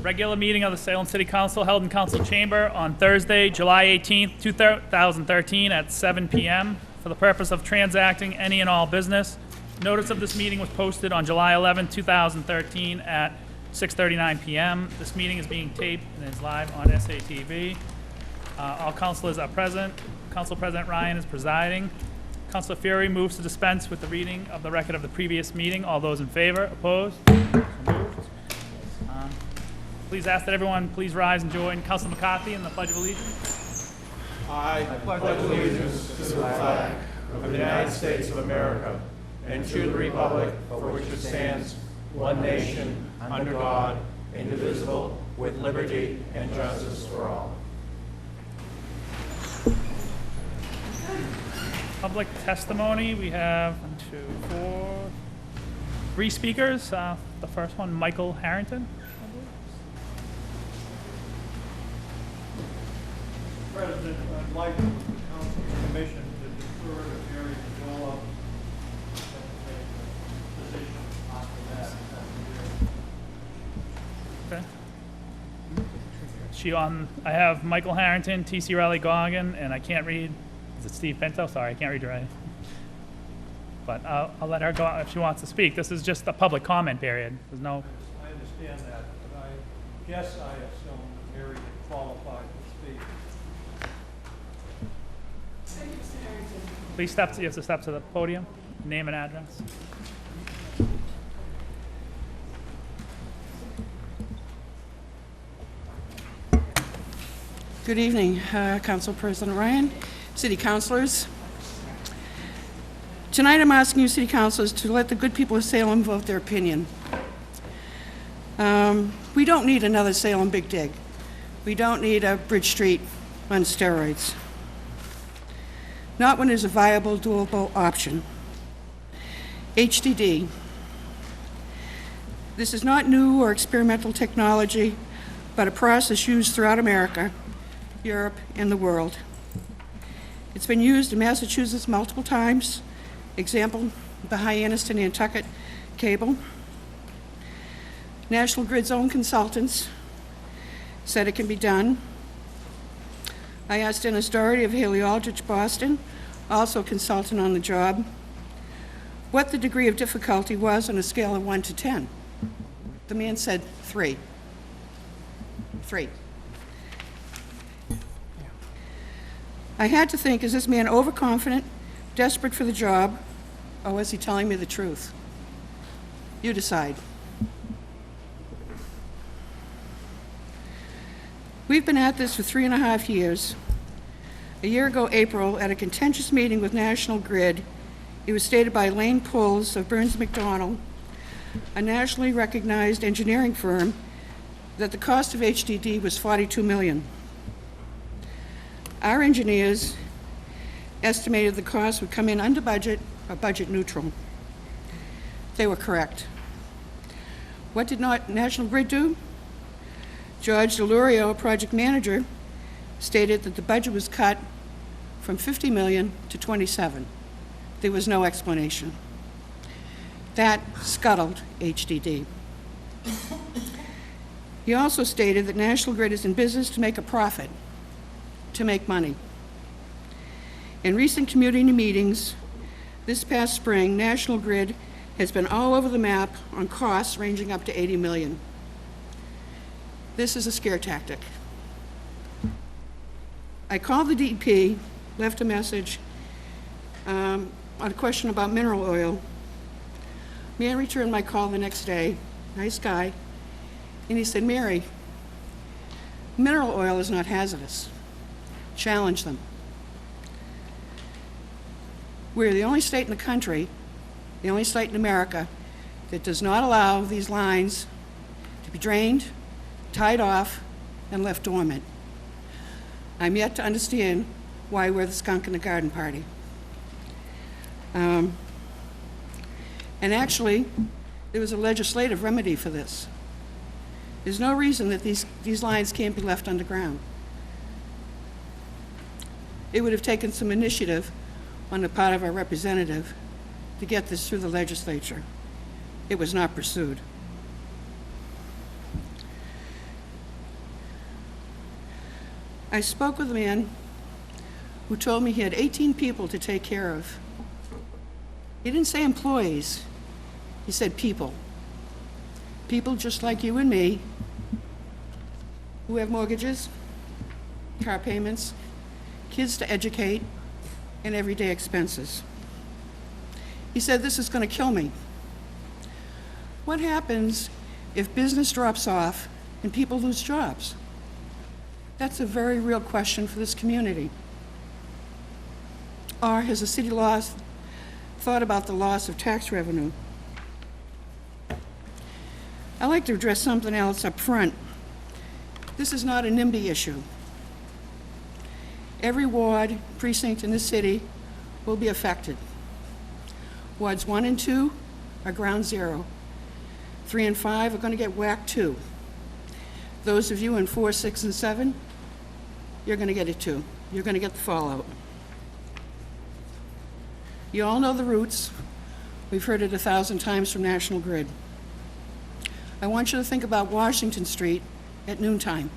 Regular meeting of the Salem City Council held in Council Chamber on Thursday, July 18th, 2013 at 7 p.m. for the purpose of transacting any and all business. Notice of this meeting was posted on July 11, 2013 at 6:39 p.m. This meeting is being taped and is live on SATV. All councilors are present. Council President Ryan is presiding. Councilor Fury moves to dispense with the reading of the record of the previous meeting. All those in favor? Opposed? So moved. Please ask that everyone please rise and join Councilor McCarthy in the Pledge of Allegiance. I pledge allegiance to the flag of the United States of America and to the republic for which it stands, one nation, under God, indivisible, with liberty and justice for all. Public testimony, we have 3 speakers. The first one, Michael Harrington. President, I'd like the Council Commission to defer to Mary Viola position after that. Okay. I have Michael Harrington, T.C. Riley Goggin, and I can't read. Is it Steve Pinto? Sorry, I can't read your writing. But I'll let her go if she wants to speak. This is just a public comment period. There's no. I understand that, but I guess I assume that Mary is qualified to speak. Please step. You have to step to the podium. Name and address. Good evening, Council President Ryan, City Councilors. Tonight I'm asking you, City Councilors, to let the good people of Salem vote their opinion. We don't need another Salem Big Dig. We don't need a Bridge Street on steroids. Not when there's a viable, doable option. HDD. This is not new or experimental technology, but a process used throughout America, Europe, and the world. It's been used in Massachusetts multiple times. Example, the Hyannis to Nantucket cable. National Grid's own consultants said it can be done. I asked Dennis Doherty of Haley Aldrich, Boston, also a consultant on the job, what the degree of difficulty was on a scale of 1 to 10. The man said 3. 3. I had to think, is this man overconfident, desperate for the job, or was he telling me the truth? You decide. We've been at this for 3.5 years. A year ago, April, at a contentious meeting with National Grid, it was stated by Lane Pulls of Burns McDonnell, a nationally recognized engineering firm, that the cost of HDD was $42 million. Our engineers estimated the cost would come in under budget or budget neutral. They were correct. What did National Grid do? George Delurio, a project manager, stated that the budget was cut from $50 million to $27. There was no explanation. That scuttled HDD. He also stated that National Grid is in business to make a profit, to make money. In recent community meetings this past spring, National Grid has been all over the map on costs ranging up to $80 million. This is a scare tactic. I called the DEP, left a message on a question about mineral oil. Man returned my call the next day, nice guy, and he said, Mary, mineral oil is not hazardous. Challenge them. We're the only state in the country, the only state in America, that does not allow these lines to be drained, tied off, and left dormant. I'm yet to understand why we're the skunk in the garden party. And actually, there was a legislative remedy for this. There's no reason that these lines can't be left underground. It would have taken some initiative on the part of our representative to get this through the legislature. It was not pursued. I spoke with a man who told me he had 18 people to take care of. He didn't say employees, he said people. People just like you and me who have mortgages, car payments, kids to educate, and everyday expenses. He said, this is going to kill me. What happens if business drops off and people lose jobs? That's a very real question for this community. Or has the city thought about the loss of tax revenue? I'd like to address something else up front. This is not a NIMBY issue. Every ward, precinct in this city will be affected. Wards 1 and 2 are ground zero. 3 and 5 are going to get whacked too. Those of you in 4, 6, and 7, you're going to get it too. You're going to get the fallout. You all know the routes. We've heard it 1,000 times from National Grid. I want you to think about Washington Street at noontime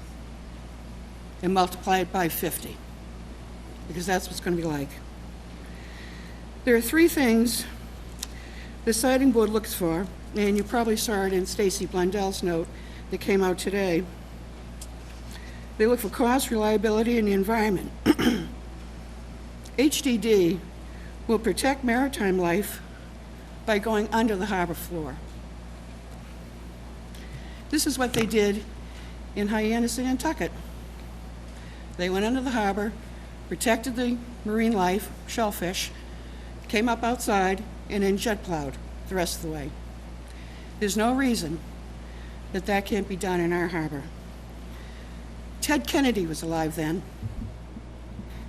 and multiply it by 50, because that's what it's going to be like. There are 3 things the siting board looks for, and you probably saw it in Stacy Blundell's note that came out today. They look for cost, reliability, and the environment. HDD will protect maritime life by going under the harbor floor. This is what they did in Hyannis and Nantucket. They went under the harbor, protected the marine life, shellfish, came up outside, and then jet plowed the rest of the way. There's no reason that that can't be done in our harbor. Ted Kennedy was alive then,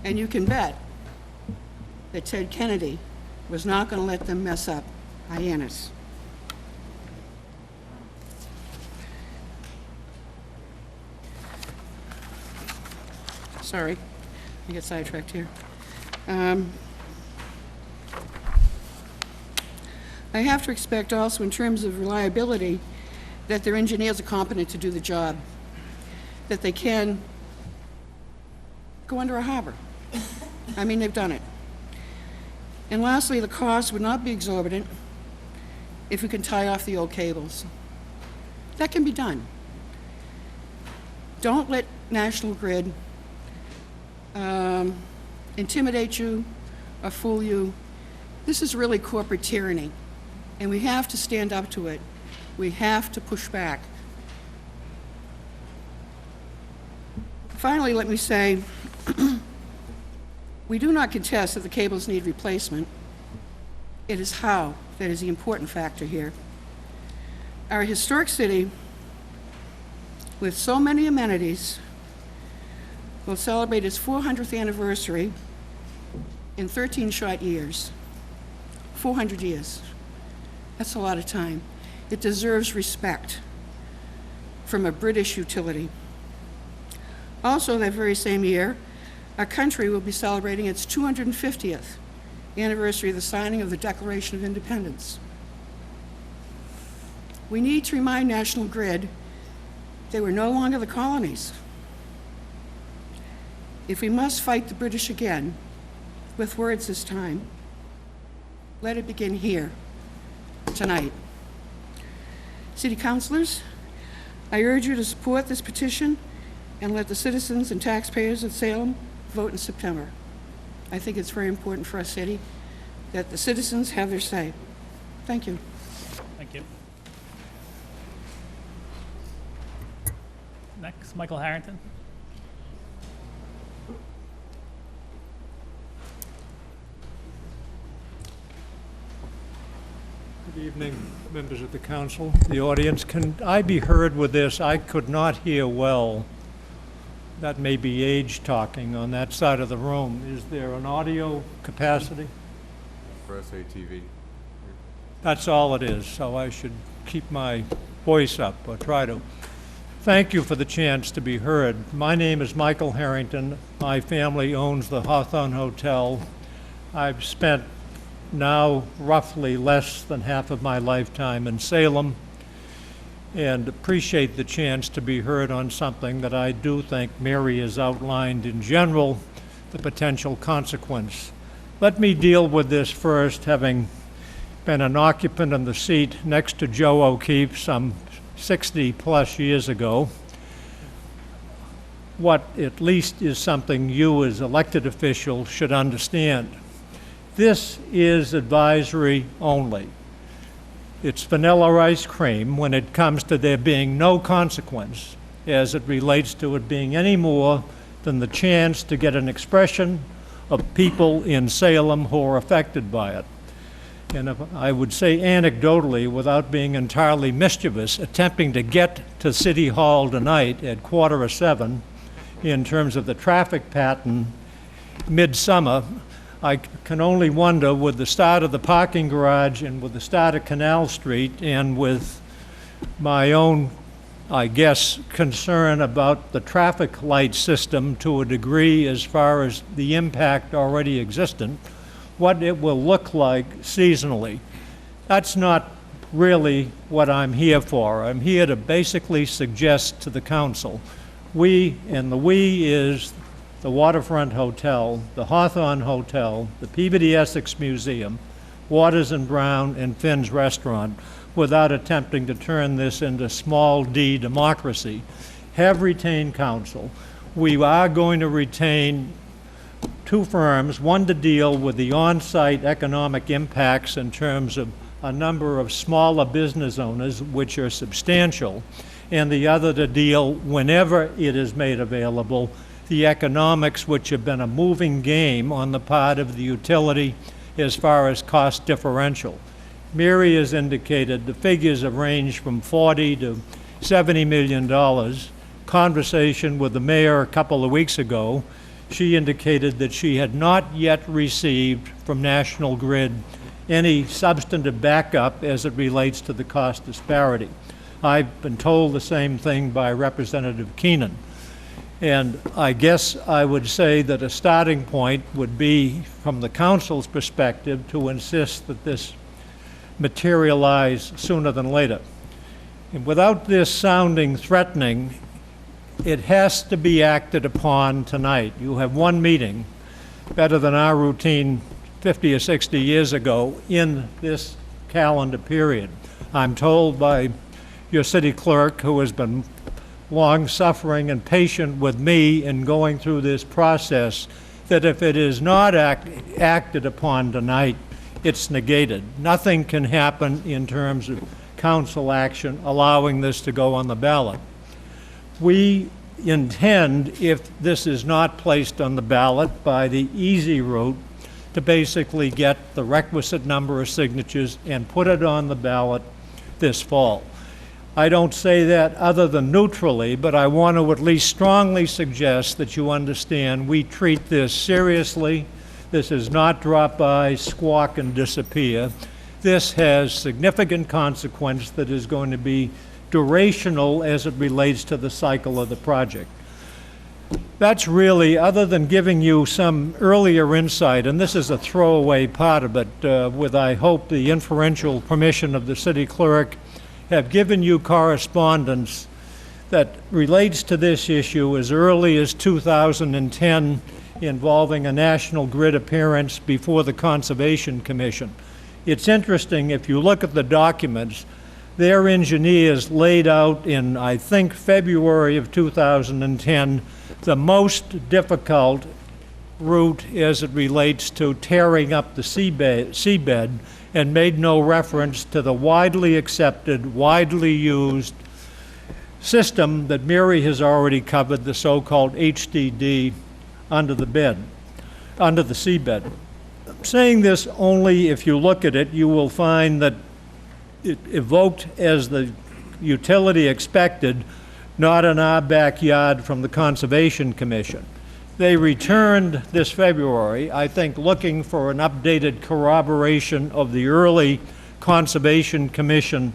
and you can bet that Ted Kennedy was not going to let them mess up Hyannis. Sorry, I get sidetracked here. I have to expect also in terms of reliability that their engineers are competent to do the job, that they can go under a harbor. I mean, they've done it. And lastly, the cost would not be exorbitant if we can tie off the old cables. That can be done. Don't let National Grid intimidate you or fool you. This is really corporate tyranny, and we have to stand up to it. We have to push back. Finally, let me say, we do not contest that the cables need replacement. It is how that is the important factor here. Our historic city, with so many amenities, will celebrate its 400th anniversary in 13 short years. 400 years. That's a lot of time. It deserves respect from a British utility. Also, that very same year, our country will be celebrating its 250th anniversary of the signing of the Declaration of Independence. We need to remind National Grid they were no longer the colonies. If we must fight the British again, with words this time, let it begin here, tonight. City councilors, I urge you to support this petition and let the citizens and taxpayers of Salem vote in September. I think it's very important for our city that the citizens have their say. Thank you. Thank you. Next, Michael Harrington. Good evening, members of the council, the audience. Can I be heard with this? I could not hear well. That may be age talking on that side of the room. Is there an audio capacity? For SATV. That's all it is, so I should keep my voice up, or try to. Thank you for the chance to be heard. My name is Michael Harrington. My family owns the Hawthorne Hotel. I've spent now roughly less than half of my lifetime in Salem. and appreciate the chance to be heard on something that I do think Mary has outlined in general, the potential consequence. Let me deal with this first, having been an occupant in the seat next to Joe O'Keefe some 60-plus years ago. What at least is something you as elected officials should understand. This is advisory only. It's vanilla ice cream when it comes to there being no consequence as it relates to it being any more than the chance to get an expression of people in Salem who are affected by it. And if I would say anecdotally, without being entirely mischievous, attempting to get to City Hall tonight at 6:45 in terms of the traffic pattern midsummer, I can only wonder with the start of the parking garage and with the start of Canal Street and with my own, I guess, concern about the traffic light system to a degree as far as the impact already existent, what it will look like seasonally. That's not really what I'm here for. I'm here to basically suggest to the council, we, and the we is the Waterfront Hotel, the Hawthorne Hotel, the Peabody Essex Museum, Waters and Brown, and Finn's Restaurant, without attempting to turn this into small d democracy, have retained counsel. We are going to retain two firms, one to deal with the on-site economic impacts in terms of a number of smaller business owners, which are substantial, and the other to deal, whenever it is made available, the economics, which have been a moving game on the part of the utility as far as cost differential. Mary has indicated the figures have ranged from $40 to $70 million. Conversation with the mayor a couple of weeks ago, she indicated that she had not yet received from National Grid any substantive backup as it relates to the cost disparity. I've been told the same thing by Representative Keenan. And I guess I would say that a starting point would be, from the council's perspective, to insist that this materialize sooner than later. And without this sounding threatening, it has to be acted upon tonight. You have one meeting, better than our routine 50 or 60 years ago, in this calendar period. I'm told by your city clerk, who has been long-suffering and patient with me in going through this process, that if it is not acted upon tonight, it's negated. Nothing can happen in terms of council action allowing this to go on the ballot. We intend, if this is not placed on the ballot, by the easy route, to basically get the requisite number of signatures and put it on the ballot this fall. I don't say that other than neutrally, but I want to at least strongly suggest that you understand we treat this seriously. This is not drop by, squawk, and disappear. This has significant consequence that is going to be durational as it relates to the cycle of the project. That's really, other than giving you some earlier insight, and this is a throwaway part of it, with, I hope, the inferential permission of the city clerk, have given you correspondence that relates to this issue as early as 2010 involving a National Grid appearance before the Conservation Commission. It's interesting, if you look at the documents, their engineers laid out in, I think, February of 2010, the most difficult route as it relates to tearing up the seabed, and made no reference to the widely accepted, widely used system that Mary has already covered, the so-called HDD under the seabed. I'm saying this only if you look at it, you will find that it evoked, as the utility expected, not in our backyard from the Conservation Commission. They returned this February, I think, looking for an updated corroboration of the early Conservation Commission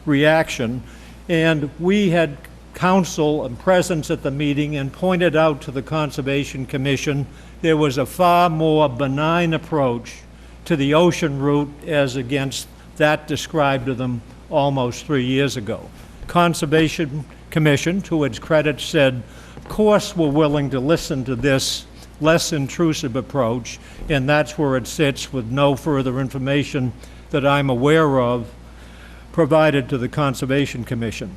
reaction, and we had counsel and presence at the meeting and pointed out to the Conservation Commission there was a far more benign approach to the ocean route as against that described to them almost 3 years ago. Conservation Commission, to its credit, said, of course we're willing to listen to this less intrusive approach, and that's where it sits with no further information that I'm aware of provided to the Conservation Commission.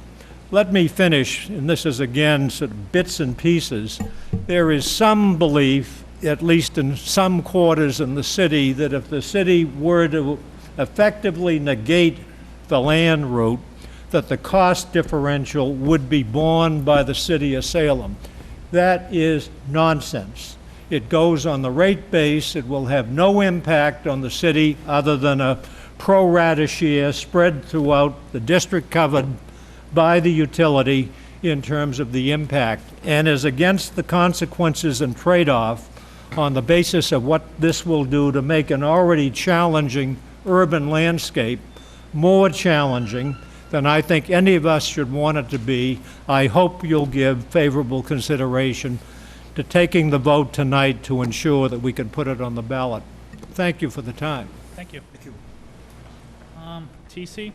Let me finish, and this is again sort of bits and pieces. There is some belief, at least in some quarters in the city, that if the city were to effectively negate the land route, that the cost differential would be borne by the city of Salem. That is nonsense. It goes on the rate base. It will have no impact on the city other than a pro rata share spread throughout the district covered by the utility in terms of the impact, and is against the consequences and trade-off on the basis of what this will do to make an already challenging urban landscape more challenging than I think any of us should want it to be. I hope you'll give favorable consideration to taking the vote tonight to ensure that we can put it on the ballot. Thank you for the time. Thank you. TC?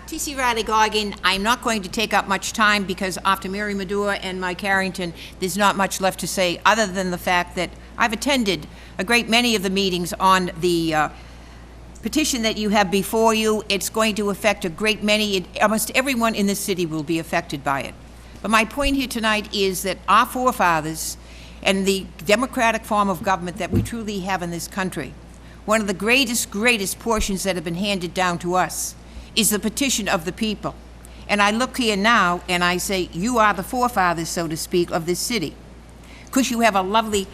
T.C. Riley-Goggin, I'm not going to take up much time because after Mary Medua and Mike Harrington, there's not much left to say other than the fact that I've attended a great many of the meetings on the petition that you have before you. It's going to affect a great many, almost everyone in this city will be affected by it. But my point here tonight is that our forefathers and the democratic form of government that we truly have in this country, one of the greatest portions that have been handed down to us is the petition of the people. And I look here now and I say, you are the forefathers, so to speak, of this city. Because you have a lovely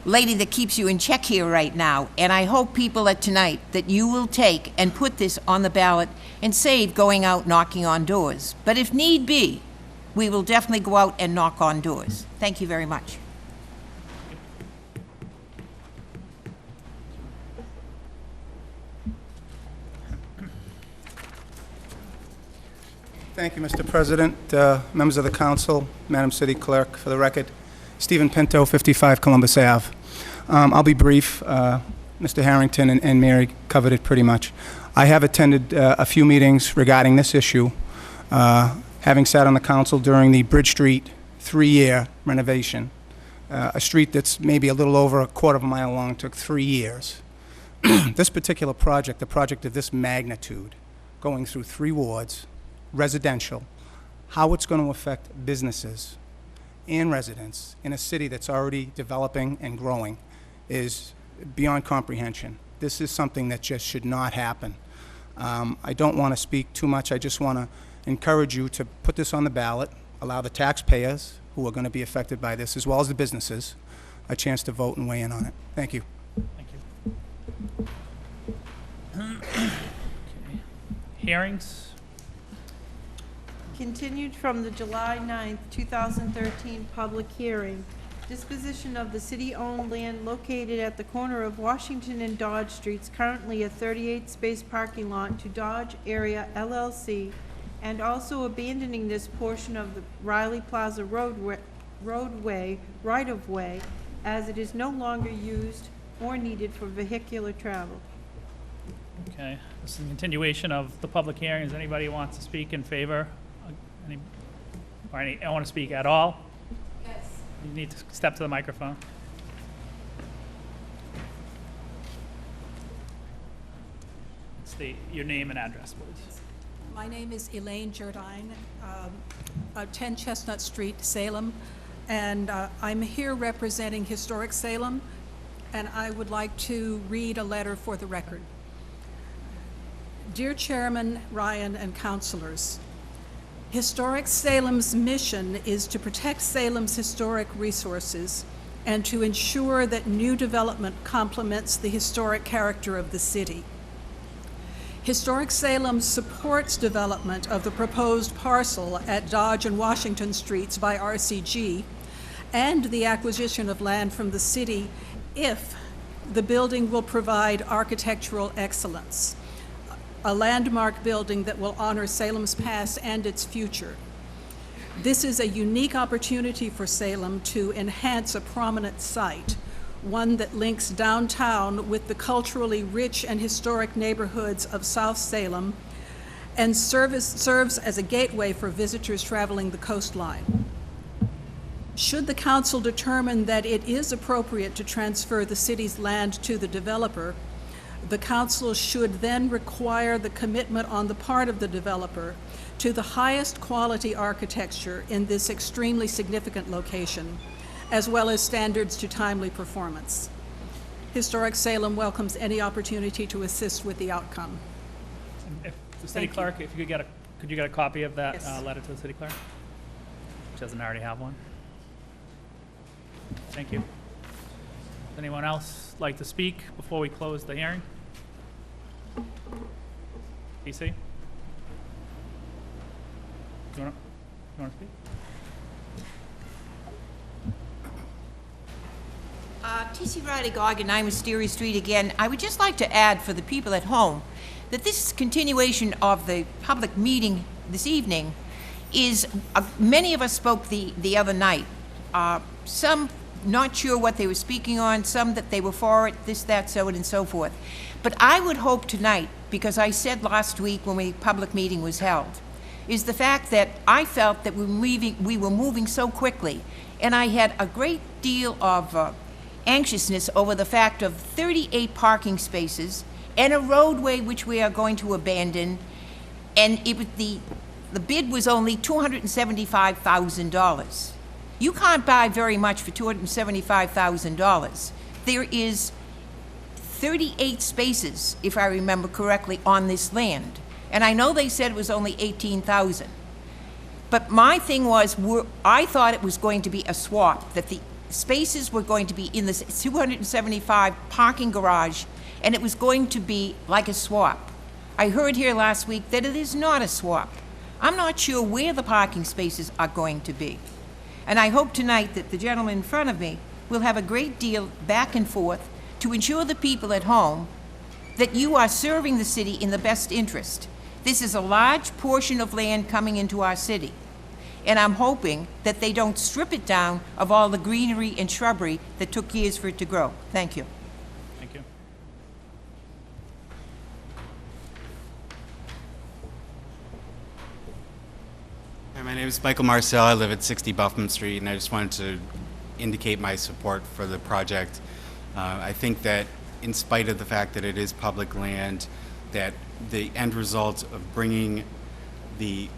lady that keeps you in check here right now. And I hope people at tonight that you will take and put this on the ballot and save going out knocking on doors. But if need be, we will definitely go out and knock on doors. Thank you very much. Thank you, Mr. President, members of the council, Madam City Clerk. For the record, Stephen Pinto, 55 Columbus Ave. I'll be brief. Mr. Harrington and Mary covered it pretty much. I have attended a few meetings regarding this issue, having sat on the council during the Bridge Street 3-year renovation. A street that's maybe a little over a quarter of a mile long took 3 years. This particular project, a project of this magnitude, going through 3 wards, residential, how it's going to affect businesses and residents in a city that's already developing and growing is beyond comprehension. This is something that just should not happen. I don't want to speak too much. I just want to encourage you to put this on the ballot, allow the taxpayers who are going to be affected by this, as well as the businesses, a chance to vote and weigh in on it. Thank you. Thank you. Okay. Hearings? Continued from the July 9th, 2013 public hearing. Disposition of the city-owned land located at the corner of Washington and Dodge Streets, currently a 38-space parking lot, to Dodge Area LLC, and also abandoning this portion of the Riley Plaza roadway right-of-way, as it is no longer used or needed for vehicular travel. Okay, this is a continuation of the public hearing. Is anybody who wants to speak in favor? I want to speak at all? Yes. You need to step to the microphone. State your name and address, please. My name is Elaine Jardine, 10 Chestnut Street, Salem, and I'm here representing Historic Salem, and I would like to read a letter for the record. Dear Chairman Ryan and councilors, Historic Salem's mission is to protect Salem's historic resources and to ensure that new development complements the historic character of the city. Historic Salem supports development of the proposed parcel at Dodge and Washington Streets by RCG and the acquisition of land from the city if the building will provide architectural excellence, a landmark building that will honor Salem's past and its future. This is a unique opportunity for Salem to enhance a prominent site, one that links downtown with the culturally rich and historic neighborhoods of South Salem, and serves as a gateway for visitors traveling the coastline. Should the council determine that it is appropriate to transfer the city's land to the developer, the council should then require the commitment on the part of the developer to the highest quality architecture in this extremely significant location, as well as standards to timely performance. Historic Salem welcomes any opportunity to assist with the outcome. If the city Thank you. clerk, if you could you get a copy of that Yes. letter to the city clerk? She doesn't already have one. Thank you. Does anyone else like to speak before we close the hearing? PC? You want to speak? T.C. Riley Goggin, 9 Wisteria Street again. I would just like to add for the people at home that this continuation of the public meeting this evening is, many of us spoke the other night. Some not sure what they were speaking on, some that they were for it, this, that, so on and so forth. But I would hope tonight, because I said last week when the public meeting was held, is the fact that I felt that we were moving so quickly, and I had a great deal of anxiousness over the fact of 38 parking spaces and a roadway which we are going to abandon, and it was the bid was only $275,000. You can't buy very much for $275,000. There is 38 spaces, if I remember correctly, on this land. And I know they said it was only 18,000. But my thing was, I thought it was going to be a swap, that the spaces were going to be in this 275 parking garage, and it was going to be like a swap. I heard here last week that it is not a swap. I'm not sure where the parking spaces are going to be. And I hope tonight that the gentleman in front of me will have a great deal back and forth to ensure the people at home that you are serving the city in the best interest. This is a large portion of land coming into our city, and I'm hoping that they don't strip it down of all the greenery and shrubbery that took years for it to grow. Thank you. Thank you. Hi, my name is Michael Marcel. I live at 60 Buffman Street, and I just wanted to indicate my support for the project. I think that in spite of the fact that it is public land, that the end result of bringing the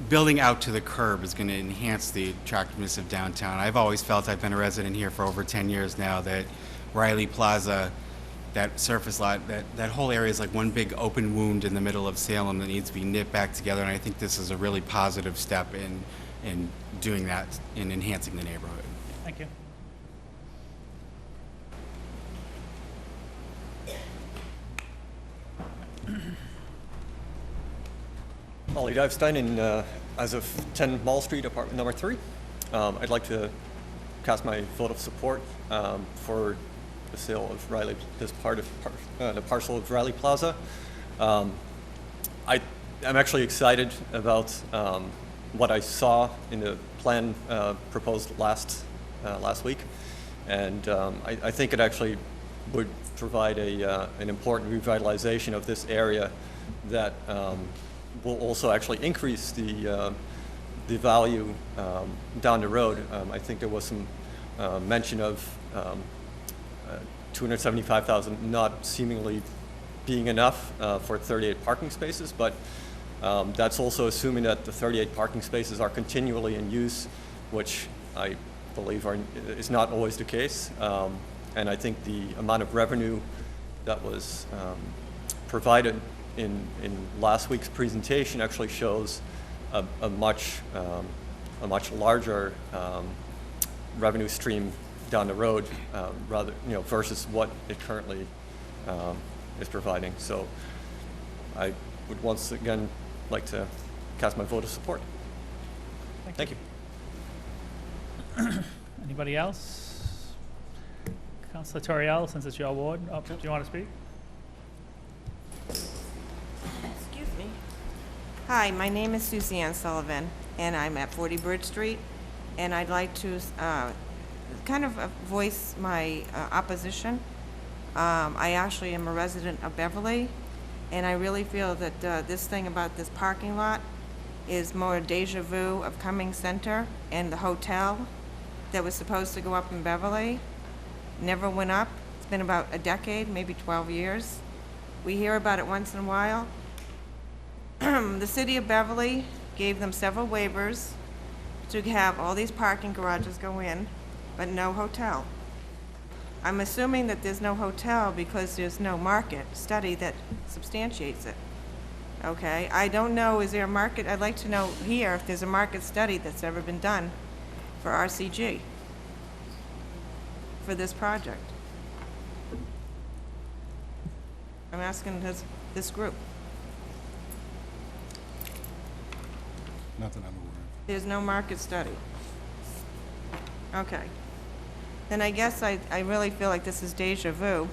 building out to the curb is going to enhance the attractiveness of downtown. I've always felt, I've been a resident here for over 10 years now, that Riley Plaza, that surface lot, that whole area is like one big open wound in the middle of Salem that needs to be knit back together, and I think this is a really positive step in doing that, in enhancing the neighborhood. Thank you. Ollie Divestein, and as of 10 Mall Street, apartment number 3. I'd like to cast my vote of support for the sale of Riley, this part of the parcel of Riley Plaza. I'm actually excited about what I saw in the plan proposed last week, and I think it actually would provide an important revitalization of this area that will also actually increase the value down the road. I think there was some mention of $275,000 not seemingly being enough for 38 parking spaces, but that's also assuming that the 38 parking spaces are continually in use, which I believe is not always the case. And I think the amount of revenue that was provided in last week's presentation actually shows a much larger revenue stream down the road, rather, versus what it currently is providing. So I would once again like to cast my vote of support. Thank you. Anybody else? Councilor Toriel, since it's your ward, do you want to speak? Excuse me. Hi, my name is Suzanne Sullivan, and I'm at 40 Bridge Street, and I'd like to kind of voice my opposition. I actually am a resident of Beverly, and I really feel that this thing about this parking lot is more deja vu of Cummings Center and the hotel that was supposed to go up in Beverly. Never went up. It's been about a decade, maybe 12 years. We hear about it once in a while. The city of Beverly gave them several waivers to have all these parking garages go in, but no hotel. I'm assuming that there's no hotel because there's no market study that substantiates it. Okay, I don't know, is there a market, I'd like to know here if there's a market study that's ever been done for RCG for this project. I'm asking this group. Nothing I'm aware of. There's no market study. Okay. Then I guess I really feel like this is deja vu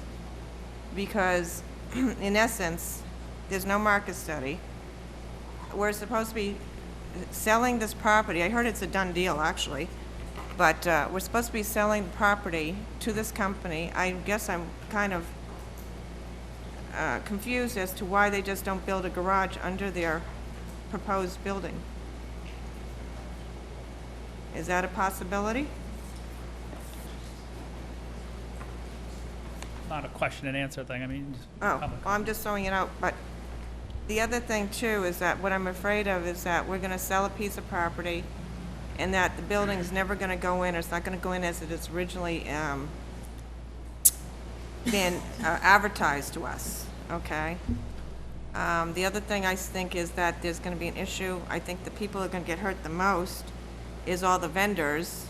because in essence, there's no market study. We're supposed to be selling this property. I heard it's a done deal, actually. But we're supposed to be selling the property to this company. I guess I'm kind of confused as to why they just don't build a garage under their proposed building. Is that a possibility? Not a question and answer thing, I mean. Oh, well, I'm just throwing it out, but the other thing too is that what I'm afraid of is that we're gonna sell a piece of property and that the building's never gonna go in, or it's not gonna go in as it is originally been advertised to us, okay? The other thing I think is that there's gonna be an issue. I think the people who are gonna get hurt the most is all the vendors,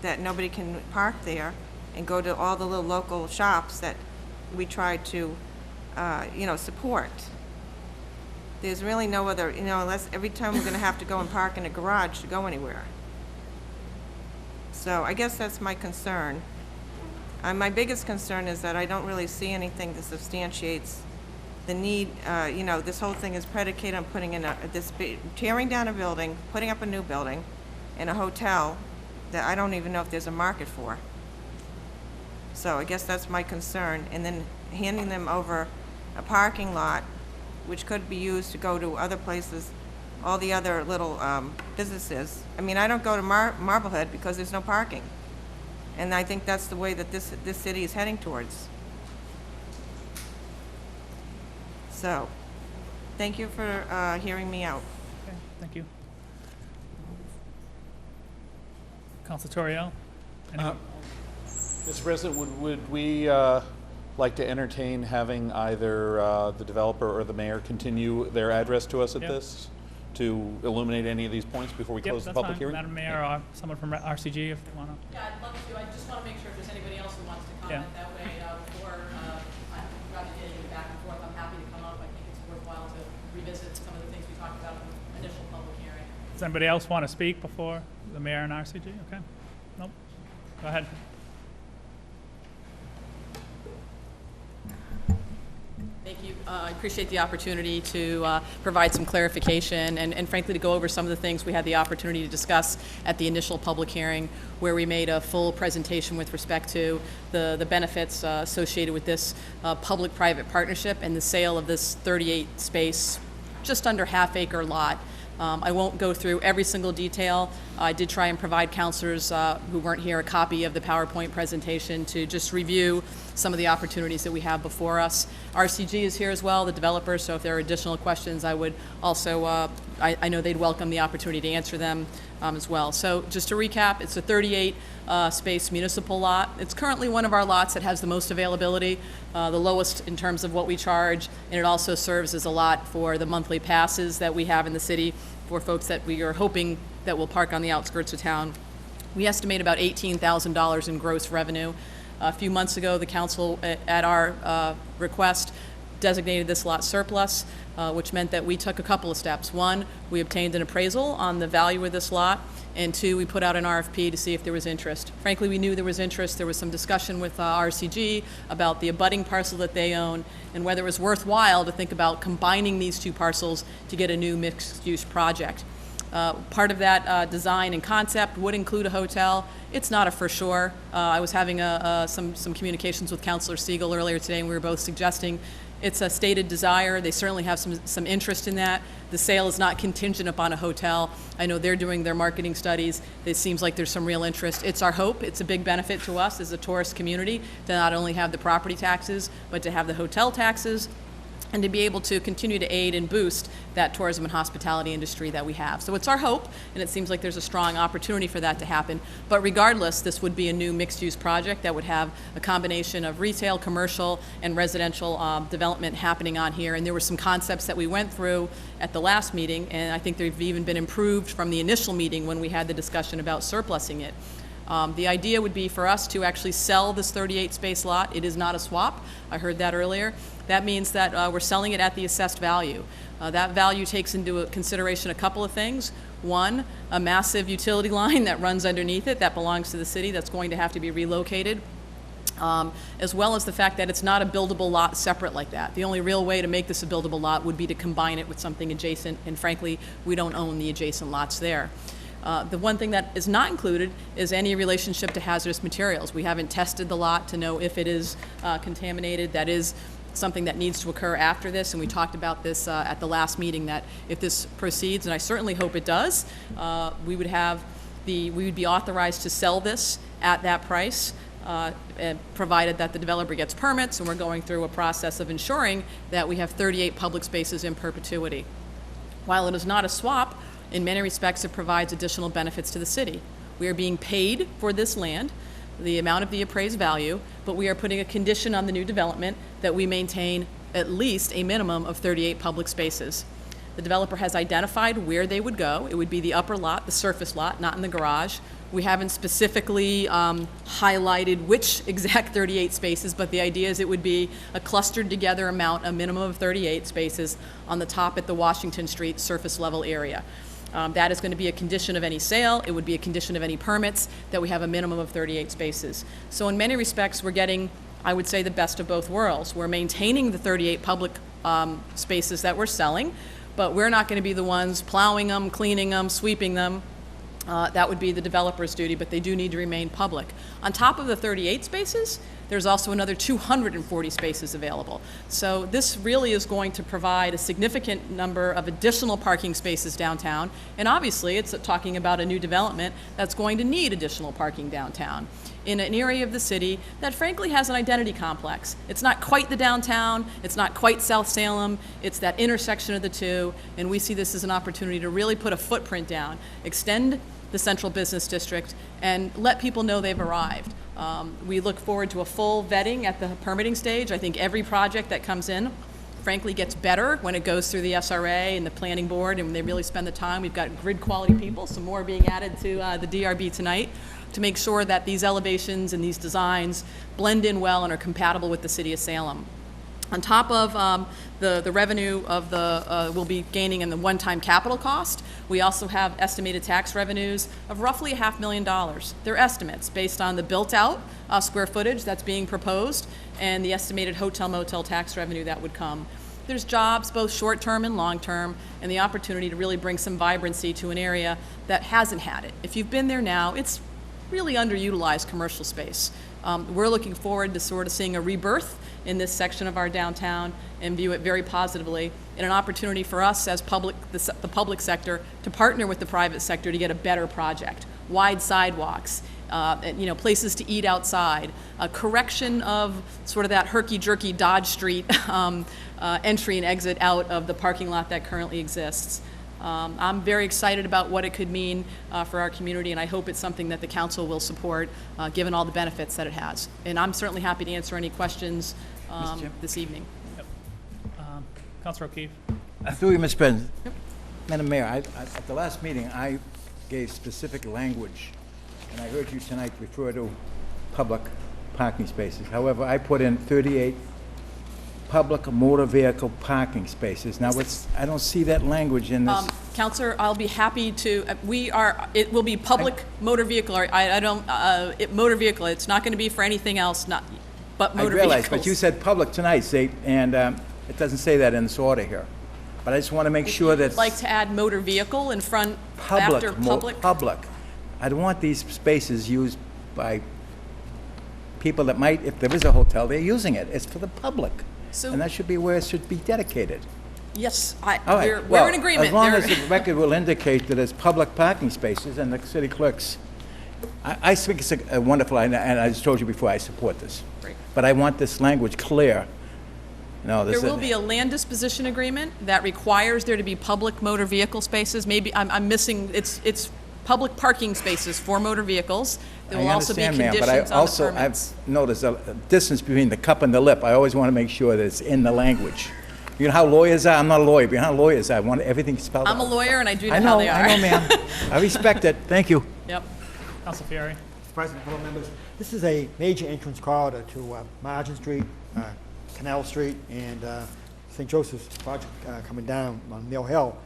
that nobody can park there and go to all the little local shops that we try to, support. There's really no other, unless every time we're gonna have to go and park in a garage to go anywhere. So I guess that's my concern. My biggest concern is that I don't really see anything that substantiates the need, this whole thing is predicated on putting in tearing down a building, putting up a new building, and a hotel that I don't even know if there's a market for. So I guess that's my concern. And then handing them over a parking lot, which could be used to go to other places, all the other little businesses. I mean, I don't go to Marblehead because there's no parking. And I think that's the way that this city is heading towards. So, thank you for hearing me out. Okay, thank you. Council Toriel? Mr. President, would we like to entertain having either the developer or the mayor continue their address to us at Yep. this to illuminate any of these points before we Yep, close the that's public fine. hearing? Madam Mayor or someone from RCG if they want to. Yeah, I'd love to. I just want to make sure if there's anybody else who wants to comment that way before, rather than getting back and forth, I'm happy to come up. I think it's worthwhile to revisit some of the things we talked about in the initial public hearing. Does anybody else want to speak before the mayor and RCG? Okay. Nope. Go ahead. Thank you. I appreciate the opportunity to provide some clarification and frankly to go over some of the things we had the opportunity to discuss at the initial public hearing where we made a full presentation with respect to the benefits associated with this public-private partnership and the sale of this 38-space, just under half-acre lot. I won't go through every single detail. I did try and provide counselors who weren't here a copy of the PowerPoint presentation to just review some of the opportunities that we have before us. RCG is here as well, the developer, so if there are additional questions, I would also, I know they'd welcome the opportunity to answer them as well. So just to recap, it's a 38-space municipal lot. It's currently one of our lots that has the most availability, the lowest in terms of what we charge, and it also serves as a lot for the monthly passes that we have in the city for folks that we are hoping that will park on the outskirts of town. We estimate about $18,000 in gross revenue. A few months ago, the council, at our request, designated this lot surplus, which meant that we took a couple of steps. One, we obtained an appraisal on the value of this lot, and two, we put out an RFP to see if there was interest. Frankly, we knew there was interest. There was some discussion with RCG about the abutting parcel that they own and whether it was worthwhile to think about combining these two parcels to get a new mixed-use project. Part of that design and concept would include a hotel. It's not a for sure. I was having some communications with Councilor Siegel earlier today, and we were both suggesting it's a stated desire. They certainly have some interest in that. The sale is not contingent upon a hotel. I know they're doing their marketing studies. It seems like there's some real interest. It's our hope. It's a big benefit to us as a tourist community to not only have the property taxes, but to have the hotel taxes, and to be able to continue to aid and boost that tourism and hospitality industry that we have. So it's our hope, and it seems like there's a strong opportunity for that to happen. But regardless, this would be a new mixed-use project that would have a combination of retail, commercial, and residential development happening on here. And there were some concepts that we went through at the last meeting, and I think they've even been improved from the initial meeting when we had the discussion about surplusing it. The idea would be for us to actually sell this 38-space lot. It is not a swap. I heard that earlier. That means that we're selling it at the assessed value. That value takes into consideration a couple of things. One, a massive utility line that runs underneath it that belongs to the city that's going to have to be relocated, as well as the fact that it's not a buildable lot separate like that. The only real way to make this a buildable lot would be to combine it with something adjacent, and frankly, we don't own the adjacent lots there. The one thing that is not included is any relationship to hazardous materials. We haven't tested the lot to know if it is contaminated. That is something that needs to occur after this, and we talked about this at the last meeting, that if this proceeds, and I certainly hope it does, we would be authorized to sell this at that price, provided that the developer gets permits, and we're going through a process of ensuring that we have 38 public spaces in perpetuity. While it is not a swap, in many respects, it provides additional benefits to the city. We are being paid for this land, the amount of the appraised value, but we are putting a condition on the new development that we maintain at least a minimum of 38 public spaces. The developer has identified where they would go. It would be the upper lot, the surface lot, not in the garage. We haven't specifically highlighted which exact 38 spaces, but the idea is it would be a clustered together amount, a minimum of 38 spaces on the top at the Washington Street surface level area. That is going to be a condition of any sale. It would be a condition of any permits that we have a minimum of 38 spaces. So in many respects, we're getting, I would say, the best of both worlds. We're maintaining the 38 public spaces that we're selling, but we're not going to be the ones plowing them, cleaning them, sweeping them. That would be the developer's duty, but they do need to remain public. On top of the 38 spaces, there's also another 240 spaces available. So this really is going to provide a significant number of additional parking spaces downtown, and obviously it's talking about a new development that's going to need additional parking downtown in an area of the city that frankly has an identity complex. It's not quite the downtown, it's not quite South Salem, it's that intersection of the two, and we see this as an opportunity to really put a footprint down, extend the central business district, and let people know they've arrived. We look forward to a full vetting at the permitting stage. I think every project that comes in, frankly, gets better when it goes through the SRA and the planning board, and they really spend the time. We've got grid quality people, some more being added to the DRB tonight, to make sure that these elevations and these designs blend in well and are compatible with the city of Salem. On top of the revenue of we'll be gaining in the one-time capital cost, we also have estimated tax revenues of roughly $500,000. They're estimates based on the built-out square footage that's being proposed and the estimated hotel-motel tax revenue that would come. There's jobs, both short-term and long-term, and the opportunity to really bring some vibrancy to an area that hasn't had it. If you've been there now, it's really underutilized commercial space. We're looking forward to sort of seeing a rebirth in this section of our downtown and view it very positively, and an opportunity for us as the public sector to partner with the private sector to get a better project. Wide sidewalks, places to eat outside, a correction of sort of that herky-jerky Dodge Street entry and exit out of the parking lot that currently exists. I'm very excited about what it could mean for our community, and I hope it's something that the council will support, given all the benefits that it has. And I'm certainly happy to answer any questions this evening. Yep. Councilor O'Keefe. Through you, Mr. President. Yep. Madam Mayor, at the last meeting, I gave specific language, and I heard you tonight refer to public parking spaces. However, I put in 38 public motor vehicle parking spaces. Now, I don't see that language in this. Councilor, I'll be happy to. It will be public motor vehicle. Motor vehicle. It's not going to be for anything else. But motor I realize, vehicles. but you said public tonight, and it doesn't say that in this order here. but I just want to make sure that Like to add motor vehicle in front public, after public? public. I don't want these spaces used by people that might, if there is a hotel, they're using it. It's for the public. So- And that should be where it should be dedicated. Yes, All right, we're well, in agreement. as long There- as the record will indicate that it's public parking spaces and the city clerks, I think it's a wonderful, and I just told you before, I support this. Great. But I want this language clear. No, There this will be a land disposition agreement that requires there to be public motor vehicle spaces. Maybe I'm missing, it's public parking spaces for motor vehicles. There will also be I understand, ma'am, conditions but on the permits. I've noticed a distance between the cup and the lip. I always want to make sure that it's in the language. You know how lawyers are? I'm not a lawyer, but you know how lawyers are? I want everything spelled out. I'm a lawyer and I do know how they are. I know, ma'am. I respect it. Thank you. Yep. Council Fieri. Mr. President, fellow members, this is a major entrance corridor to Margin Street, Canal Street, and St. Joseph's project coming down on Mill Hill.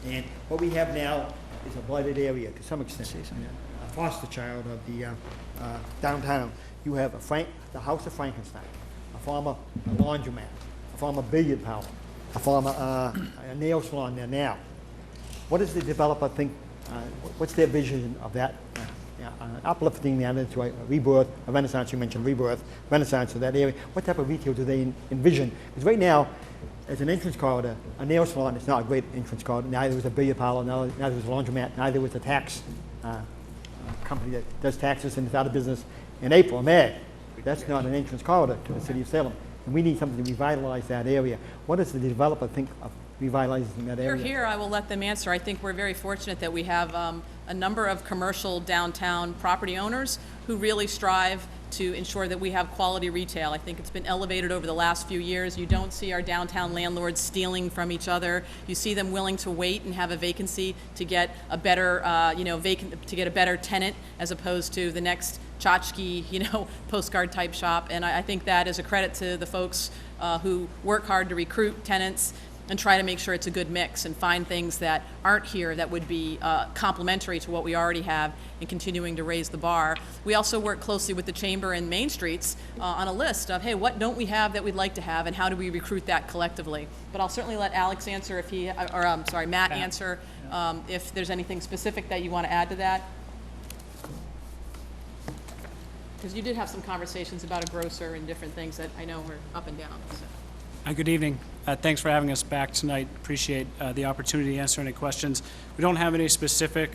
And what we have now is a blighted area to some extent, a foster child of the downtown. You have the House of Frankenstein, a former laundromat, a former billiard parlor, a former a nail salon there now. What does the developer think, what's their vision of that? Uplifting that into a rebirth, a renaissance, you mentioned rebirth, renaissance of that area. What type of retail do they envision? Because right now, as an entrance corridor, a nail salon is not a great entrance corridor. Neither was a billiard parlor, neither was a laundromat, neither was a tax company that does taxes and is out of business in April or May. That's not an entrance corridor to the city of Salem. And we need something to revitalize that area. What does the developer think of revitalizing that area? You're here, I will let them answer. I think we're very fortunate that we have a number of commercial downtown property owners who really strive to ensure that we have quality retail. I think it's been elevated over the last few years. You don't see our downtown landlords stealing from each other. You see them willing to wait and have a vacancy to get a better, to get a better tenant as opposed to the next tchotchke, postcard type shop. And I think that is a credit to the folks who work hard to recruit tenants and try to make sure it's a good mix and find things that aren't here that would be complementary to what we already have and continuing to raise the bar. We also work closely with the Chamber and Main Streets on a list of, hey, what don't we have that we'd like to have and how do we recruit that collectively? But I'll certainly let Alex answer if he, Matt answer if there's anything specific that you want to add to that. Because you did have some conversations about a grocer and different things that I know were up and down. So. Good evening. Thanks for having us back tonight. Appreciate the opportunity to answer any questions. We don't have any specific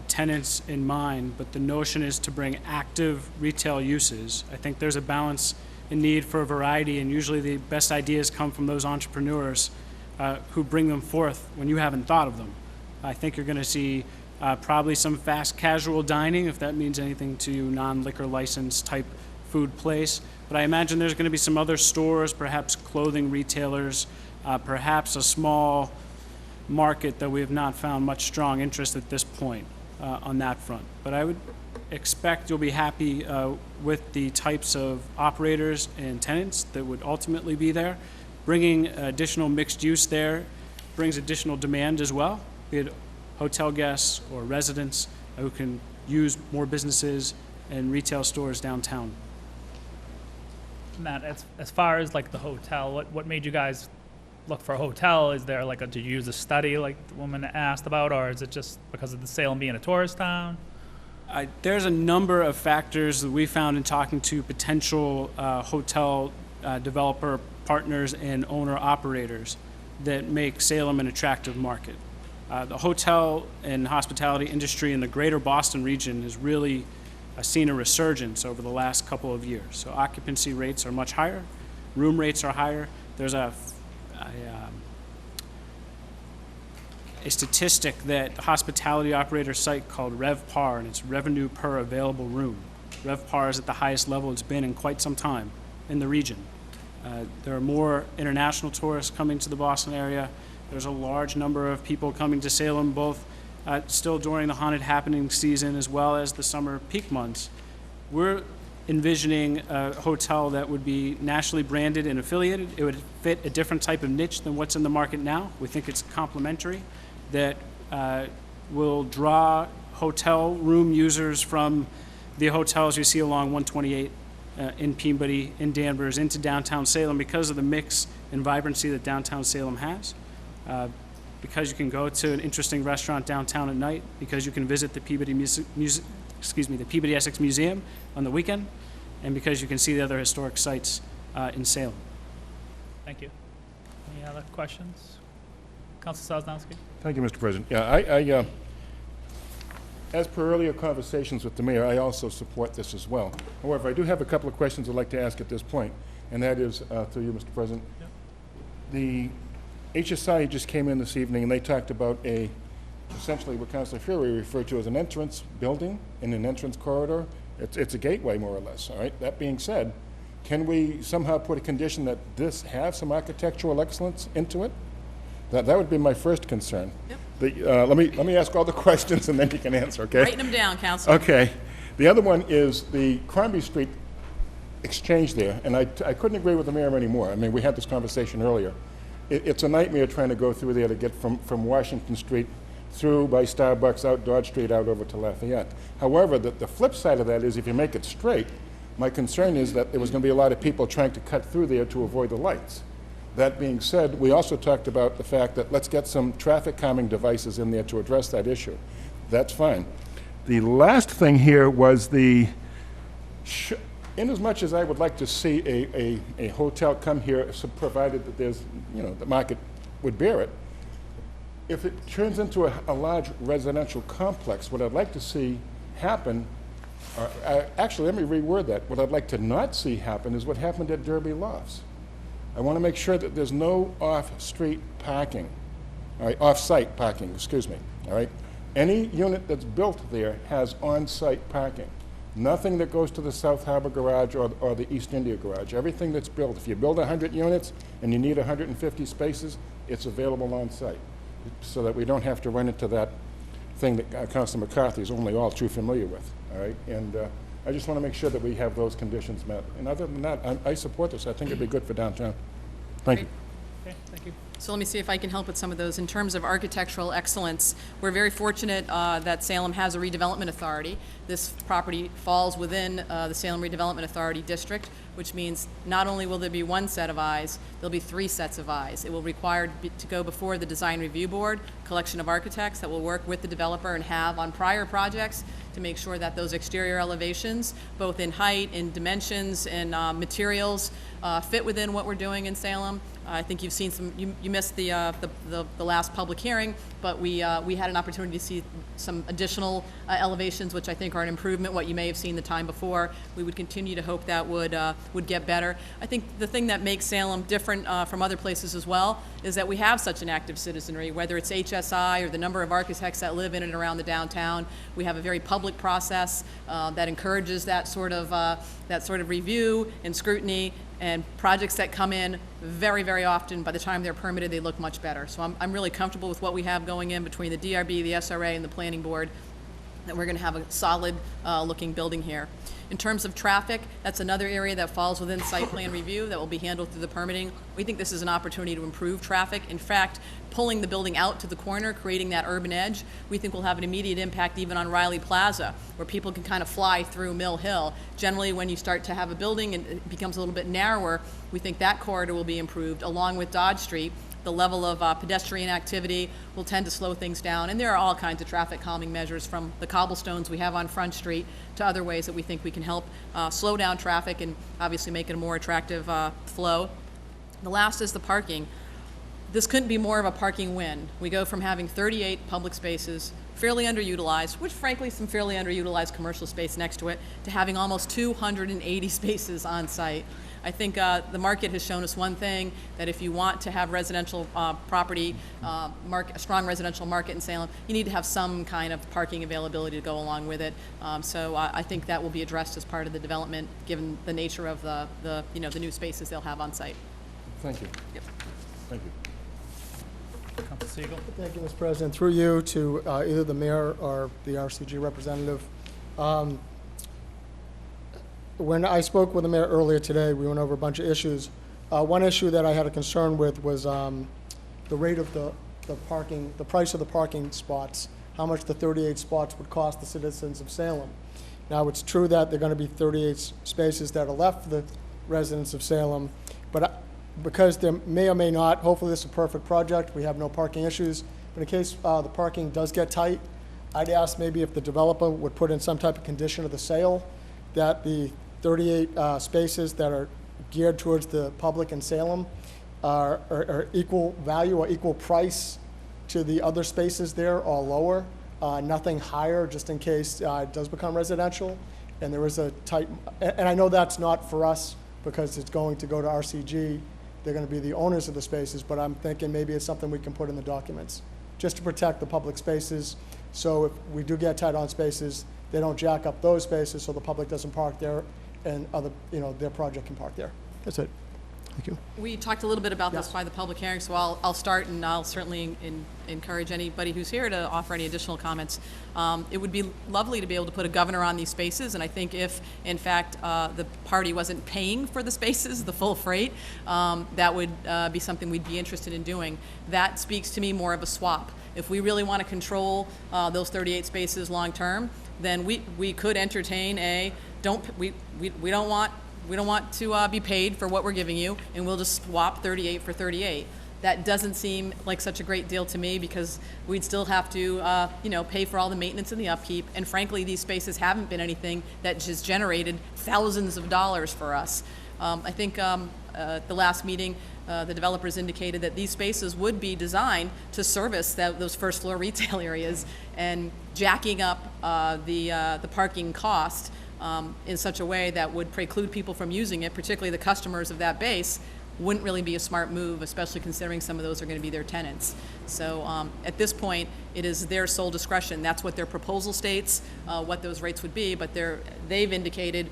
tenants in mind, but the notion is to bring active retail uses. I think there's a balance in need for a variety, and usually the best ideas come from those entrepreneurs who bring them forth when you haven't thought of them. I think you're going to see probably some fast casual dining, if that means anything to you, non-liquor license type food place. But I imagine there's going to be some other stores, perhaps clothing retailers, perhaps a small market that we have not found much strong interest at this point on that front. But I would expect you'll be happy with the types of operators and tenants that would ultimately be there. Bringing additional mixed use there brings additional demand as well, be it hotel guests or residents who can use more businesses and retail stores downtown. Matt, as far as like the hotel, what made you guys look for a hotel? Is there did you use a study like the woman asked about, or is it just because of the Salem being a tourist town? There's a number of factors that we found in talking to potential hotel developer partners and owner operators that make Salem an attractive market. The hotel and hospitality industry in the greater Boston region has really seen a resurgence over the last couple of years. So occupancy rates are much higher, room rates are higher. There's a statistic that the hospitality operator site called RevPAR, and it's revenue per available room. RevPAR is at the highest level it's been in quite some time in the region. There are more international tourists coming to the Boston area. There's a large number of people coming to Salem, both still during the haunted happening season as well as the summer peak months. We're envisioning a hotel that would be nationally branded and affiliated. It would fit a different type of niche than what's in the market now. We think it's complementary, that will draw hotel room users from the hotels you see along 128 in Peabody, in Danvers, into downtown Salem because of the mix and vibrancy that downtown Salem has. because you can go to an interesting restaurant downtown at night, because you can visit the Peabody the Peabody Essex Museum on the weekend, and because you can see the other historic sites in Salem. Thank you. Any other questions? Council Sosnowski? Thank you, Mr. President. Yeah, as per earlier conversations with the mayor, I also support this as well. However, I do have a couple of questions I'd like to ask at this point, and that is to you, Mr. President. Yep. The HSI just came in this evening, and they talked about essentially what Councilor Fury referred to as an entrance building in an entrance corridor. It's a gateway, more or less, all right? That being said, can we somehow put a condition that this have some architectural excellence into it? That would be my first concern. Yep. Let me ask all the questions and then you can answer, okay? Writing them down, Councilor. Okay. The other one is the Crombie Street exchange there, and I couldn't agree with the mayor anymore. I mean, we had this conversation earlier. It's a nightmare trying to go through there to get from Washington Street through by Starbucks, out Dodge Street, out over to Lafayette. However, the flip side of that is if you make it straight, my concern is that there was going to be a lot of people trying to cut through there to avoid the lights. That being said, we also talked about the fact that let's get some traffic calming devices in there to address that issue. That's fine. The last thing here was in as much as I would like to see a hotel come here, provided that there's, the market would bear it, if it turns into a large residential complex, what I'd like to see happen, actually, let me reword that. What I'd like to not see happen is what happened at Derby Lofts. I want to make sure that there's no off-street parking, all right, off-site parking, excuse me, all right? Any unit that's built there has on-site parking. Nothing that goes to the South Harbor Garage or the East India Garage. Everything that's built, if you build 100 units and you need 150 spaces, it's available on-site, so that we don't have to run into that thing that Councilor McCarthy is only all too familiar with, all right? And I just want to make sure that we have those conditions met. And other than that, I support this. I think it'd be good for downtown. Thank you. Okay, thank you. So let me see if I can help with some of those. In terms of architectural excellence, we're very fortunate that Salem has a redevelopment authority. This property falls within the Salem Redevelopment Authority district, which means not only will there be one set of eyes, there'll be 3 sets of eyes. It will require to go before the Design Review Board, collection of architects that will work with the developer and have on prior projects to make sure that those exterior elevations, both in height, in dimensions, and materials, fit within what we're doing in Salem. I think you've seen some, you missed the last public hearing, but we had an opportunity to see some additional elevations, which I think are an improvement, what you may have seen the time before. We would continue to hope that would get better. I think the thing that makes Salem different from other places as well is that we have such an active citizenry, whether it's HSI or the number of architects that live in and around the downtown. We have a very public process that encourages that sort of review and scrutiny, and projects that come in very, very often, by the time they're permitted, they look much better. So I'm really comfortable with what we have going in between the DRB, the SRA, and the Planning Board, that we're going to have a solid looking building here. In terms of traffic, that's another area that falls within site plan review that will be handled through the permitting. We think this is an opportunity to improve traffic. In fact, pulling the building out to the corner, creating that urban edge, we think will have an immediate impact even on Riley Plaza, where people can kind of fly through Mill Hill. Generally, when you start to have a building and it becomes a little bit narrower, we think that corridor will be improved, along with Dodge Street. The level of pedestrian activity will tend to slow things down, and there are all kinds of traffic calming measures, from the cobblestones we have on Front Street to other ways that we think we can help slow down traffic and obviously make it a more attractive flow. The last is the parking. This couldn't be more of a parking win. We go from having 38 public spaces, fairly underutilized, which frankly some fairly underutilized commercial space next to it, to having almost 280 spaces on site. I think the market has shown us one thing, that if you want to have residential property, a strong residential market in Salem, you need to have some kind of parking availability to go along with it. So I think that will be addressed as part of the development, given the nature of the new spaces they'll have on site. Thank you. Yep. Thank you. Council Siegel. Thank you, Mr. President. Through you to either the mayor or the RCG representative. When I spoke with the mayor earlier today, we went over a bunch of issues. One issue that I had a concern with was the rate of the parking, the price of the parking spots, how much the 38 spots would cost the citizens of Salem. Now, it's true that there are going to be 38 spaces that are left for the residents of Salem, but because there may or may not, hopefully this is a perfect project, we have no parking issues, but in case the parking does get tight, I'd ask maybe if the developer would put in some type of condition of the sale, that the 38 spaces that are geared towards the public in Salem are equal value or equal price to the other spaces there or lower, nothing higher, just in case it does become residential. And there is a tight, and I know that's not for us because it's going to go to RCG. They're going to be the owners of the spaces, but I'm thinking maybe it's something we can put in the documents just to protect the public spaces. So if we do get tight on spaces, they don't jack up those spaces so the public doesn't park there and other, their project can park there. That's it. Thank you. We talked a little bit about this by the public hearing, so I'll start, and I'll certainly encourage anybody who's here to offer any additional comments. It would be lovely to be able to put a governor on these spaces, and I think if, in fact, the party wasn't paying for the spaces, the full freight, that would be something we'd be interested in doing. That speaks to me more of a swap. If we really want to control those 38 spaces long-term, then we could entertain we don't want to be paid for what we're giving you, and we'll just swap 38 for 38. That doesn't seem like such a great deal to me because we'd still have to, pay for all the maintenance and the upkeep. And frankly, these spaces haven't been anything that just generated thousands of dollars for us. I think at the last meeting, the developers indicated that these spaces would be designed to service those first floor retail areas, and jacking up the parking cost in such a way that would preclude people from using it, particularly the customers of that base, wouldn't really be a smart move, especially considering some of those are going to be their tenants. So at this point, it is their sole discretion. That's what their proposal states, what those rates would be, but they've indicated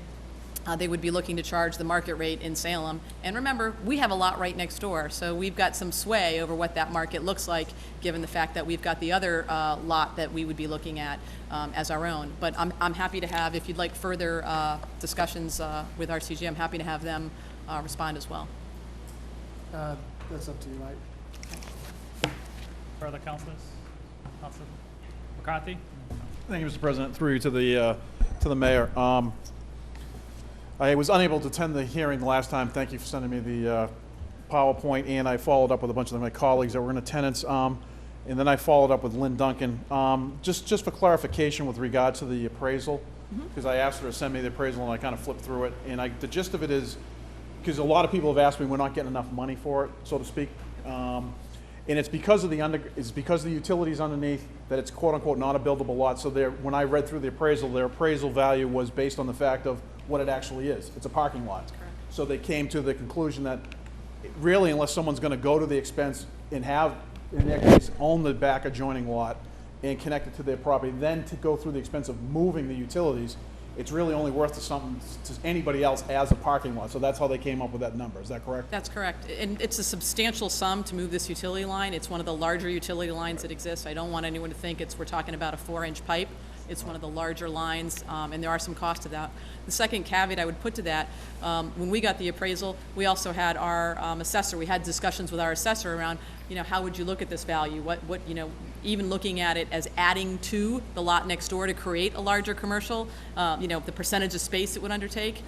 they would be looking to charge the market rate in Salem. And remember, we have a lot right next door, so we've got some sway over what that market looks like, given the fact that we've got the other lot that we would be looking at as our own. But I'm happy to have, if you'd like further discussions with RCG, I'm happy to have them respond as well. That's up to you, Mike. Further councilors? Councilor McCarthy? Thank you, Mr. President. Through you to the mayor. I was unable to attend the hearing the last time. Thank you for sending me the PowerPoint, and I followed up with a bunch of my colleagues that were in attendance, and then I followed up with Lynn Duncan. Just for clarification with regard to the appraisal, because I asked her to send me the appraisal and I kind of flipped through it, and the gist of it is, because a lot of people have asked me, we're not getting enough money for it, so to speak, and it's because of the utilities underneath that it's quote unquote not a buildable lot. So when I read through the appraisal, their appraisal value was based on the fact of what it actually is. It's a parking lot. So they came to the conclusion that really, unless someone's going to go to the expense and have, in their case, own the back adjoining lot and connect it to their property, then to go through the expense of moving the utilities, it's really only worth something to anybody else as a parking lot. So that's how they came up with that number. Is that correct? That's correct. And it's a substantial sum to move this utility line. It's one of the larger utility lines that exist. I don't want anyone to think we're talking about a 4-inch pipe. It's one of the larger lines, and there are some costs to that. The second caveat I would put to that, when we got the appraisal, we also had our assessor. We had discussions with our assessor around, how would you look at this value? What even looking at it as adding to the lot next door to create a larger commercial, the percentage of space it would undertake,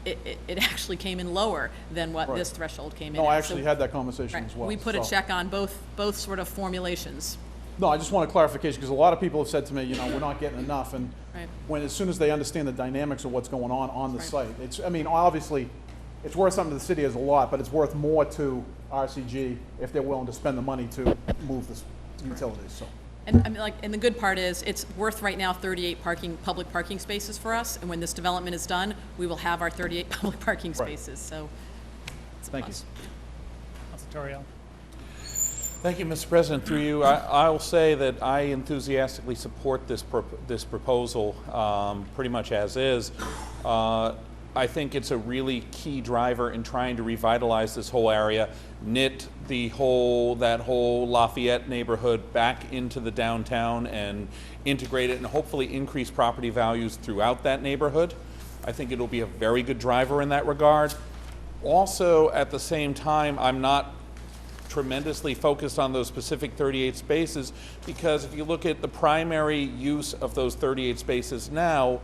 it actually came in lower than what this threshold came in. No, I actually had that conversation as well. We put a check on both sort of formulations. No, I just want a clarification because a lot of people have said to me, we're not getting enough, and as soon as they understand the dynamics of what's going on the site, obviously, it's worth something to the city as a lot, but it's worth more to RCG if they're willing to spend the money to move the utilities. So. And and the good part is it's worth right now 38 public parking spaces for us, and when this development is done, we will have our 38 public parking spaces. So, it's a thank you. Councilor Torrio. Thank you, Mr. President. Through you, I will say that I enthusiastically support this proposal pretty much as is. I think it's a really key driver in trying to revitalize this whole area, knit that whole Lafayette neighborhood back into the downtown and integrate it and hopefully increase property values throughout that neighborhood. I think it'll be a very good driver in that regard. Also, at the same time, I'm not tremendously focused on those specific 38 spaces because if you look at the primary use of those 38 spaces now,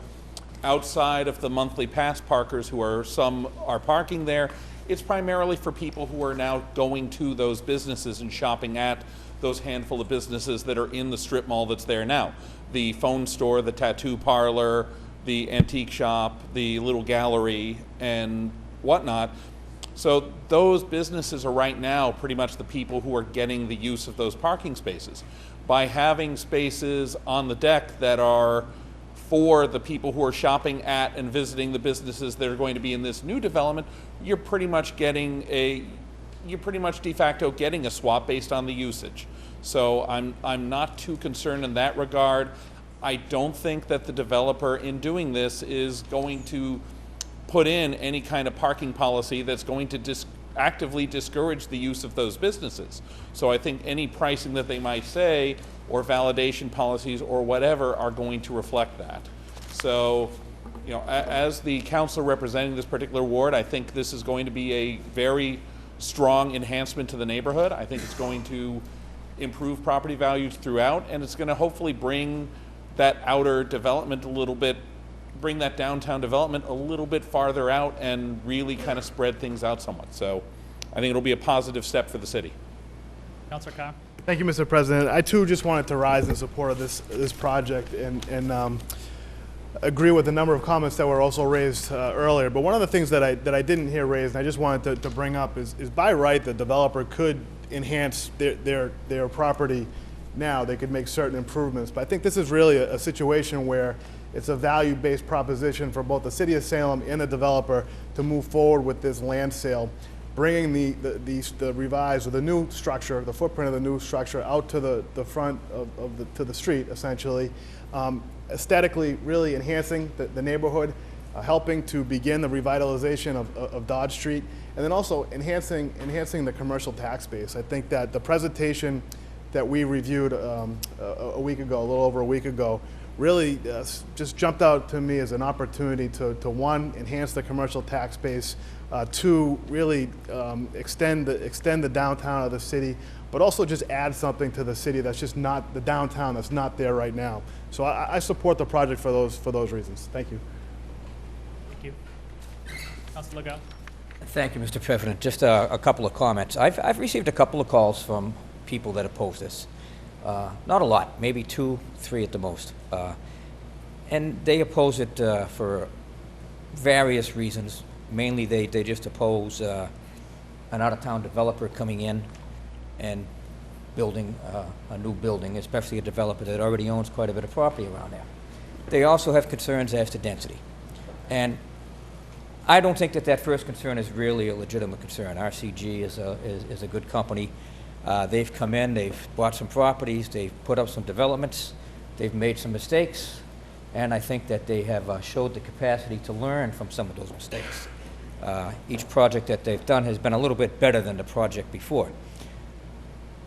outside of the monthly pass parkers some are parking there, It's primarily for people who are now going to those businesses and shopping at those handful of businesses that are in the strip mall that's there now. The phone store, the tattoo parlor, the antique shop, the little gallery, and whatnot. So those businesses are right now pretty much the people who are getting the use of those parking spaces. By having spaces on the deck that are for the people who are shopping at and visiting the businesses that are going to be in this new development, you're pretty much de facto getting a swap based on the usage. So I'm not too concerned in that regard. I don't think that the developer in doing this is going to put in any kind of parking policy that's going to actively discourage the use of those businesses. So I think any pricing that they might say or validation policies or whatever are going to reflect that. So, you know, as the council representing this particular ward, I think this is going to be a very strong enhancement to the neighborhood. I think it's going to improve property values throughout, and it's going to hopefully bring that outer development a little bit, bring that downtown development a little bit farther out and really kind of spread things out somewhat. So I think it'll be a positive step for the city. Councilor Carr. Thank you, Mr. President. I too just wanted to rise in support of this project and agree with a number of comments that were also raised earlier. But one of the things that I didn't hear raised, and I just wanted to bring up, is by right the developer could enhance their property now. They could make certain improvements. But I think this is really a situation where it's a value-based proposition for both the city of Salem and the developer to move forward with this land sale, bringing the revised or the new structure, the footprint of the new structure out to the front to the street, essentially, aesthetically really enhancing the neighborhood, helping to begin the revitalization of Dodge Street, and then also enhancing the commercial tax base. I think that the presentation that we reviewed a little over a week ago, really just jumped out to me as an opportunity to one, enhance the commercial tax base, two, really extend the downtown of the city, but also just add something to the city that's just not the downtown, that's not there right now. So I support the project for those reasons. Thank you. Thank you. Councilor Legault. Thank you, Mr. President. Just a couple of comments. I've received a couple of calls from people that oppose this. Not a lot, maybe 2, 3 at the most. And they oppose it for various reasons. Mainly they just oppose an out-of-town developer coming in and building a new building, especially a developer that already owns quite a bit of property around there. They also have concerns as to density. And I don't think that first concern is really a legitimate concern. RCG is a good company. They've come in, they've bought some properties, they've put up some developments, they've made some mistakes, and I think that they have showed the capacity to learn from some of those mistakes. Each project that they've done has been a little bit better than the project before.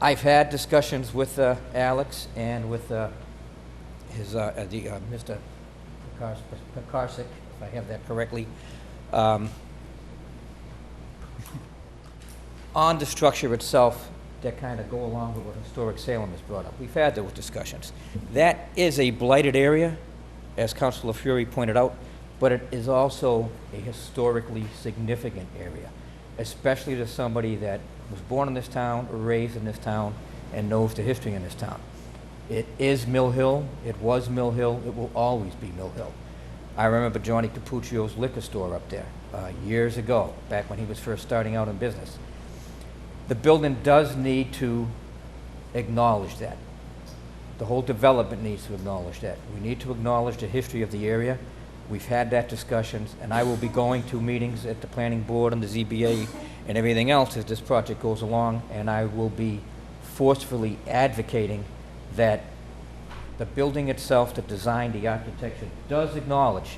I've had discussions with Alex and with Mr. Pekarsik, if I have that correctly, on the structure itself that kind of go along with what Historic Salem has brought up. We've had those discussions. That is a blighted area, as Councilor Fury pointed out, but it is also a historically significant area, especially to somebody that was born in this town, raised in this town, and knows the history in this town. It is Mill Hill, it was Mill Hill, it will always be Mill Hill. I remember Johnny Capuccio's liquor store up there years ago, back when he was first starting out in business. The building does need to acknowledge that. The whole development needs to acknowledge that. We need to acknowledge the history of the area. We've had that discussions, and I will be going to meetings at the planning board and the ZBA and everything else as this project goes along, and I will be forcefully advocating that the building itself, the design, the architecture, does acknowledge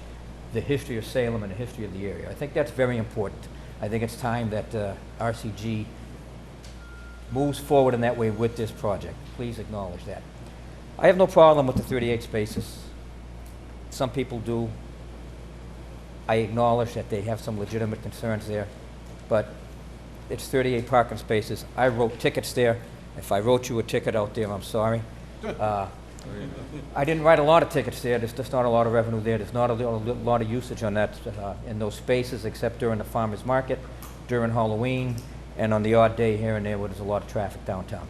the history of Salem and the history of the area. I think that's very important. I think it's time that RCG moves forward in that way with this project. Please acknowledge that. I have no problem with the 38 spaces. Some people do. I acknowledge that they have some legitimate concerns there, but it's 38 parking spaces. I wrote tickets there. If I wrote you a ticket out there, I'm sorry. I didn't write a lot of tickets there. There's just not a lot of revenue there. There's not a lot of usage on that in those spaces except during the farmer's market. during Halloween and on the odd day here and there where there's a lot of traffic downtown.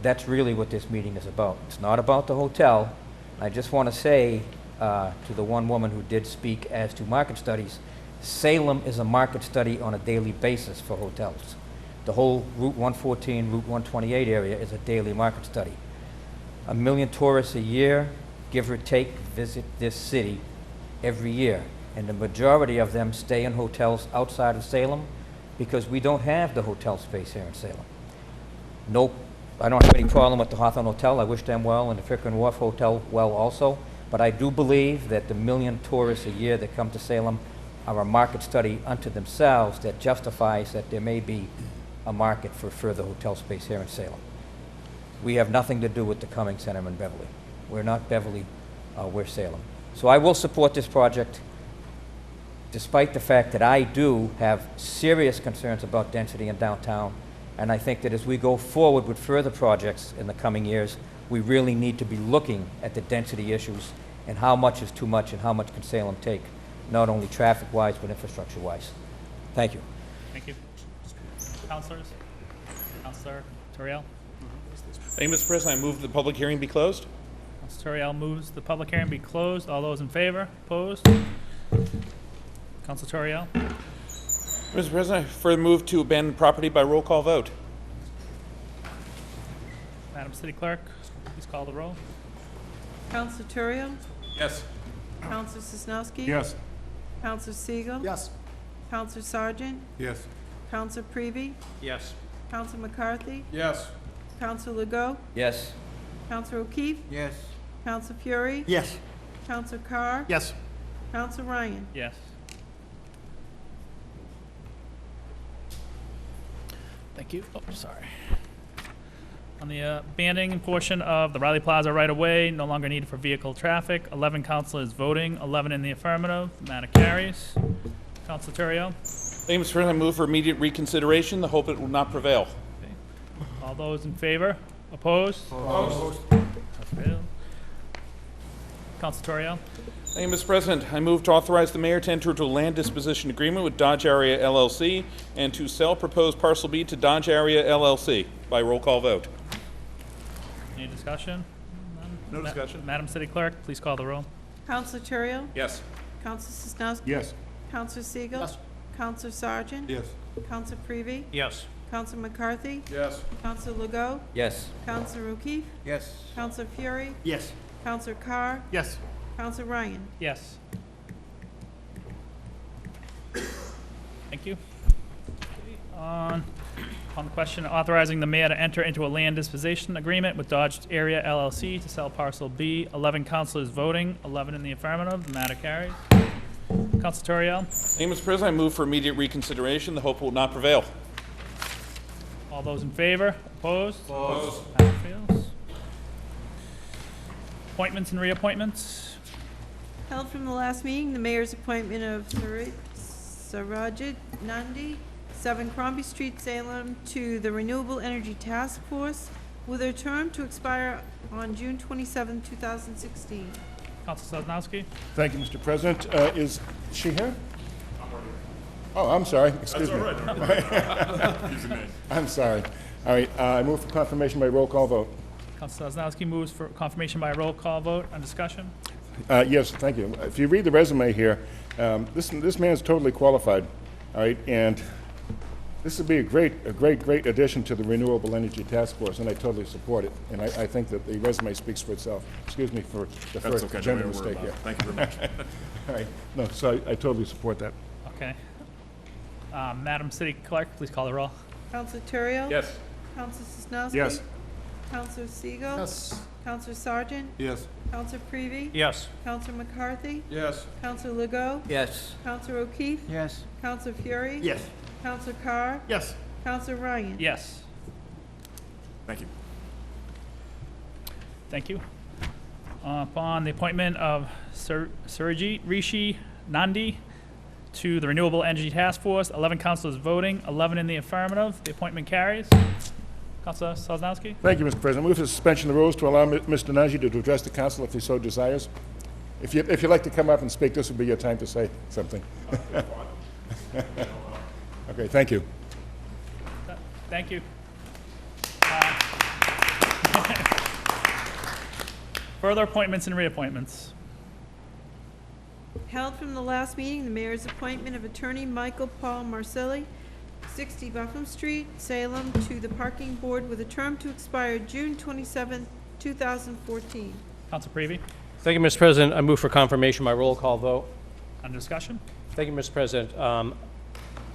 That's really what this meeting is about. It's not about the hotel. I just want to say to the one woman who did speak as to market studies, Salem is a market study on a daily basis for hotels. The whole Route 114, Route 128 area is a daily market study. 1 million tourists a year, give or take, visit this city every year. And the majority of them stay in hotels outside of Salem because we don't have the hotel space here in Salem. Nope, I don't have any problem with the Hawthorne Hotel. I wish them well, and the Fricker and Wharf Hotel well also. But I do believe that the 1 million tourists a year that come to Salem are a market study unto themselves that justifies that there may be a market for further hotel space here in Salem. We have nothing to do with the Cummings Center in Beverly. We're not Beverly, we're Salem. So I will support this project, despite the fact that I do have serious concerns about density in downtown. And I think that as we go forward with further projects in the coming years, we really need to be looking at the density issues and how much is too much and how much can Salem take, not only traffic-wise, but infrastructure-wise. Thank you. Thank you. Councilors? Councilor Toriel? Thank you, Mr. President. I move the public hearing be closed. Councilor Toriel moves the public hearing be closed. All those in favor? Opposed? Councilor Toriel? Mr. President, I further move to abandon property by roll call vote. Madam City Clerk, please call the roll. Counselor Turiel? Yes. Counselor Sosnowski? Yes. Counselor Siegel? Yes. Counselor Sargent? Yes. Counselor Prevey? Yes. Counselor McCarthy? Yes. Counselor Legault? Yes. Counselor O'Keefe? Yes. Counselor Fury? Yes. Counselor Carr? Yes. Counselor Ryan? Yes. Thank you. Oh, sorry. On the abandoning portion of the Riley Plaza right-of-way, no longer needed for vehicle traffic, 11 councilors voting, 11 in the affirmative. The matter carries. Councilor Turiel? Thank you, Mr. President. I move for immediate reconsideration. The hope it will not prevail. All those in favor? Opposed? Opposed. Councilor Toriel? Thank you, Mr. President. I move to authorize the mayor to enter into a land disposition agreement with Dodge Area LLC and to sell proposed parcel B to Dodge Area LLC by roll call vote. Any discussion? No discussion. Madam City Clerk, please call the roll. Counselor Turiel? Yes. Counselor Sosnowski? Yes. Counselor Siegel? Yes. Counselor Sargent? Yes. Counselor Prevey? Yes. Counselor McCarthy? Yes. Counselor Legault? Yes. Counselor O'Keefe? Yes. Counselor Fury? Yes. Counselor Carr? Yes. Counselor Ryan? Yes. Thank you. On the question authorizing the mayor to enter into a land disposition agreement with Dodge Area LLC to sell parcel B, 11 councilors voting, 11 in the affirmative. The matter carries. Councilor Toriel? Thank you, Mr. President. I move for immediate reconsideration. The hope will not prevail. All those in favor? Opposed? Opposed. Matter fails. Appointments and reappointments. Held from the last meeting, the mayor's appointment of Sarajit Nandi, 7 Crombie Street, Salem, to the Renewable Energy Task Force, with a term to expire on June 27, 2016. Councilor Sosnowski? Thank you, Mr. President. Is she here? Oh, I'm sorry. Excuse me. I'm sorry. All right, I move for confirmation by roll call vote. Councilor Sosnowski moves for confirmation by roll call vote. On discussion? Yes, thank you. If you read the resume here, this man is totally qualified, all right, and this would be a great addition to the Renewable Energy Task Force, and I totally support it. And I think that the resume speaks for itself. Excuse me for the first gender mistake here. Thank you very much. All right, no, so I totally support that. Okay. Madam City Clerk, please call the roll. Counselor Turiel? Yes. Counselor Sosnowski? Yes. Counselor Siegel? Yes. Counselor Sargent? Yes. Counselor Prevey? Yes. Counselor McCarthy? Yes. Counselor Legault? Yes. Counselor O'Keefe? Yes. Counselor Fury? Yes. Counselor Carr? Yes. Counselor Ryan? Yes. Thank you. Thank you. Upon the appointment of Surajit Rishi Nandi to the Renewable Energy Task Force, 11 councilors voting, 11 in the affirmative. The appointment carries. Councilor Sosnowski? Thank you, Mr. President. Move for suspension of the rules to allow Mr. Nagy to address the council if he so desires. If you'd like to come up and speak, this would be your time to say something. Okay, thank you. Thank you. Further appointments and reappointments. Held from the last meeting, the mayor's appointment of attorney Michael Paul Marcelli, 60 Buffalo Street, Salem, to the Parking Board with a term to expire June 27, 2014. Council Prevey. Thank you, Mr. President. I move for confirmation by roll call vote. On discussion? Thank you, Mr. President.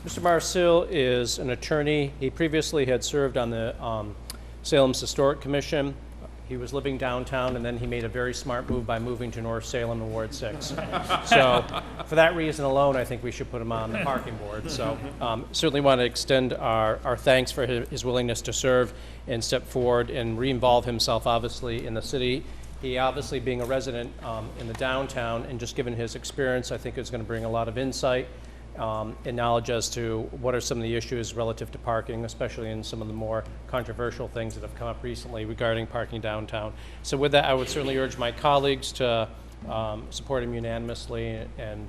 Mr. Marcel is an attorney. He previously had served on the Salem's Historic Commission. He was living downtown, and then he made a very smart move by moving to North Salem in Ward 6. So for that reason alone, I think we should put him on the parking board. So certainly want to extend our thanks for his willingness to serve and step forward and re-involve himself, obviously, in the city. He obviously, being a resident in the downtown, and just given his experience, I think is going to bring a lot of insight and knowledge as to what are some of the issues relative to parking, especially in some of the more controversial things that have come up recently regarding parking downtown. So with that, I would certainly urge my colleagues to support him unanimously, and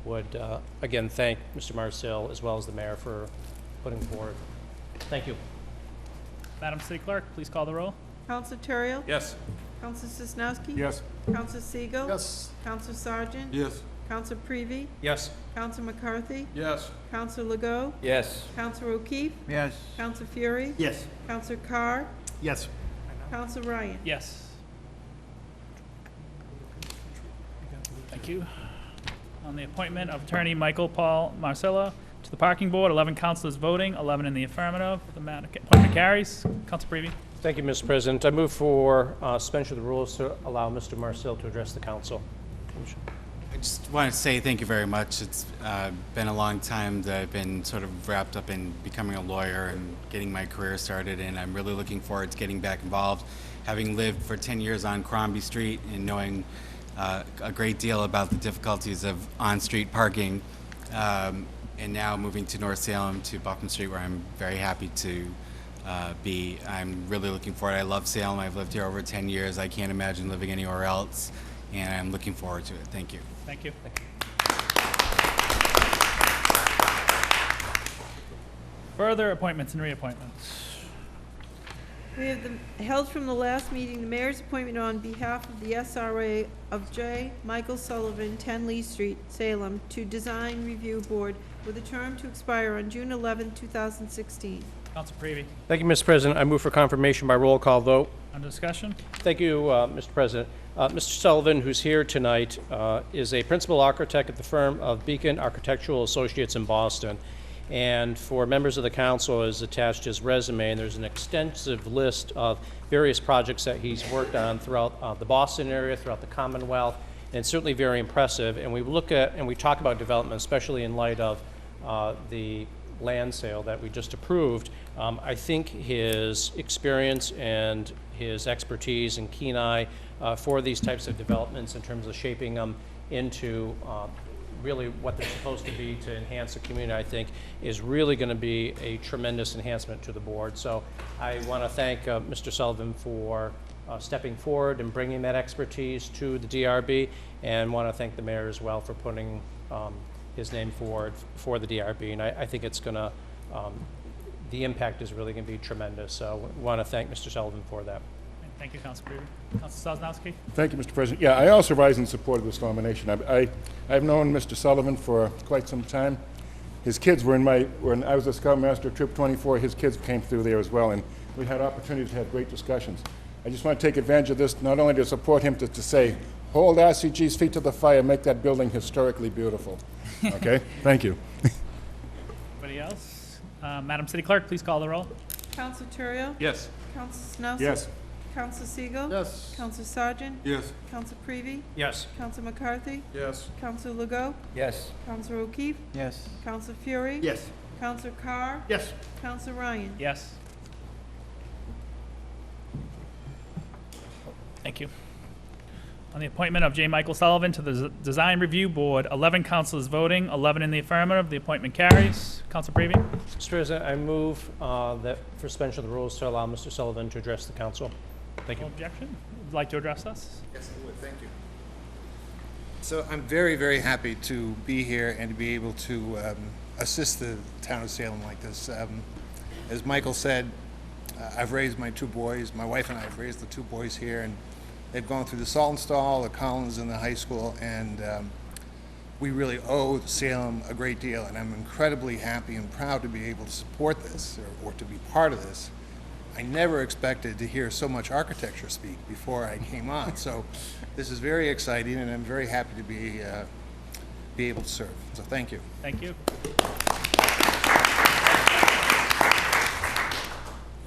would again thank Mr. Marcel as well as the mayor for putting forward. Thank you. Madam City Clerk, please call the roll. Counselor Terrell? Yes. Counselor Sosnowski? Yes. Counselor Siegel? Yes. Counselor Sargent? Yes. Counselor Prevey? Yes. Counselor McCarthy? Yes. Counselor Legault? Yes. Counselor O'Keefe? Yes. Counselor Fury? Yes. Counselor Carr? Yes. Counselor Ryan? Yes. Thank you. On the appointment of attorney Michael Paul Marcello to the parking board, 11 councilors voting, 11 in the affirmative. The appointment carries. Council Prevey. Thank you, Mr. President. I move for suspension of the rules to allow Mr. Marcel to address the council. I just want to say thank you very much. It's been a long time that I've been sort of wrapped up in becoming a lawyer and getting my career started, and I'm really looking forward to getting back involved. Having lived for 10 years on Crombie Street and knowing a great deal about the difficulties of on-street parking, and now moving to North Salem to Buffalo Street, where I'm very happy to be. I'm really looking forward. I love Salem. I've lived here over 10 years. I can't imagine living anywhere else, and I'm looking forward to it. Thank you. Thank you. Further appointments and reappointments. We have held from the last meeting, the mayor's appointment on behalf of the SRA of J. Michael Sullivan, 10 Lee Street, Salem, to Design Review Board with a term to expire on June 11, 2016. Council Prevey. Thank you, Mr. President. I move for confirmation by roll call vote. On discussion? Thank you, Mr. President. Mr. Sullivan, who's here tonight, is a principal architect at the firm of Beacon Architectural Associates in Boston. And for members of the council is attached his resume, and there's an extensive list of various projects that he's worked on throughout the Boston area, throughout the Commonwealth, and it's certainly very impressive. And we look at and we talk about development, especially in light of the land sale that we just approved. I think his experience and his expertise and keen eye for these types of developments in terms of shaping them into really what they're supposed to be to enhance the community, I think, is really going to be a tremendous enhancement to the board. So I want to thank Mr. Sullivan for stepping forward and bringing that expertise to the DRB, and want to thank the mayor as well for putting his name forward for the DRB. And I think it's going to, the impact is really going to be tremendous. So I want to thank Mr. Sullivan for that. Thank you, Council Prevey. Council Sosnowski. Thank you, Mr. President. Yeah, I also rise in support of this nomination. I've known Mr. Sullivan for quite some time. His kids were when I was a Scoutmaster, Troop 24, his kids came through there as well, and we had opportunities to have great discussions. I just want to take advantage of this, not only to support him, to say, hold RCG's feet to the fire, make that building historically beautiful. Okay? Thank you. Anybody else? Madam City Clerk, please call the roll. Counselor Terrell? Yes. Counselor Snelson? Yes. Counselor Siegel? Yes. Counselor Sargent? Yes. Counselor Prevey? Yes. Counselor McCarthy? Yes. Counselor Legault? Yes. Counselor O'Keefe? Yes. Counselor Fury? Yes. Counselor Carr? Yes. Counselor Ryan? Yes. Thank you. On the appointment of J. Michael Sullivan to the Design Review Board, 11 councilors voting, 11 in the affirmative. The appointment carries. Council Prevey. Mr. President, I move that for suspension of the rules to allow Mr. Sullivan to address the council. Thank you. No objection? Would like to address us? Yes, I would. Thank you. So I'm very, very happy to be here and to be able to assist the town of Salem like this. As Michael said, I've raised my 2 boys. My wife and I have raised the 2 boys here, and they've gone through the Saltonstall, the Collins, and the high school, and we really owe Salem a great deal, and I'm incredibly happy and proud to be able to support this or to be part of this. I never expected to hear so much architecture speak before I came on, so this is very exciting, and I'm very happy to be able to serve. So thank you. Thank you.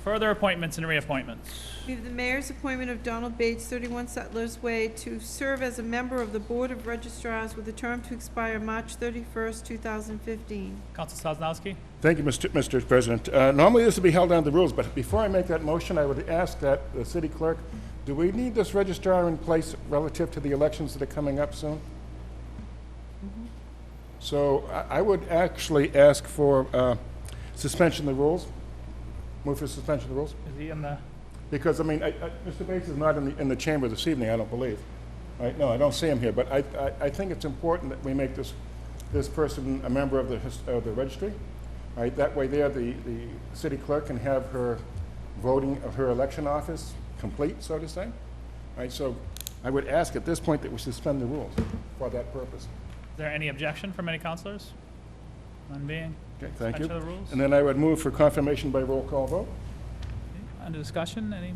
Further appointments and reappointments. We have the mayor's appointment of Donald Bates, 31 Settlers Way, to serve as a member of the Board of Registrars with a term to expire March 31st, 2015. Council Sosnowski. Thank you, Mr. President. Normally this would be held under the rules, but before I make that motion, I would ask that the city clerk, do we need this registrar in place relative to the elections that are coming up soon? So I would actually ask for suspension of the rules. Move for suspension of the rules. Is he in the? Because, I mean, Mr. Bates is not in the chamber this evening, I don't believe. Right? No, I don't see him here, but I think it's important that we make this person a member of the registry. Right? That way there, the city clerk can have her voting of her election office complete, so to say. Right? So I would ask at this point that we suspend the rules for that purpose. Is there any objection from any councilors? None being. Okay, thank you. Suspension of the rules. And then I would move for confirmation by roll call vote. Under discussion, any?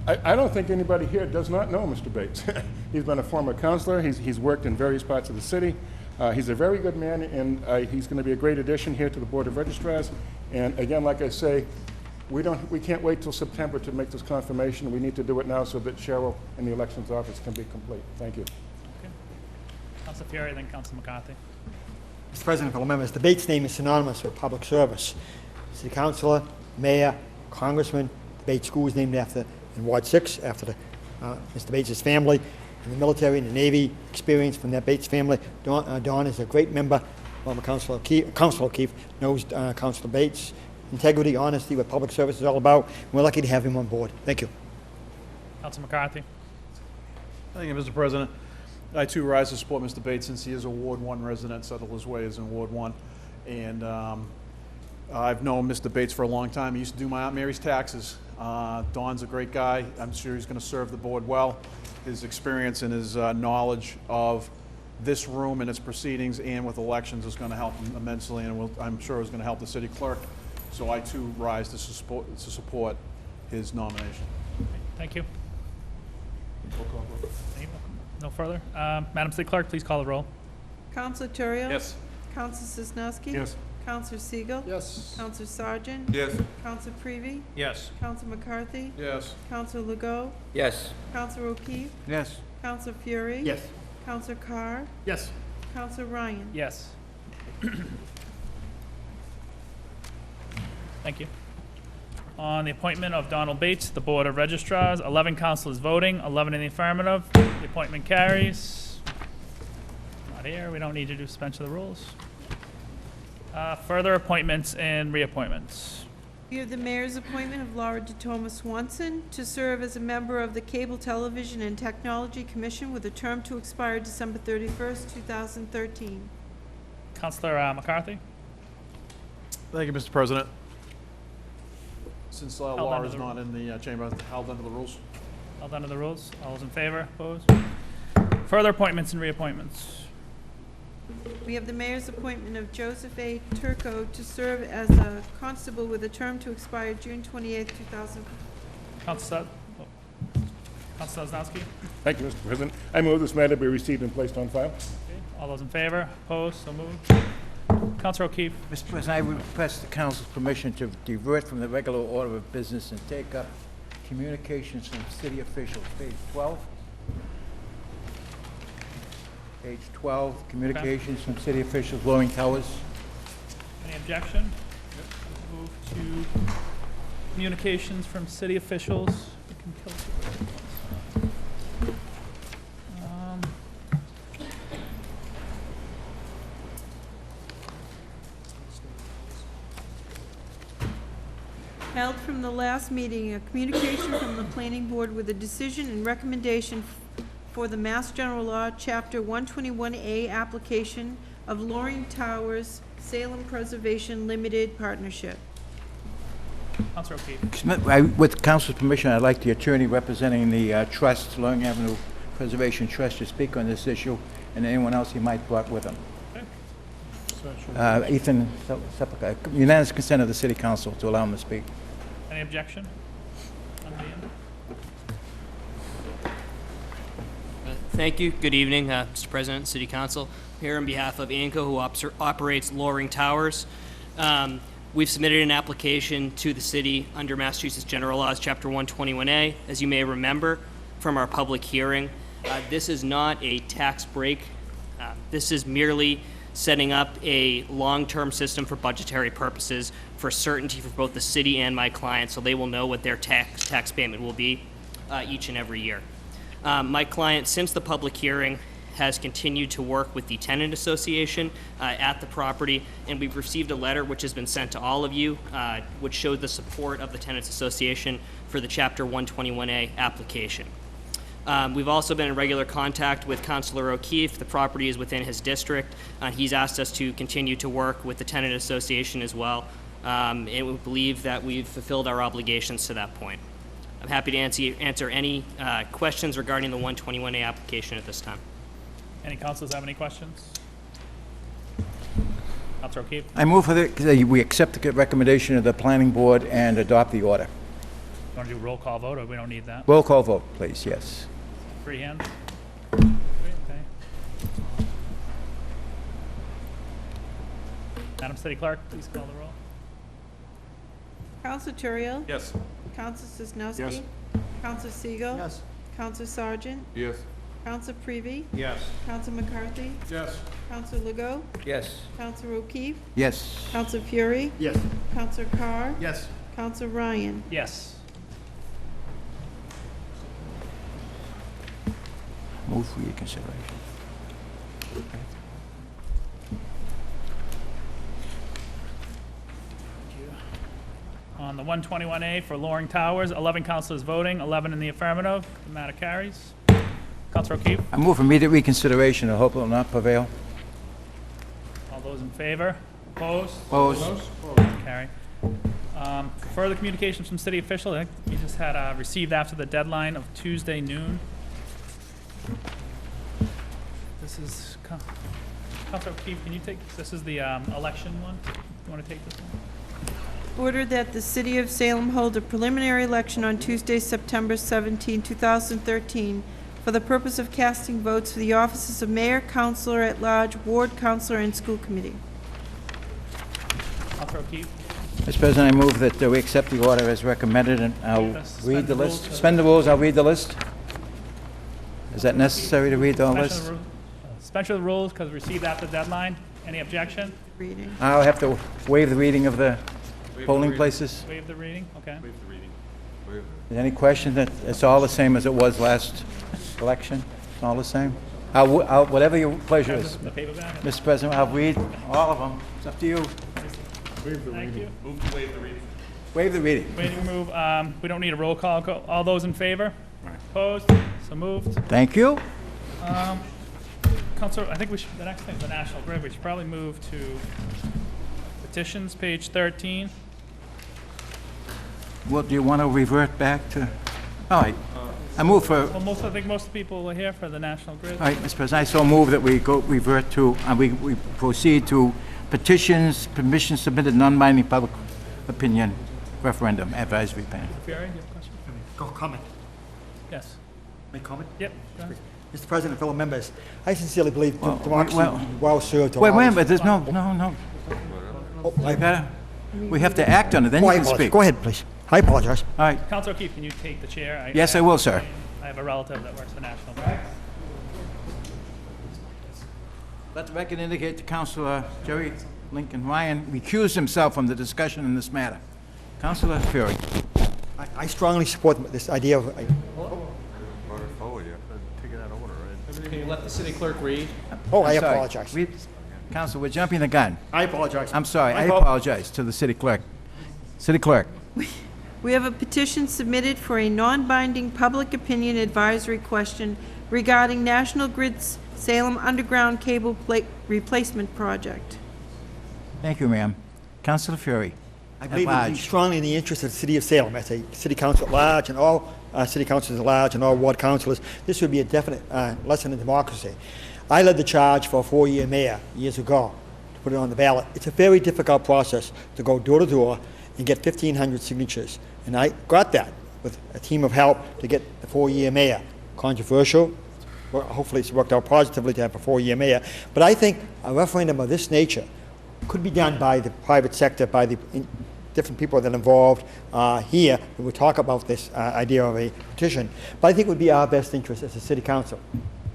I don't think anybody here does not know Mr. Bates. He's been a former counselor. He's worked in various parts of the city. He's a very good man, and he's going to be a great addition here to the Board of Registrars. And again, like I say, we can't wait till September to make this confirmation. We need to do it now so that Cheryl and the elections office can be complete. Thank you. Okay. Council Fieri, then Council McCarthy. Mr. President, fellow members, the Bates name is synonymous with public service. City councilor, mayor, congressman. The Bates School is named after, in Ward 6, after Mr. Bates' family. In the military and the Navy, experience from that Bates family. Don is a great member. Former Councilor O'Keefe knows Councilor Bates. Integrity, honesty, what public service is all about. We're lucky to have him on board. Thank you. Council McCarthy. Thank you, Mr. President. I too rise to support Mr. Bates since he is a Ward 1 resident. Settlers Way is in Ward 1. And I've known Mr. Bates for a long time. He used to do my Aunt Mary's taxes. Don's a great guy. I'm sure he's going to serve the board well. His experience and his knowledge of this room and its proceedings and with elections is going to help him immensely, and I'm sure it's going to help the city clerk. So I too rise to support his nomination. Thank you. No further. Madam City Clerk, please call the roll. Councilor Terrio? Yes. Councilor Sosnowski? Yes. Councilor Siegel? Yes. Councilor Sargent? Yes. Councilor Prevey? Yes. Councilor McCarthy? Yes. Councilor Legault? Yes. Councilor O'Keefe? Yes. Councilor Fury? Yes. Councilor Carr? Yes. Councilor Ryan? Yes. Thank you. On the appointment of Donald Bates, the Board of Registrars, 11 councilors voting, 11 in the affirmative. The appointment carries. Not here. We don't need to do suspension of the rules. Further appointments and reappointments. We have the mayor's appointment of Laura DeToma Swanson to serve as a member of the Cable Television and Technology Commission with a term to expire December 31st, 2013. Councilor McCarthy. Thank you, Mr. President. Since under Laura's the not in the chamber, held under the rules. Held under the rules. All those in favor? Opposed? Further appointments and reappointments. We have the mayor's appointment of Joseph A. Turco to serve as a constable with a term to expire June 28th, 2000. Councilor Sosnowski. Thank you, Mr. President. I move this matter be received and placed on file. Okay. All those in favor? Opposed? So moved. Councilor O'Keefe. Mr. President, I request the council's permission to divert from the regular order of business and take up communications from city officials, page 12. Page 12, communications from city officials, Loring Towers. Any objection? Move to communications from city officials. We can kill two birds with one stone. Held from the last meeting, a communication from the planning board with a decision and recommendation for the Mass General Law, Chapter 121A application of Loring Towers Salem Preservation Limited Partnership. Councilor O'Keefe. With council's permission, I'd like the attorney representing the trust, Loring Avenue Preservation Trust, to speak on this issue, and anyone else he might brought with him. Ethan Sepulveda, unanimous consent of the city council to allow him to speak. Any objection? Thank you. Good evening, Mr. President, City Council. I'm here on behalf of ANCO, who operates Loring Towers. We've submitted an application to the city under Massachusetts General Laws, Chapter 121A. As you may remember from our public hearing, this is not a tax break. This is merely setting up a long-term system for budgetary purposes for certainty for both the city and my clients, so they will know what their tax payment will be each and every year. My client, since the public hearing, has continued to work with the tenant association at the property, and we've received a letter which has been sent to all of you, which showed the support of the tenants association for the Chapter 121A application. We've also been in regular contact with Councilor O'Keefe. The property is within his district. He's asked us to continue to work with the tenant association as well, and we believe that we've fulfilled our obligations to that point. I'm happy to answer any questions regarding the 121A application at this time. Any councilors have any questions? Councilor O'Keefe. I move for we accept the recommendation of the planning board and adopt the order. You want to do roll call vote, or we don't need that? Roll call vote, please, yes. Three hands. Okay. Madam City Clerk, please call the roll. Council Turiel? Yes. Council Sosnowski? Yes. Council Siegel? Yes. Council Sargent? Yes. Council Prevey? Yes. Council McCarthy? Yes. Council Legault? Yes. Council O'Keefe? Yes. Council Fury? Yes. Council Carr? Yes. Council Ryan? Yes. Move for reconsideration. On the 121A for Loring Towers, 11 councilors voting, 11 in the affirmative. The matter carries. Councilor O'Keefe. I move for immediate reconsideration. I hope it will not prevail. All those in favor? Opposed? Opposed. Carry. Further communications from city officials. I think we just had received after the deadline of Tuesday noon. This is, Councilor O'Keefe, can you take, this is the election one. You want to take this one? Order that the City of Salem hold a preliminary election on Tuesday, September 17, 2013, for the purpose of casting votes for the offices of Mayor, Councilor at Large, Ward Councilor, and School Committee. Councilor O'Keefe. Mr. President, I move that we accept the order as recommended, and I'll read the list. Suspend the rules, I'll read the list. Is that necessary to read the list? Suspension of the rules because received after the deadline. Any objection? Reading. I'll have to waive the reading of the polling places. Waive the reading, okay. Waive the reading. Is any question that it's all the same as it was last election? It's all the same? Whatever your pleasure is. The paper bag? Mr. President, I'll read all of them. It's up to you. Thank you. Move to waive the reading. Waive the reading. Waiting move, we don't need a roll call. All those in favor? Opposed? So moved. Thank you. Councilor, I think we should, the next thing is the National Grid. We should probably move to petitions, page 13. Well, do you want to revert back to? All right. I move for. Well, I think most people are here for the National Grid. All right, Mr. President, I so move that we revert to, we proceed to petitions, permission submitted, non-binding public opinion referendum, advisory panel. Fury, you have a question? Go comment. Yes. May I comment? Yep. Go ahead. Mr. President, fellow members, I sincerely believe democracy well- is well served to Wait, allow wait, this- but there's no. Oh, We have to act on it, then you I can apologize. speak. Go ahead, please. I apologize. All right. Councilor O'Keefe, can you take the chair? Yes, I will, sir. I have a relative that works for National Grid. Let the record indicate that Councilor Jerry Lincoln Ryan recused himself from the discussion in this matter. Councilor Fury. I strongly support this idea of, Can you let the city clerk read? oh, I I'm sorry. apologize. Council, we're jumping the gun. I apologize. I'm sorry, My I fault. apologize to the city clerk. City clerk. We have a petition submitted for a non-binding public opinion advisory question regarding National Grid's Salem Underground Cable Replacement Project. Thank you, ma'am. Councilor Fury. I believe it would be strongly in the interest of the city of Salem, as a city council at large, and all city councils at large, and all ward councilors. This would be a definite lesson in democracy. I led the charge for a 4-year mayor years ago to put it on the ballot. It's a very difficult process to go door to door and get 1,500 signatures, and I got that with a team of help to get the 4-year mayor. Controversial. Well, hopefully it's worked out positively to have a 4-year mayor. But I think a referendum of this nature could be done by the private sector, by the different people that are involved here. We talk about this idea of a petition. But I think it would be our best interest as a city council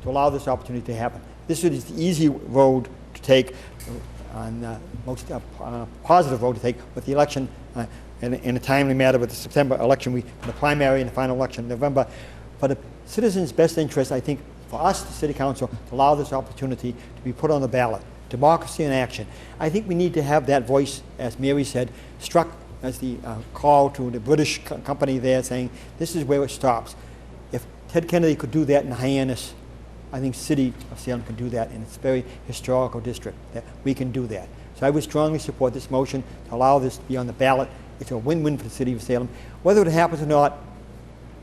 to allow this opportunity to happen. This is the easy road to take, on most positive road to take with the election in a timely manner with the September election week, the primary and the final election in November. For the citizens' best interest, I think, for us, the City Council, to allow this opportunity to be put on the ballot. Democracy in action. I think we need to have that voice, as Mary said, struck as the call to the British company there, saying this is where it stops. If Ted Kennedy could do that in Hyannis, I think City of Salem can do that, and it's a very historical district that we can do that. So I would strongly support this motion to allow this to be on the ballot. It's a win-win for the City of Salem. Whether it happens or not,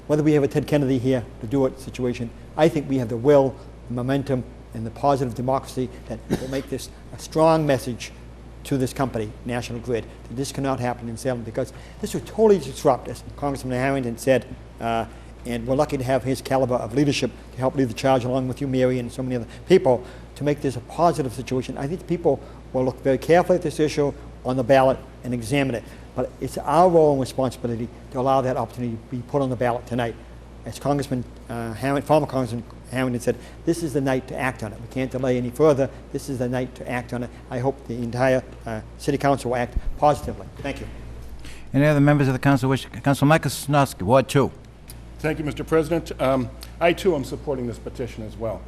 whether we have a Ted Kennedy here to do it situation, I think we have the will, the momentum, and the positive democracy that will make this a strong message to this company, National Grid, that this cannot happen in Salem, because this would totally disrupt, as Congressman Harrington said, and we're lucky to have his caliber of leadership to help lead the charge along with you, Mary, and so many other people to make this a positive situation. I think people will look very carefully at this issue on the ballot and examine it. But it's our role and responsibility to allow that opportunity to be put on the ballot tonight. As Congressman former Congressman Harrington said, this is the night to act on it. We can't delay any further. This is the night to act on it. I hope the entire City Council will act positively. Thank you. Any other members of the council wish? Councilor Michael Sosnowski, Ward 2. Thank you, Mr. President. I too am supporting this petition as well.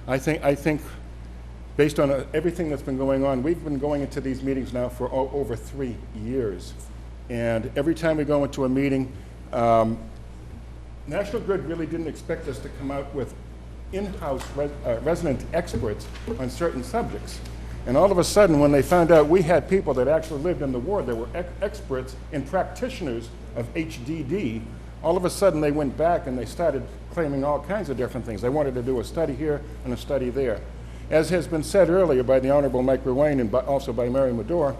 I think based on everything that's been going on, we've been going into these meetings now for over 3 years. And every time we go into a meeting, National Grid really didn't expect us to come out with in-house resident experts on certain subjects. And all of a sudden, when they found out we had people that actually lived in the ward that were experts and practitioners of HDD, all of a sudden they went back and they started claiming all kinds of different things. They wanted to do a study here and a study there. As has been said earlier by the Honorable Mike Ruane and also by Mary Medor,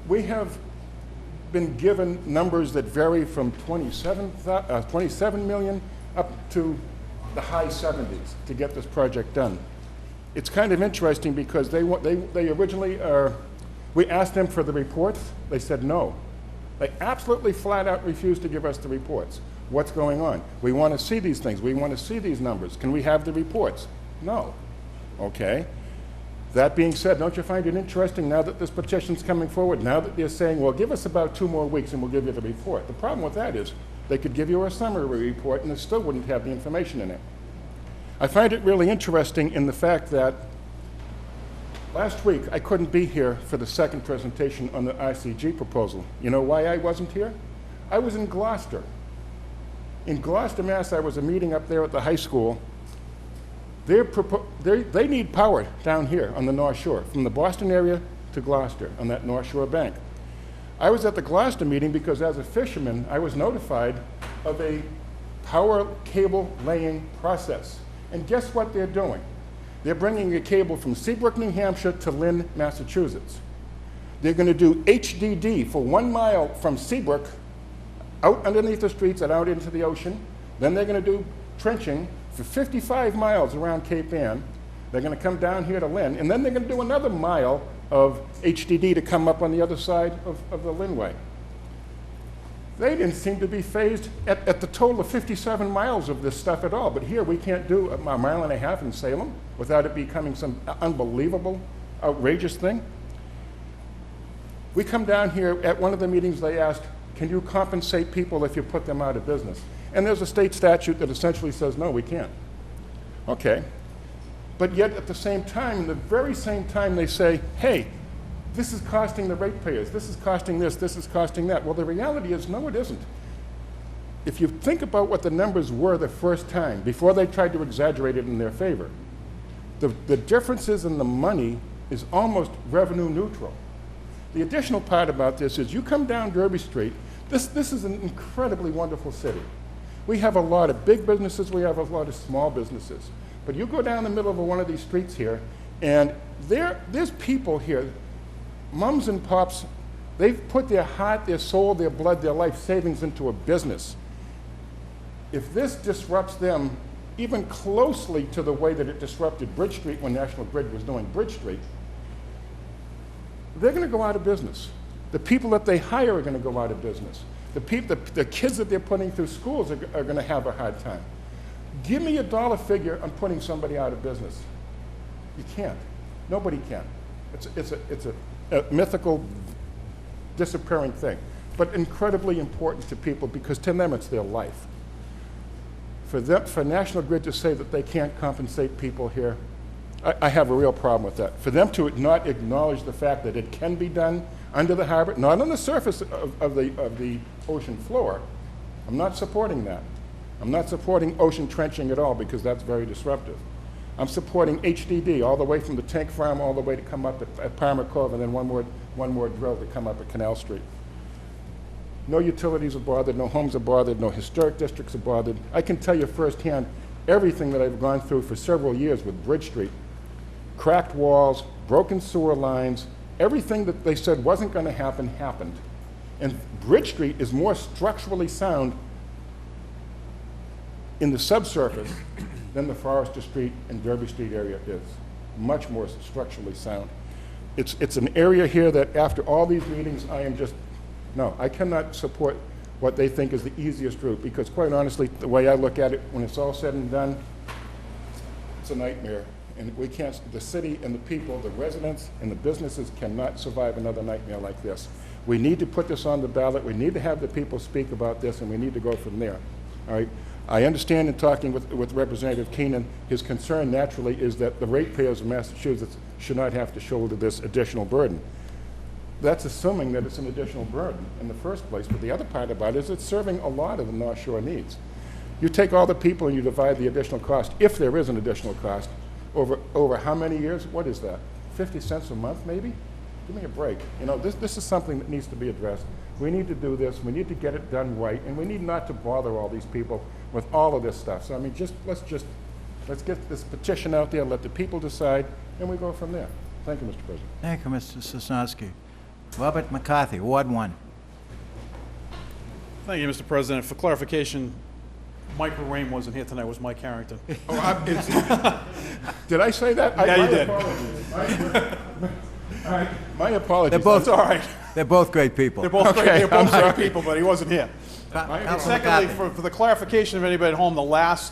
we have been given numbers that vary from 27 million up to the high 70s to get this project done. It's kind of interesting because they originally, we asked them for the reports, they said no. They absolutely flat out refused to give us the reports. What's going on? We want to see these things, we want to see these numbers. Can we have the reports? No. Okay. That being said, don't you find it interesting now that this petition's coming forward, now that they're saying, well, give us about 2 more weeks and we'll give you the report. The problem with that is they could give you a summary report and it still wouldn't have the information in it. I find it really interesting in the fact that last week I couldn't be here for the second presentation on the RCG proposal. You know why I wasn't here? I was in Gloucester. In Gloucester, Mass, I was a meeting up there at the high school. They need power down here on the North Shore, from the Boston area to Gloucester on that North Shore bank. I was at the Gloucester meeting because as a fisherman, I was notified of a power cable laying process. And guess what they're doing? They're bringing a cable from Seabrook, New Hampshire to Lynn, Massachusetts. They're going to do HDD for 1 mile from Seabrook out underneath the streets and out into the ocean. Then they're going to do trenching for 55 miles around Cape Ann. They're going to come down here to Lynn, and then they're going to do another mile of HDD to come up on the other side of the Lynnway. They didn't seem to be phased at the total of 57 miles of this stuff at all. But here we can't do a 1.5 miles in Salem without it becoming some unbelievable, outrageous thing. We come down here, at one of the meetings they asked, can you compensate people if you put them out of business? And there's a state statute that essentially says, no, we can't. Okay. But yet at the same time, in the very same time, they say, hey, this is costing the ratepayers, this is costing this is costing that. Well, the reality is, no, it isn't. if you think about what the numbers were the first time, before they tried to exaggerate it in their favor, the differences in the money is almost revenue neutral. The additional part about this is you come down Derby Street, this is an incredibly wonderful city. We have a lot of big businesses, we have a lot of small businesses. But you go down the middle of one of these streets here, and there's people here, mums and pops, they've put their heart, their soul, their blood, their life savings into a business. If this disrupts them even closely to the way that it disrupted Bridge Street when National Grid was doing Bridge Street, they're going to go out of business. The people that they hire are going to go out of business. The kids that they're putting through schools are going to have a hard time. Give me a dollar figure on putting somebody out of business. You can't. Nobody can. It's a mythical, disappearing thing, but incredibly important to people because to them it's their life. For National Grid to say that they can't compensate people here, I have a real problem with that. For them to not acknowledge the fact that it can be done under the harbor, not on the surface of the ocean floor, I'm not supporting that. I'm not supporting ocean trenching at all because that's very disruptive. I'm supporting HDD all the way from the tank farm all the way to come up at Palmer Cove and then one more drill to come up at Canal Street. No utilities are bothered, no homes are bothered, no historic districts are bothered. I can tell you firsthand everything that I've gone through for several years with Bridge Street. Cracked walls, broken sewer lines, everything that they said wasn't going to happen, happened. And Bridge Street is more structurally sound in the subsurface than the Forrester Street and Derby Street area is. Much more structurally sound. It's an area here that after all these meetings, no, I cannot support what they think is the easiest route because quite honestly, the way I look at it, when it's all said and done, it's a nightmare. And we can't, the city and the people, the residents and the businesses cannot survive another nightmare like this. We need to put this on the ballot. We need to have the people speak about this and we need to go from there. All right. I understand in talking with Representative Keenan, his concern naturally is that the ratepayers of Massachusetts should not have to shoulder this additional burden. That's assuming that it's an additional burden in the first place, but the other part about it is it's serving a lot of the North Shore needs. You take all the people and you divide the additional cost, if there is an additional cost, over how many years? What is that? 50 cents a month maybe? Give me a break. You know, this is something that needs to be addressed. We need to do this, we need to get it done right, and we need not to bother all these people with all of this stuff. So I mean, let's get this petition out there, let the people decide, and we go from there. Thank you, Mr. President. Thank you, Mr. Sosnowski. Robert McCarthy, Ward 1. Thank you, Mr. President. For clarification, Mike Rain wasn't here tonight, it was Mike Harrington. Oh, did I say that? Yeah, you did. My apologies. They're both, all right. They're both great people. They're both great, they're both great people, but he wasn't here. Councilor Secondly, McCarthy. for the clarification of anybody at home, a lot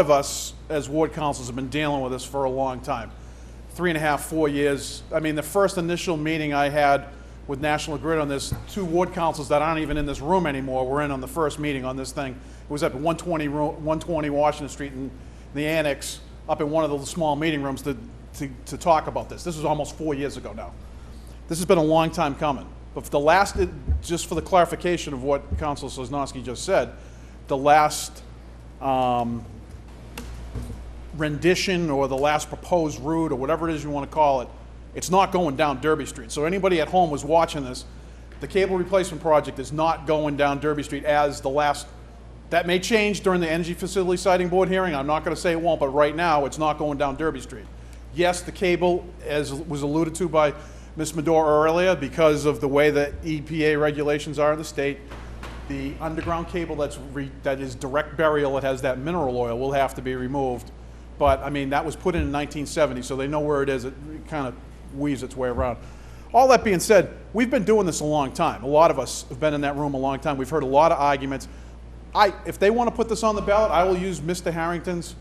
of us as ward councils have been dealing with this for a long time. 3.5, 4 years. I mean, the first initial meeting I had with National Grid on this, 2 ward councils that aren't even in this room anymore were in on the first meeting on this thing. It was up at 120 Washington Street in the annex, up in one of the small meeting rooms to talk about this. This was almost 4 years ago now. This has been a long time coming. But for the last, just for the clarification of what Councilor Sosnowski just said, the last rendition or the last proposed route or whatever it is you want to call it, it's not going down Derby Street. So anybody at home who's watching this, the cable replacement project is not going down Derby Street as the last. That may change during the Energy Facility Siting Board hearing. I'm not going to say it won't, but right now it's not going down Derby Street. Yes, the cable, as was alluded to by Ms. Medora earlier, because of the way the EPA regulations are in the state, the underground cable that is direct burial, it has that mineral oil, will have to be removed. But I mean, that was put in 1970, so they know where it is. It kind of weaves its way around. All that being said, we've been doing this a long time. A lot of us have been in that room a long time. We've heard a lot of arguments. If they want to put this on the ballot, I will use Mr. Harrington's.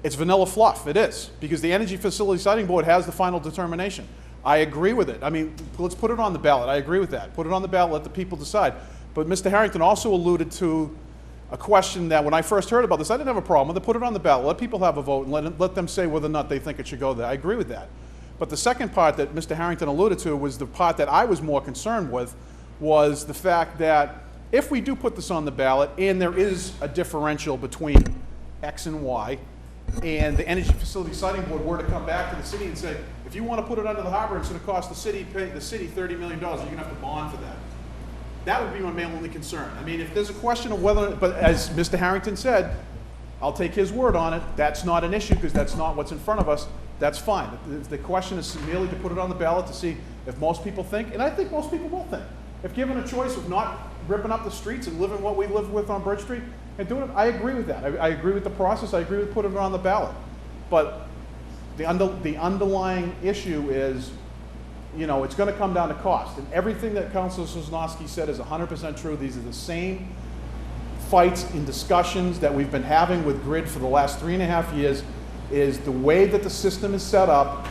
It's vanilla fluff. It is, because the Energy Facility Siting Board has the final determination. I agree with it. I mean, let's put it on the ballot. I agree with that. Put it on the ballot, let the people decide. But Mr. Harrington also alluded to a question that when I first heard about this, I didn't have a problem with it. Put it on the ballot. Let people have a vote and let them say whether or not they think it should go there. I agree with that. But the second part that Mr. Harrington alluded to was the part that I was more concerned with, was the fact that if we do put this on the ballot and there is a differential between X and Y, and the Energy Facility Siting Board were to come back to the city and say, if you want to put it under the harbor, it's going to cost the city $30 million, you're going to have to bond for that. That would be my main only concern. I mean, if there's a question of whether, but as Mr. Harrington said, I'll take his word on it. That's not an issue because that's not what's in front of us. That's fine. The question is merely to put it on the ballot to see if most people think, and I think most people will think, if given a choice of not ripping up the streets and living what we live with on Birch Street and doing it, I agree with that. I agree with the process. I agree with putting it on the ballot. But the underlying issue is, you know, it's going to come down to cost. And everything that Councilor Sosnowski said is 100% true. These are the same fights and discussions that we've been having with Grid for the last 3.5 years. Is the way that the system is set up,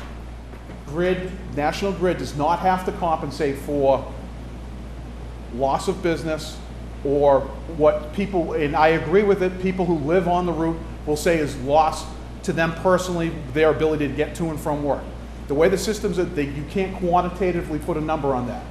National Grid does not have to compensate for loss of business or what people, and I agree with it, people who live on the route will say is loss to them personally, their ability to get to and from work. The way the systems are, you can't quantitatively put a number on that,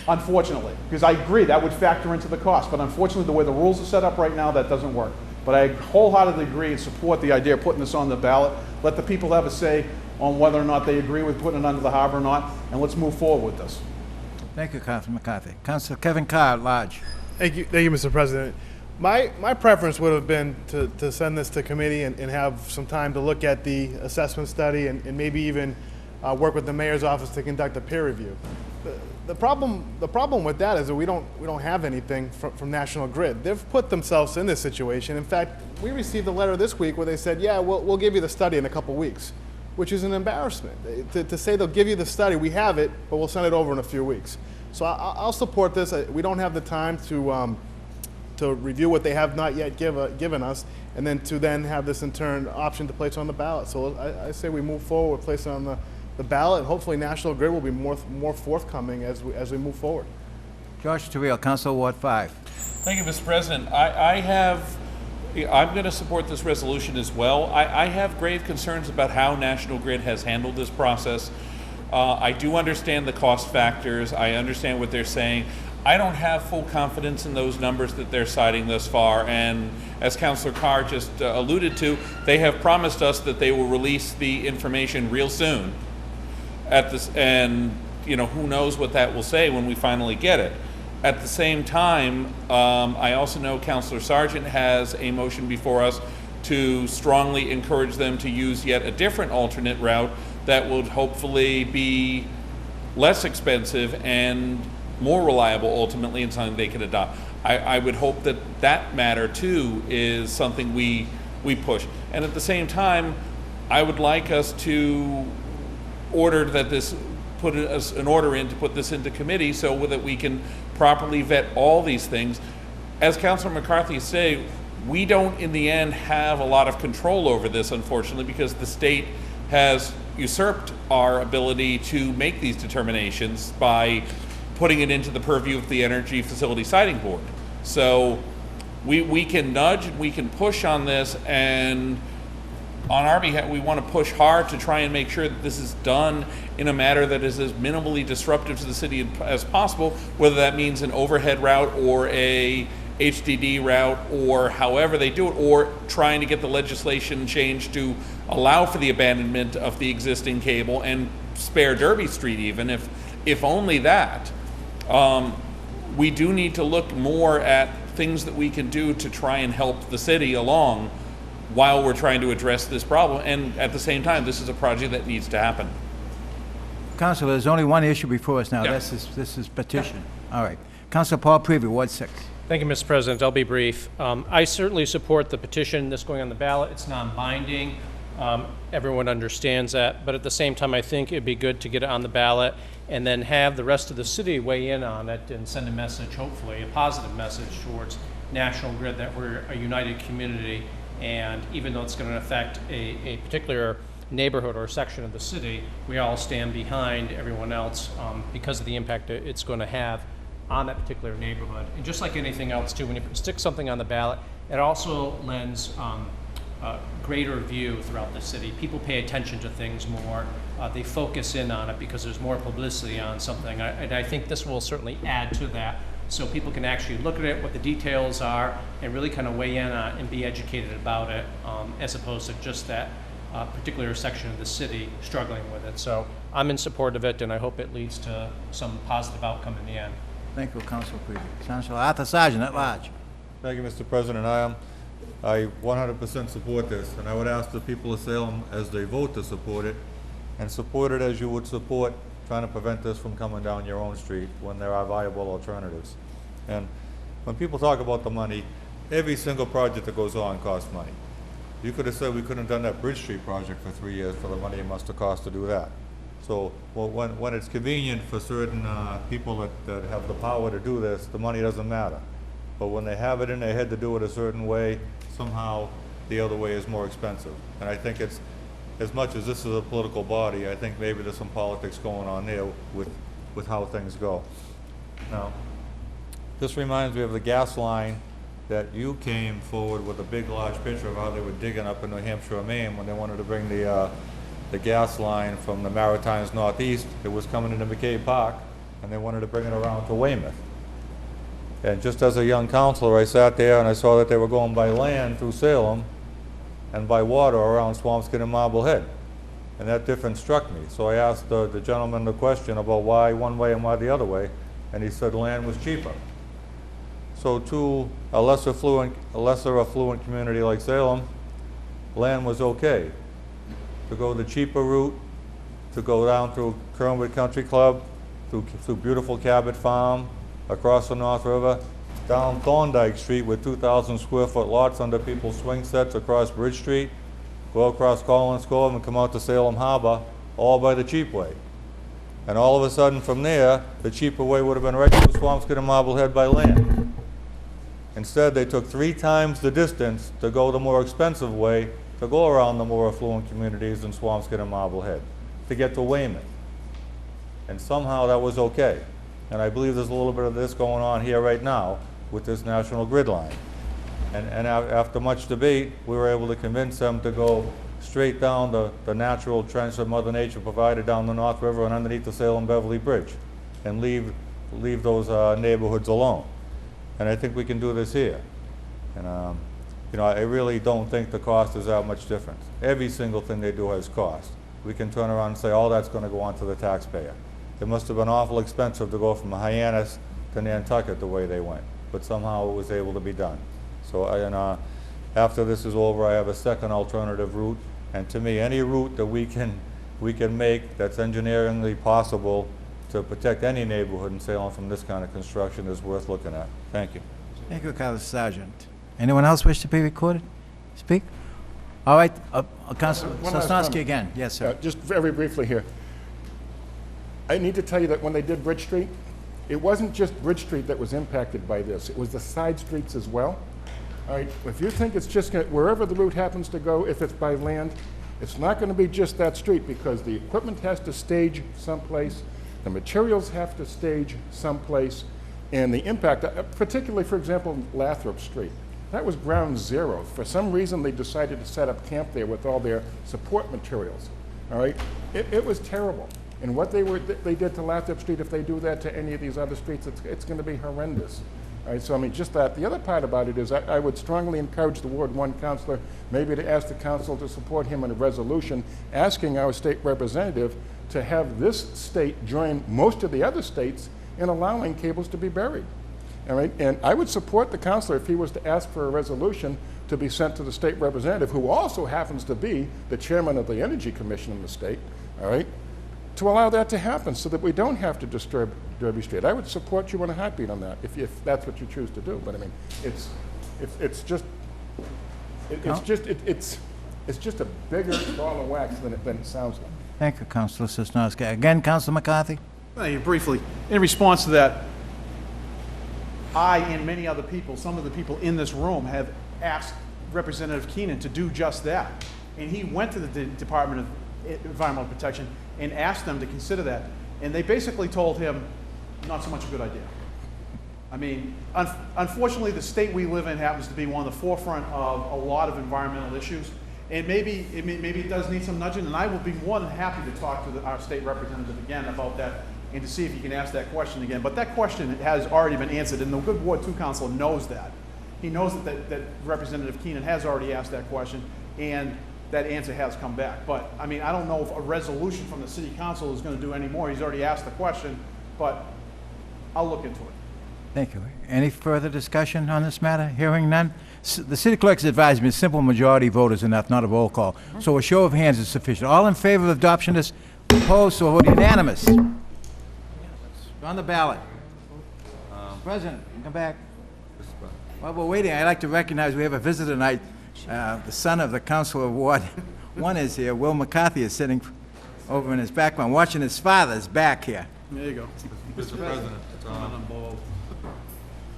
unfortunately, because I agree that would factor into the cost, but unfortunately the way the rules are set up right now, that doesn't work. But I wholeheartedly agree and support the idea of putting this on the ballot. Let the people have a say on whether or not they agree with putting it under the harbor or not, and let's move forward with this. Thank you, Councilor McCarthy. Councilor Kevin Carr at large. Thank you, Mr. President. My preference would have been to send this to committee and have some time to look at the assessment study and maybe even work with the mayor's office to conduct a peer review. The problem with that is that we don't have anything from National Grid. They've put themselves in this situation. In fact, we received a letter this week where they said, yeah, we'll give you the study in a couple weeks, which is an embarrassment. To say they'll give you the study, we have it, but we'll send it over in a few weeks. So I'll support this. We don't have the time to review what they have not yet given us, and then have this in turn option to place on the ballot. So I say we move forward, place it on the ballot, and hopefully National Grid will be more forthcoming as we move forward. George Terrell, Council Ward 5. Thank you, Mr. President. I'm going to support this resolution as well. I have grave concerns about how National Grid has handled this process. I do understand the cost factors. I understand what they're saying. I don't have full confidence in those numbers that they're citing thus far, and as Councilor Carr just alluded to, they have promised us that they will release the information real soon. And you know, who knows what that will say when we finally get it. At the same time, I also know Councilor Sargent has a motion before us to strongly encourage them to use yet a different alternate route that would hopefully be less expensive and more reliable ultimately, and something they can adopt. I would hope that that matter too is something we push. And at the same time, I would like us to order that this, put an order in to put this into committee so that we can properly vet all these things. As Councilor McCarthy said, we don't in the end have a lot of control over this, unfortunately, because the state has usurped our ability to make these determinations by putting it into the purview of the Energy Facility Siting Board. So we can nudge, we can push on this, and on our behalf, we want to push hard to try and make sure that this is done in a manner that is as minimally disruptive to the city as possible, whether that means an overhead route or a HDD route or however they do it, or trying to get the legislation changed to allow for the abandonment of the existing cable and spare Derby Street even, if only that. We do need to look more at things that we can do to try and help the city along while we're trying to address this problem. And at the same time, this is a project that needs to happen. Councilor, there's only one issue before us now. Yeah. This is petition. Yeah. All right. Councilor Paul Prevey, Ward 6. Thank you, Mr. President. I'll be brief. I certainly support the petition that's going on the ballot. It's non-binding. Everyone understands that. But at the same time, I think it'd be good to get it on the ballot and then have the rest of the city weigh in on it and send a message, hopefully, a positive message towards National Grid that we're a united community. And even though it's going to affect a particular neighborhood or section of the city, we all stand behind everyone else because of the impact it's going to have on that particular neighborhood. And just like anything else too, when you stick something on the ballot, it also lends a greater view throughout the city. People pay attention to things more. They focus in on it because there's more publicity on something. And I think this will certainly add to that. so people can actually look at it, what the details are, and really kind of weigh in on and be educated about it, as opposed to just that particular section of the city struggling with it. So I'm in support of it, and I hope it leads to some positive outcome in the end. Thank you, Councilor Creevy. Councilor Arthur Sergeant at large. Thank you, Mr. President. I 100% support this, and I would ask the people of Salem, as they vote, to support it, and support it as you would support trying to prevent this from coming down your own street when there are viable alternatives. And when people talk about the money, every single project that goes on costs money. You could have said we couldn't have done that Bridge Street project for 3 years for the money it must have cost to do that. So when it's convenient for certain people that have the power to do this, the money doesn't matter. But when they have it in their head to do it a certain way, somehow the other way is more expensive. And I think it's, as much as this is a political body, I think maybe there's some politics going on there with how things go. Now, this reminds me of the gas line that you came forward with a big, large picture of how they were digging up in New Hampshire or Maine when they wanted to bring the gas line from the Maritimes northeast. It was coming into McCabe Park, and they wanted to bring it around to Weymouth. And just as a young counselor, I sat there and I saw that they were going by land through Salem and by water around Swampscott and Marblehead. And that difference struck me. So I asked the gentleman the question about why one way and why the other way, and he said land was cheaper. So to a lesser affluent community like Salem, land was okay. To go the cheaper route, to go down through Kernwood Country Club, through beautiful Cabot Farm, across the North River, down Thorndike Street with 2,000 square foot lots under people's swing sets across Bridge Street, go across Collins Cove and come out to Salem Harbor, all by the cheap way. And all of a sudden from there, the cheaper way would have been right through Swampscott and Marblehead by land. Instead, they took 3 times the distance to go the more expensive way to go around the more affluent communities in Swampscott and Marblehead to get to Weymouth. And somehow that was okay. And I believe there's a little bit of this going on here right now with this national grid line. And after much debate, we were able to convince them to go straight down the natural trench that Mother Nature provided down the North River and underneath the Salem-Beverly Bridge and leave those neighborhoods alone. And I think we can do this here. And you know, I really don't think the cost is that much different. Every single thing they do has cost. We can turn around and say, all that's going to go on to the taxpayer. It must have been awful expensive to go from Hyannis to Nantucket the way they went, but somehow it was able to be done. So after this is over, I have a second alternative route, and to me, any route that we can make that's engineeringly possible to protect any neighborhood in Salem from this kind of construction is worth looking at. Thank you. Thank you, Councilor Sergeant. Anyone else wish to be recorded? Speak? All right, Councilor Sosnowski again. Yes, sir. Just very briefly here. I need to tell you that when they did Bridge Street, it wasn't just Bridge Street that was impacted by this. It was the side streets as well. All right, if you think it's just wherever the route happens to go, if it's by land, it's not going to be just that street because the equipment has to stage someplace, the materials have to stage someplace, and the impact, particularly, for example, Lathrop Street, that was ground zero. For some reason, they decided to set up camp there with all their support materials. All right, it was terrible. And what they did to Lathrop Street, if they do that to any of these other streets, it's going to be horrendous. All right, so I mean, just that. The other part about it is I would strongly encourage the Ward 1 councilor maybe to ask the council to support him in a resolution asking our state representative to have this state join most of the other states in allowing cables to be buried. All right, and I would support the councilor if he was to ask for a resolution to be sent to the state representative, who also happens to be the chairman of the Energy Commission in the state, all right, to allow that to happen so that we don't have to disturb Derby Street. I would support you in a heartbeat on that if that's what you choose to do. But I mean, it's just a bigger ball of wax than it sounds like. Thank you, Councilor Sosnowski. Again, Councilor McCarthy. Briefly, in response to that, I and many other people, some of the people in this room, have asked Representative Keenan to do just that. And he went to the Department of Environmental Protection and asked them to consider that. And they basically told him, not so much a good idea. I mean, unfortunately, the state we live in happens to be one of the forefront of a lot of environmental issues. And maybe it does need some nudging, and I will be more than happy to talk to our state representative again about that and to see if you can ask that question again. But that question has already been answered, and the good Ward 2 council knows that. He knows that Representative Keenan has already asked that question, and that answer has come back. But, I mean, I don't know if a resolution from the city council is going to do any more. He's already asked the question, but I'll look into it. Thank you. Any further discussion on this matter? Hearing none? The city clerk's advised me a simple majority vote is enough, not a roll call. So a show of hands is sufficient. All in favor of adoption of this? Opposed? So voted unanimous. On the ballot. President, come back. While we're waiting, I'd like to recognize we have a visitor tonight. The son of the councilor of Ward 1 is here. Will McCarthy is sitting over in his background, watching his father's back here. There you go. Mr. President,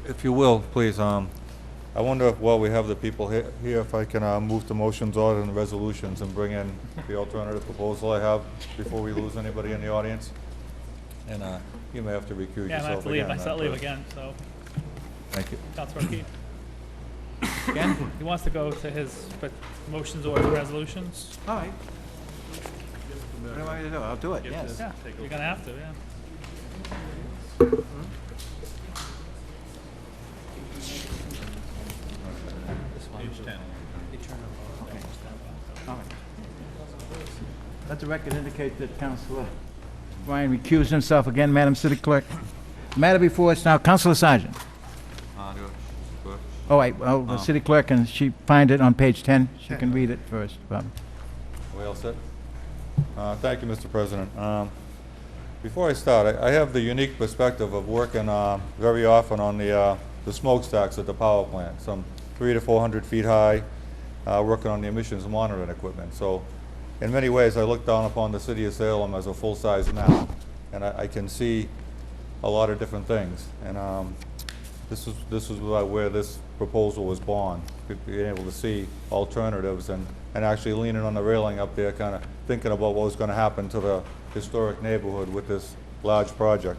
if you will, please, I wonder if, while we have the people here, if I can move to motions, order, and resolutions and bring in the alternative proposal I have before we lose anybody in the audience. And you may have to recuse Yeah, I yourself have to leave. again. I said leave again, so. Thank you. Councilor Key. Again? He wants to go to his motions, orders, and resolutions. All right. What do you want me to do? I'll do it, yes. Yeah, you're gonna have to, yeah. All right. Let the record indicate that Councilor Ryan recused himself again, Madam City Clerk. The matter before us now, Councilor Sergeant. Oh, wait, well, the City Clerk, and she find it on page 10. She can read it first. We all set? Thank you, Mr. President. Before I start, I have the unique perspective of working very often on the smokestacks at the power plant, some 300 to 400 feet high, working on the emissions monitoring equipment. So in many ways, I look down upon the city of Salem as a full-size map, and I can see a lot of different things. And this is where this proposal was born, being able to see alternatives and actually leaning on the railing up there, kind of thinking about what was going to happen to the historic neighborhood with this large project.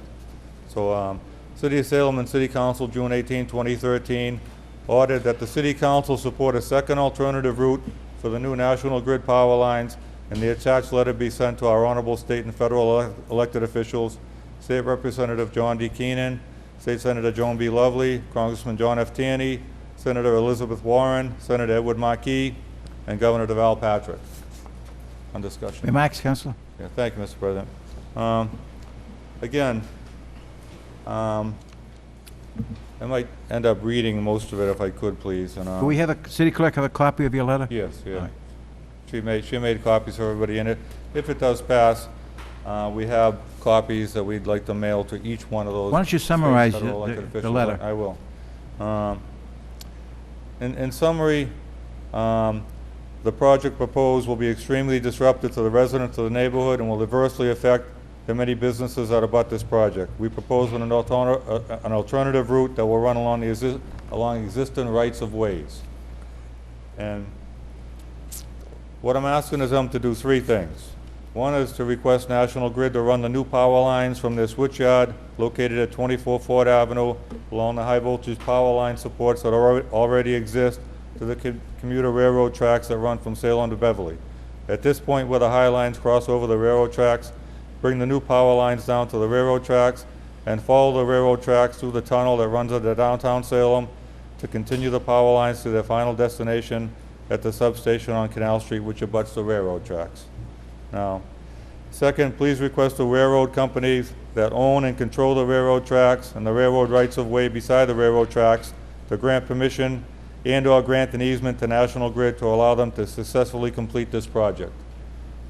So City of Salem and City Council, June 18, 2013, ordered that the City Council support a second alternative route for the new National Grid power lines, and the attached letter be sent to our honorable state and federal elected officials, State Representative John D. Keenan, State Senator Joan B. Lovely, Congressman John F. Tierney, Senator Elizabeth Warren, Senator Edward Markey, and Governor Deval Patrick. On discussion. Remarks, Councilor? Yeah, thank you, Mr. President. Again, I might end up reading most of it if I could, please. And, Do we have a City Clerk have a copy of your letter? Yes, yeah. All right. She made copies for everybody in it. If it does pass, we have copies that we'd like to mail to each one of those. Why don't you summarize state and federal elected the officials. letter? I will. In summary, the project proposed will be extremely disruptive to the residents of the neighborhood and will adversely affect the many businesses that abut this project. We propose an alternative route that will run along existing rights of ways. And what I'm asking is them to do three things. One is to request National Grid to run the new power lines from their switchyard located at 24 Ford Avenue along the high voltage power line supports that already exist to the commuter railroad tracks that run from Salem to Beverly. At this point where the high lines cross over the railroad tracks, bring the new power lines down to the railroad tracks and follow the railroad tracks through the tunnel that runs under downtown Salem to continue the power lines to their final destination at the substation on Canal Street, which abuts the railroad tracks. Now, second, please request the railroad companies that own and control the railroad tracks and the railroad rights of way beside the railroad tracks to grant permission and/or grant an easement to National Grid to allow them to successfully complete this project.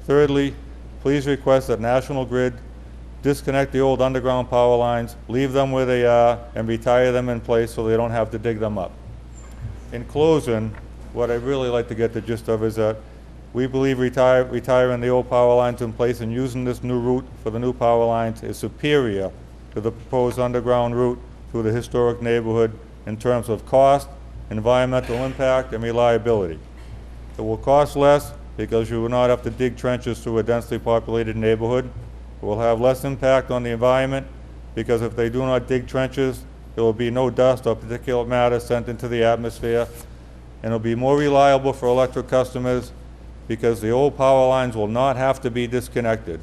Thirdly, please request that National Grid disconnect the old underground power lines, leave them where they are, and retire them in place so they don't have to dig them up. In closing, what I'd really like to get the gist of is that we believe retiring the old power lines in place and using this new route for the new power lines is superior to the proposed underground route through the historic neighborhood in terms of cost, environmental impact, and reliability. It will cost less because you will not have to dig trenches through a densely populated neighborhood. It will have less impact on the environment because if they do not dig trenches, there will be no dust or particulate matter sent into the atmosphere, and it will be more reliable for electric customers because the old power lines will not have to be disconnected.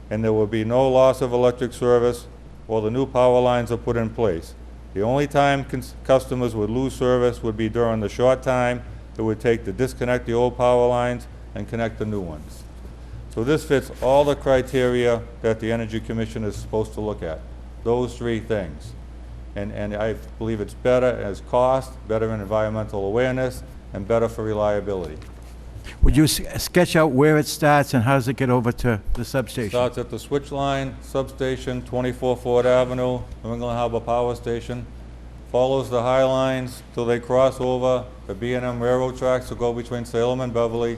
and there will be no loss of electric service while the new power lines are put in place. The only time customers would lose service would be during the short time it would take to disconnect the old power lines and connect the new ones. So this fits all the criteria that the Energy Commission is supposed to look at, those three things. And I believe it's better as cost, better in environmental awareness, and better for reliability. Would you sketch out where it starts and how does it get over to the substation? Starts at the switch line, substation, 24 Ford Avenue, New England Harbor Power Station, follows the high lines till they cross over the B&M railroad tracks to go between Salem and Beverly,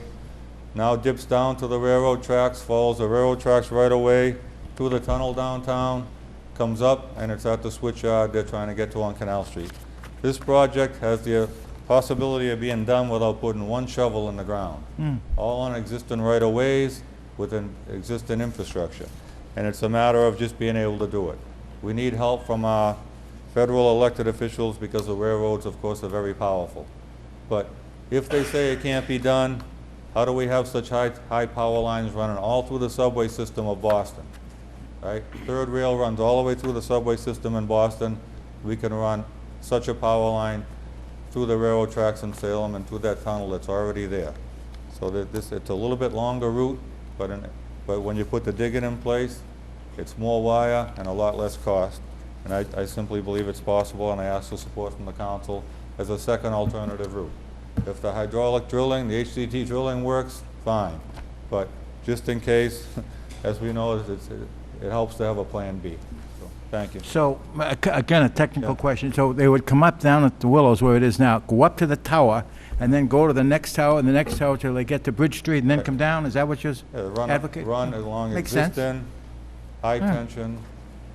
now dips down to the railroad tracks, follows the railroad tracks right away to the tunnel downtown, comes up, and it's at the switch yard they're trying to get to on Canal Street. This project has the possibility of being done without putting one shovel in the ground. All on existing right-of-ways with an existing infrastructure. And it's a matter of just being able to do it. We need help from our federal elected officials because the railroads, of course, are very powerful. But if they say it can't be done, how do we have such high power lines running all through the subway system of Boston? Right? Third rail runs all the way through the subway system in Boston. We can run such a power line through the railroad tracks in Salem and through that tunnel that's already there. So that it's a little bit longer route, but when you put the digging in place, it's more wire and a lot less cost. And I simply believe it's possible, and I ask for support from the council as a second alternative route. If the hydraulic drilling, the HDT drilling works, fine. But just in case, as we know, it helps to have a plan B. So, thank you. So, again, a technical question. So they would come up down at the Willows where it is now, go up to the tower, and then go to the next tower and the next tower till they get to Bridge Street and then come down? Is that what you're advocating? Run along Makes sense. existing, high-tension,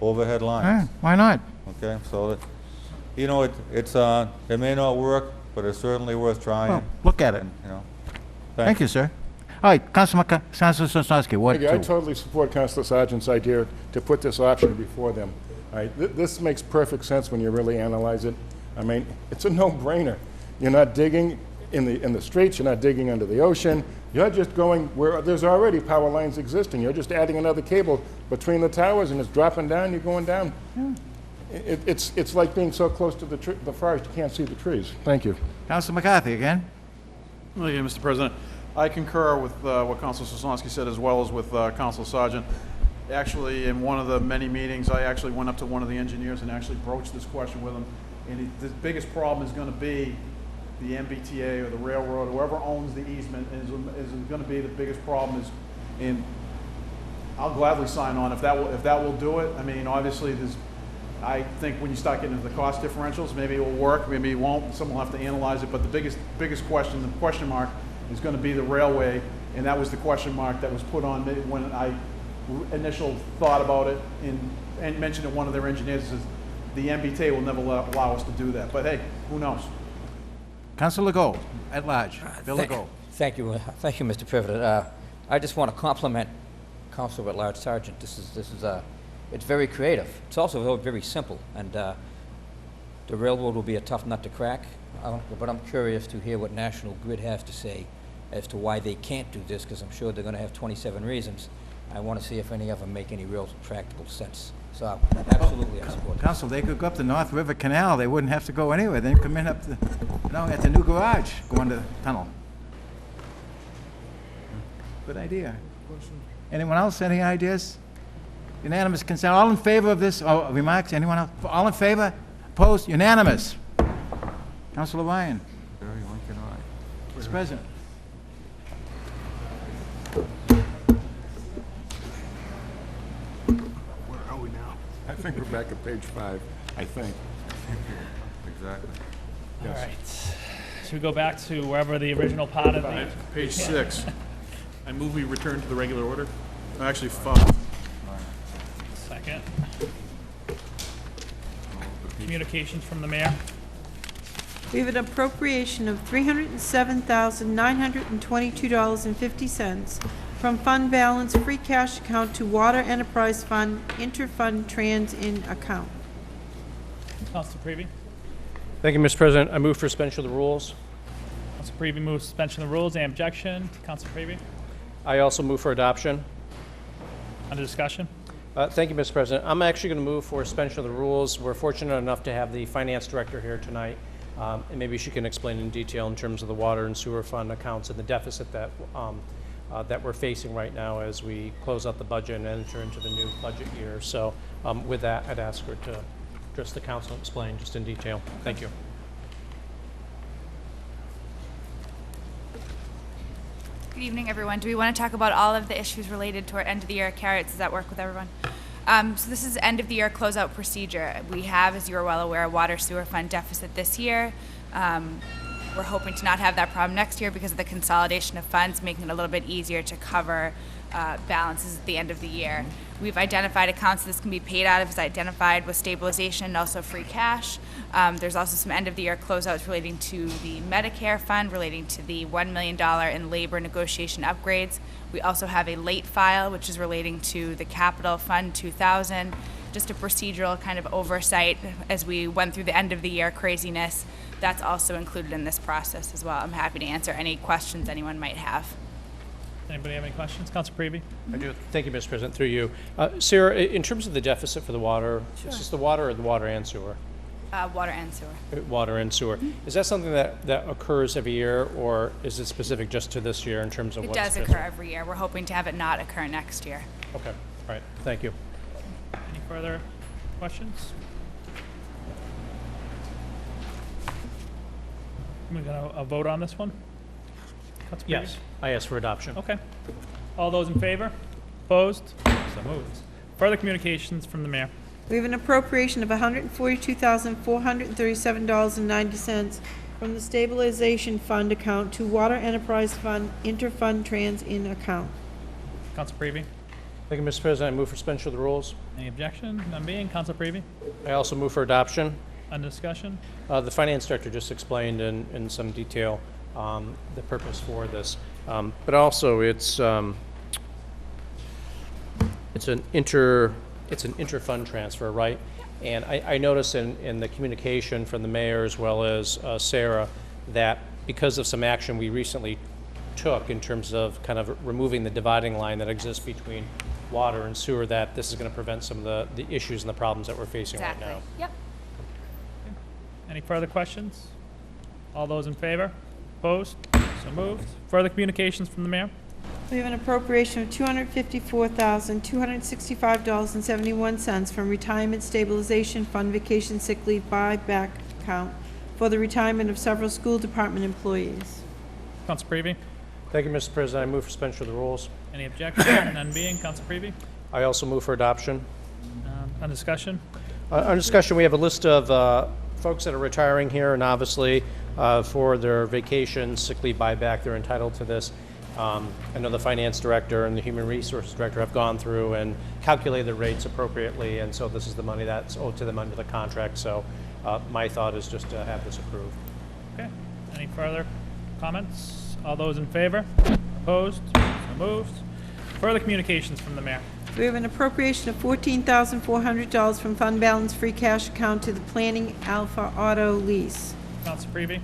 overhead lines. Why not? Okay, so that, you know, it may not work, but it's certainly worth trying. Well, look at it. And, you know, Thank you, sir. All right, Councilor Sosnowski, what? Thank you. I totally support Councilor Sargent's idea to put this option before them. All right, this makes perfect sense when you really analyze it. I mean, it's a no-brainer. You're not digging in the streets, you're not digging under the ocean, you're just going where there's already power lines existing. You're just adding another cable between the towers and it's dropping down, you're going down. Yeah. It's like being so close to the forest you can't see the trees. Thank you. Councilor McCarthy again. Well, yeah, Mr. President, I concur with what Councilor Sosnowski said as well as with Councilor Sargent. Actually, in one of the many meetings, I actually went up to one of the engineers and actually broached this question with him. And the biggest problem is going to be the MBTA or the railroad, whoever owns the easement is going to be the biggest problem. And I'll gladly sign on if that will do it. I mean, obviously, I think when you start getting into the cost differentials, maybe it will work, maybe it won't. Someone will have to analyze it. But the biggest question, the question mark, is going to be the railway, and that was the question mark that was put on me when I initial thought about it and mentioned to one of their engineers is the MBTA will never allow us to do that. But hey, who knows? Councilor Legault, at large. Bill Legault. Thank you, Mr. President. I just want to compliment Councilor at Large Sargent. This is it's very creative. It's also very simple, and the railroad will be a tough nut to crack. But I'm curious to hear what National Grid has to say as to why they can't do this, because I'm sure they're going to have 27 reasons. I want to see if any of them make any real practical sense. So absolutely, I support it. Council, they could go up the North River Canal. They wouldn't have to go anywhere. Then come in up at the new garage, go under the tunnel. Good idea. Anyone else? Any ideas? Unanimous consent. All in favor of this? Remarks? Anyone else? All in favor? Opposed? Unanimous. Councilor Ryan. Mr. President. Where are we now? I think we're back at page 5, I think. Exactly. All right. Should we go back to wherever the original part of the... Page 6. I move we return to the regular order. Actually, 5. Second. Communications from the mayor. We have an appropriation of $307,922.50 from fund balance free cash account to Water Enterprise Fund interfund trans-in account. Council Prevey. Thank you, Mr. President. I move for suspension of the rules. Council Prevey moves suspension of the rules. Any objection? Council Prevey. I also move for adoption. Under discussion? Thank you, Mr. President. I'm actually going to move for suspension of the rules. We're fortunate enough to have the finance director here tonight, and maybe she can explain in detail in terms of the water and sewer fund accounts and the deficit that that we're facing right now as we close out the budget and enter into the new budget year. So with that, I'd ask her to address the council and explain just in detail. Thank you. Good evening, everyone. Do we want to talk about all of the issues related to our end of the year carrots? Does that work with everyone? So this is end of the year closeout procedure. We have, as you are well aware, a water sewer fund deficit this year. We're hoping to not have that problem next year because of the consolidation of funds, making it a little bit easier to cover balances at the end of the year. We've identified accounts this can be paid out of, is identified with stabilization and also free cash. There's also some end of the year closeouts relating to the Medicare fund, relating to the $1 million in labor negotiation upgrades. We also have a late file, which is relating to the Capital Fund 2000, just a procedural kind of oversight as we went through the end of the year craziness. That's also included in this process as well. I'm happy to answer any questions anyone might have. Anybody have any questions? Council Prevey? I do. Thank you, Mr. President. Through you. Sarah, in terms of the deficit for the water, Sure. is this the water or the water and sewer? Water and sewer. Water and sewer. Is that something that occurs every year, or is it specific just to this year in terms of It what's does occur every year. We're hoping to have it not occur next year. Okay. All right. Thank you. Any further questions? We're going to vote on this one? Council Prevey? Yes. I ask for adoption. Okay. All those in favor? Opposed? So moved. Further communications from the mayor. We have an appropriation of $142,437.90 from the stabilization fund account to water enterprise fund interfund trans-in account. Council Prevey? Thank you, Mr. President. I move for suspension of the rules. Any objection? None being. Council Prevey? I also move for adoption. Under discussion? The finance director just explained in some detail the purpose for this, but also it's an inter-fund transfer, right? And I noticed in the communication from the mayor as well as Sarah that because of some action we recently took in terms of kind of removing the dividing line that exists between water and sewer, that this is going to prevent some of the issues and the problems that we're facing right now. Yep. Any further questions? All those in favor? Opposed? So moved. Further communications from the mayor? We have an appropriation of $254,265.71 from Retirement Stabilization Fund Vacation Sick Leave Buyback Account for the retirement of several school department employees. Council Prevey? Thank you, Mr. President. I move for suspension of the rules. Any objection? None being. Council Prevey? I also move for adoption. On discussion? On discussion, we have a list of folks that are retiring here, and obviously for their vacation, sick leave buyback, they're entitled to this. I know the finance director and the human resources director have gone through and calculated the rates appropriately, and so this is the money that's owed to them under the contract. So my thought is just to have this approved. Okay. Any further comments? All those in favor? Opposed? So moved. Further communications from the mayor? We have an appropriation of $14,400 from fund balance free cash account to the Planning Alpha Auto lease. Council Prevey?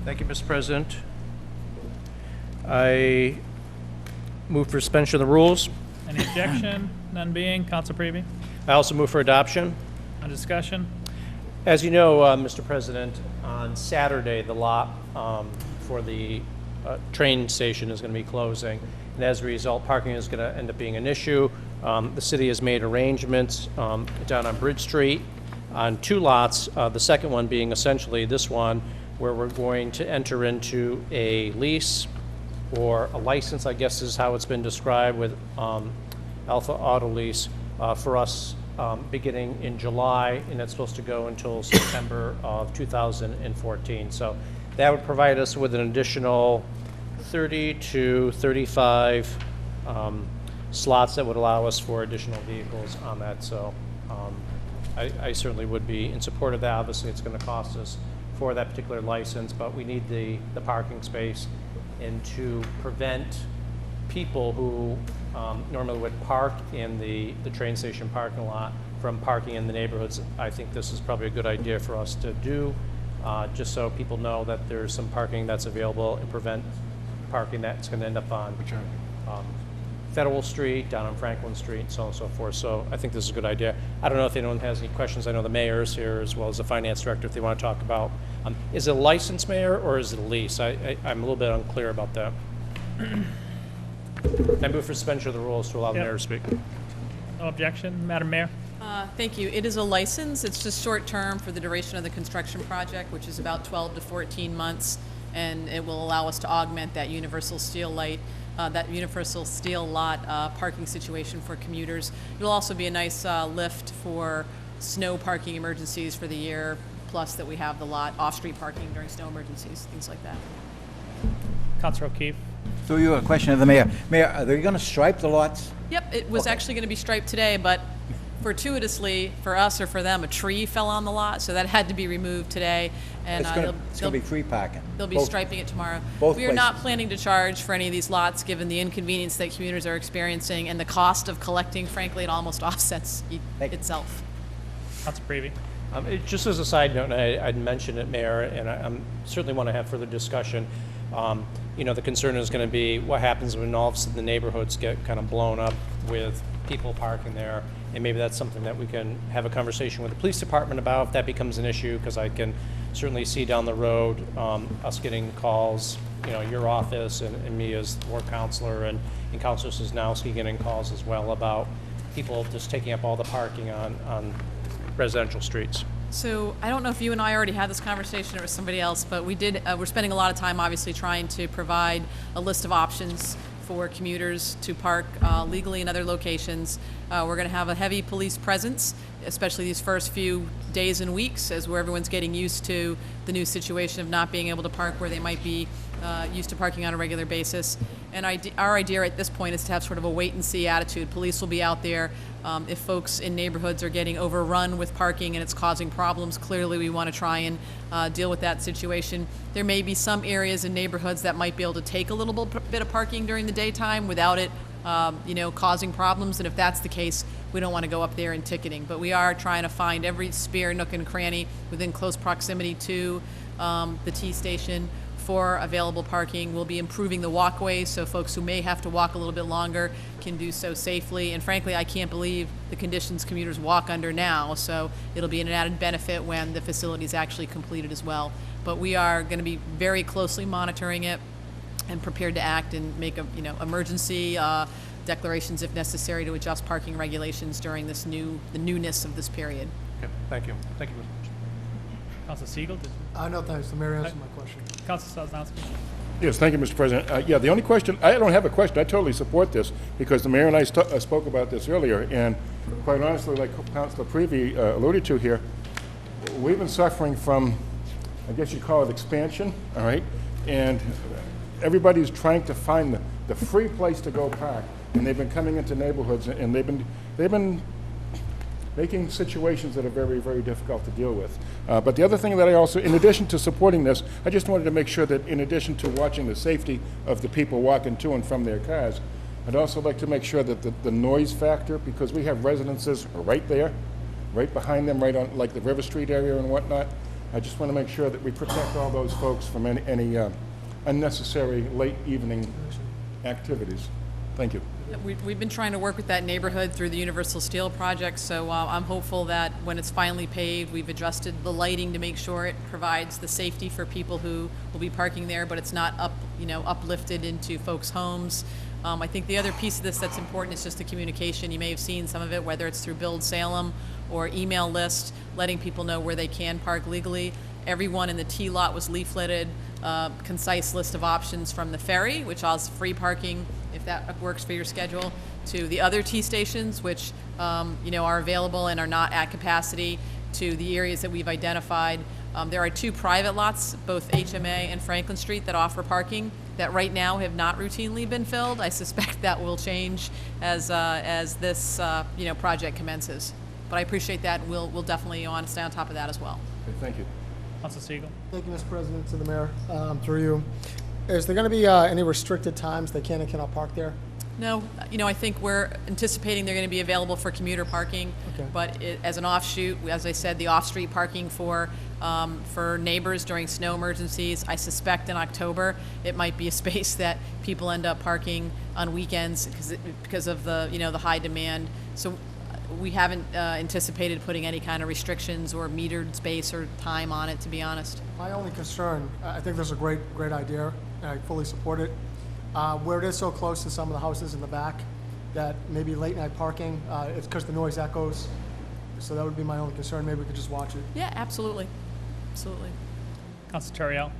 Thank you, Mr. President. I move for suspension of the rules. Any objection? None being. Council Prevey? I also move for adoption. On discussion? As you know, Mr. President, on Saturday, the lot for the train station is going to be closing, and as a result, parking is going to end up being an issue. The city has made arrangements down on Bridge Street on two lots, the second one being essentially this one, where we're going to enter into a lease or a license, I guess is how it's been described, with Alpha Auto Lease for us beginning in July, and it's supposed to go until September of 2014. So that would provide us with an additional 30 to 35 slots that would allow us for additional vehicles on that. So I certainly would be in support of that. Obviously, it's going to cost us for that particular license, but we need the parking space. And to prevent people who normally would park in the train station parking lot from parking in the neighborhoods, I think this is probably a good idea for us to do, just so people know that there's some parking that's available and prevent parking that's going to end up on Federal Street, down on Franklin Street, and so on and so forth. So I think this is a good idea. I don't know if anyone has any questions. I know the mayor is here as well as the finance director if they want to talk about. Is it a licensed mayor or is it a lease? I'm a little bit unclear about that. I move for suspension of the rules to allow the Yep. mayor to speak. No objection, Madam Mayor? Thank you. It is a license. It's just short-term for the duration of the construction project, which is about 12 to 14 months, and it will allow us to augment that universal steel lot parking situation for commuters. It'll also be a nice lift for snow parking emergencies for the year, plus that we have the lot off-street parking during snow emergencies, things like that. Councilor O'Keefe? So you have a question of the mayor. Mayor, are they going to stripe the lots? Yep, it was actually going to be striped today, but fortuitously, for us or for them, a tree fell on the lot, so that had to be removed today. And It's going to be free parking. they'll be Both- striping it tomorrow. both We are not places. planning to charge for any of these lots, given the inconvenience that commuters are experiencing and the cost of collecting. Frankly, it almost offsets itself. Councilor Prevey? Just as a side note, and I'd mentioned it, Mayor, and I certainly want to have further discussion. You know, the concern is going to be what happens when all of a sudden the neighborhoods get kind of blown up with people parking there. And maybe that's something that we can have a conversation with the police department about if that becomes an issue, because I can certainly see down the road us getting calls, you know, your office and me as the ward counselor and Councilor Sosnowski getting calls as well about people just taking up all the parking on residential streets. So I don't know if you and I already had this conversation or with somebody else, but we did. We're spending a lot of time, obviously, trying to provide a list of options for commuters to park legally in other locations. We're going to have a heavy police presence, especially these first few days and weeks, as where everyone's getting used to the new situation of not being able to park where they might be used to parking on a regular basis. And our idea at this point is to have sort of a wait-and-see attitude. Police will be out there. If folks in neighborhoods are getting overrun with parking and it's causing problems, clearly we want to try and deal with that situation. There may be some areas in neighborhoods that might be able to take a little bit of parking during the daytime without it causing problems, and if that's the case, we don't want to go up there in ticketing. But we are trying to find every spare nook and cranny within close proximity to the T station for available parking. We'll be improving the walkways so folks who may have to walk a little bit longer can do so safely. And frankly, I can't believe the conditions commuters walk under now, so it'll be an added benefit when the facility is actually completed as well. But we are going to be very closely monitoring it and prepared to act and make emergency declarations if necessary to adjust parking regulations during the newness of this period. Okay, thank you. Thank you. Councilor Siegel? No, thanks. The mayor answered my question. Councilor Sosnowski? Yes, thank you, Mr. President. Yeah, the only question, I don't have a question. I totally support this because the mayor and I spoke about this earlier, and quite honestly, like Councilor Prevey alluded to here, we've been suffering from, I guess you call it expansion, all right? And everybody's trying to find the free place to go park, and they've been coming into neighborhoods, and they've been making situations that are very, very difficult to deal with. But the other thing that I also, in addition to supporting this, I just wanted to make sure that in addition to watching the safety of the people walking to and from their cars, I'd also like to make sure that the noise factor, because we have residences right there, right behind them, right on like the River Street area and whatnot. I just want to make sure that we protect all those folks from any unnecessary late evening activities. Thank you. We've been trying to work with that neighborhood through the Universal Steel project, so I'm hopeful that when it's finally paved, we've adjusted the lighting to make sure it provides the safety for people who will be parking there, but it's not uplifted into folks' homes. I think the other piece of this that's important is just the communication. You may have seen some of it, whether it's through Build Salem or email list, letting people know where they can park legally. Everyone in the T lot was leafleted, concise list of options from the ferry, which has free parking if that works for your schedule, to the other T stations, which are available and are not at capacity, to the areas that we've identified. There are 2 private lots, both HMA and Franklin Street, that offer parking that right now have not routinely been filled. I suspect that will change as this project commences. But I appreciate that. We'll definitely stay on top of that as well. Okay, thank you. Councilor Siegel? Thank you, Mr. President, to the mayor, through you. Is there going to be any restricted times they can and cannot park there? No, I think we're anticipating they're going to be available for commuter parking. Okay. But as an offshoot, as I said, the off-street parking for neighbors during snow emergencies, I suspect in October, it might be a space that people end up parking on weekends because of the, the high demand. So we haven't anticipated putting any kind of restrictions or metered space or time on it, to be honest. My only concern, I think this is a great idea, and I fully support it. Where it is so close to some of the houses in the back, that maybe late night parking, it's because the noise echoes. So that would be my only concern. Maybe we could just watch it. Yeah, absolutely. Absolutely. Councilor Terrell.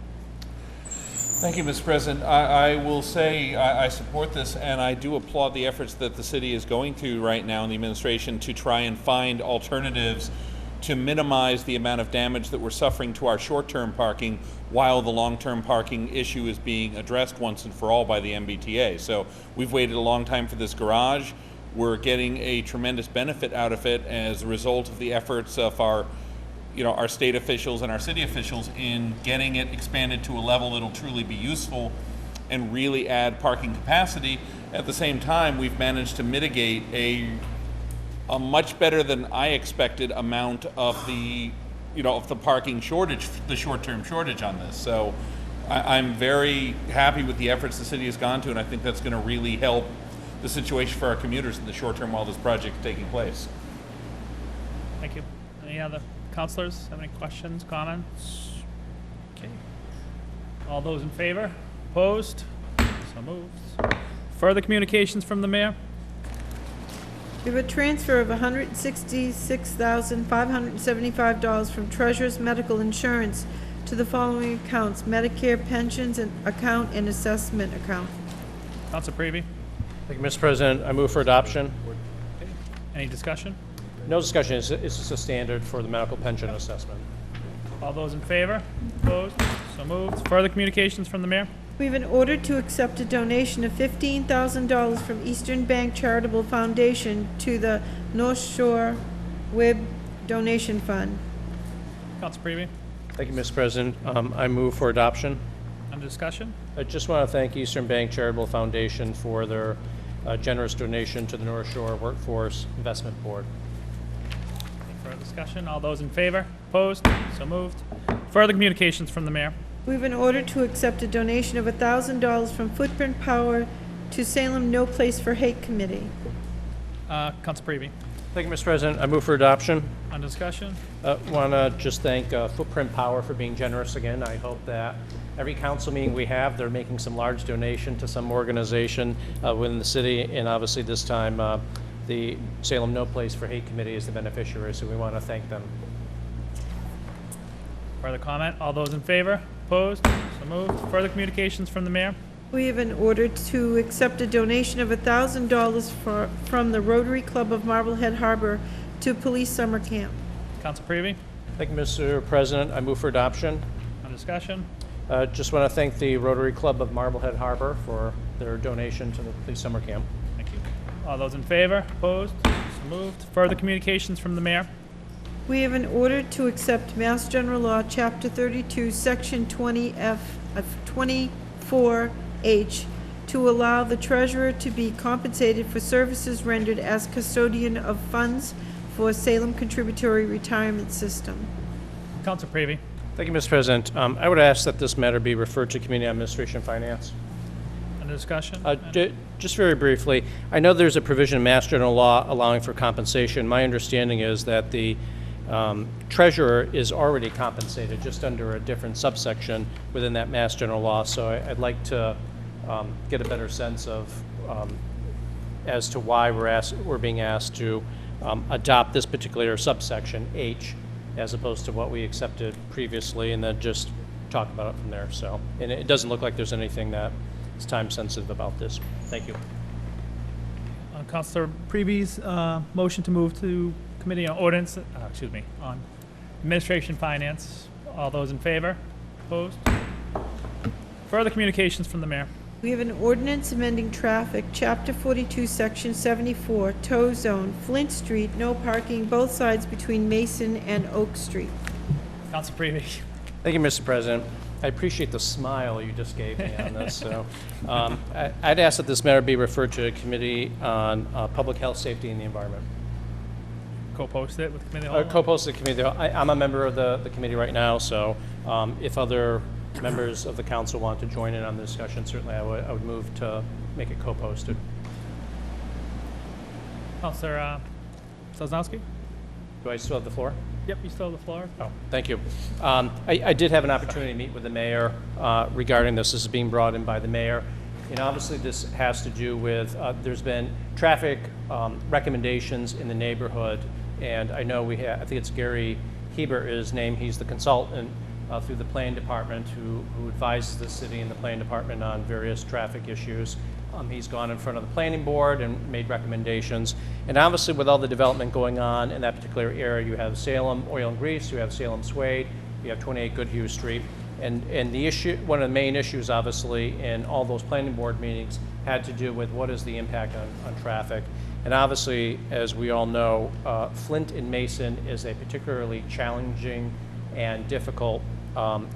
Thank you, Mr. President. I will say I support this, and I do applaud the efforts that the city is going through right now in the administration to try and find alternatives to minimize the amount of damage that we're suffering to our short-term parking while the long-term parking issue is being addressed once and for all by the MBTA. So we've waited a long time for this garage. We're getting a tremendous benefit out of it as a result of the efforts of our state officials and our city officials in getting it expanded to a level that'll truly be useful and really add parking capacity. At the same time, we've managed to mitigate a much better than I expected amount of the parking shortage, the short-term shortage on this. So I'm very happy with the efforts the city has gone to, and I think that's going to really help the situation for our commuters in the short term while this project is taking place. Thank you. Any other councilors have any questions, comments? Okay. All those in favor? Opposed? So moved. Further communications from the mayor? We have a transfer of $166,575 from Treasurer's Medical Insurance to the following accounts: Medicare pensions and account and assessment account. Councilor Prevey. Thank you, Mr. President. I move for adoption. Any discussion? No discussion. It's just a standard for the medical pension assessment. All those in favor? Opposed? So moved. Further communications from the mayor? We have an order to accept a donation of $15,000 from Eastern Bank Charitable Foundation to the North Shore WIB Donation Fund. Councilor Prevey. Thank you, Mr. President. I move for adoption. Under discussion? I just want to thank Eastern Bank Charitable Foundation for their generous donation to the North Shore Workforce Investment Board. Any further discussion? All those in favor? Opposed? So moved. Further communications from the mayor? We have an order to accept a donation of $1,000 from Footprint Power to Salem No Place for Hate Committee. Councilor Prevey. Thank you, Mr. President. I move for adoption. On discussion? Want to just thank Footprint Power for being generous again. I hope that every council meeting we have, they're making some large donation to some organization within the city, and obviously this time the Salem No Place for Hate Committee is the beneficiary, so we want to thank them. Further comment? All those in favor? Opposed? So moved. Further communications from the mayor? We have an order to accept a donation of $1,000 from the Rotary Club of Marblehead Harbor to Police Summer Camp. Councilor Prevey. Thank you, Mr. President. I move for adoption. On discussion? Just want to thank the Rotary Club of Marblehead Harbor for their donation to the police summer camp. Thank you. All those in favor? Opposed? So moved. Further communications from the mayor? We have an order to accept Mass General Law, Chapter 32, Section 20F, 24H, to allow the treasurer to be compensated for services rendered as custodian of funds for Salem Contributory Retirement System. Councilor Prevey. Thank you, Mr. President. I would ask that this matter be referred to Community Administration and Finance. Under discussion? Just very briefly, I know there's a provision in Mass General Law allowing for compensation. My understanding is that the treasurer is already compensated just under a different subsection within that Mass General Law, so I'd like to get a better sense of as to why we're being asked to adopt this particular subsection H as opposed to what we accepted previously, and then just talk about it from there. So, and it doesn't look like there's anything that is time sensitive about this. Thank you. Councilor Prevey's motion to move to Committee on Ordinance, on Administration Finance. All those in favor? Opposed? Further communications from the mayor. We have an ordinance amending traffic, Chapter 42, Section 74, tow zone, Flint Street, no parking, both sides between Mason and Oak Street. Councilor Prevey. Thank you, Mr. President. I appreciate the smile you just gave me on this. So I'd ask that this matter be referred to a committee on public health, safety, and the environment. Co-post it with the committee. Co-post the committee. I'm a member of the committee right now, so if other members of the council want to join in on the discussion, certainly I would move to make it co-posted. Councilor Sosnowski? Do I still have the floor? Yep, you still have the floor. Oh, thank you. I did have an opportunity to meet with the mayor regarding this. This is being brought in by the mayor. And obviously this has to do with, there's been traffic recommendations in the neighborhood. And I know I think it's Gary Hebert is named. He's the consultant through the planning department who advises the city and the planning department on various traffic issues. He's gone in front of the planning board and made recommendations. And obviously with all the development going on in that particular area, you have Salem Oil and Grease, you have Salem Suede, you have 28 Goodhue Street. And the issue, one of the main issues obviously in all those planning board meetings had to do with what is the impact on traffic. And obviously, as we all know, Flint and Mason is a particularly challenging and difficult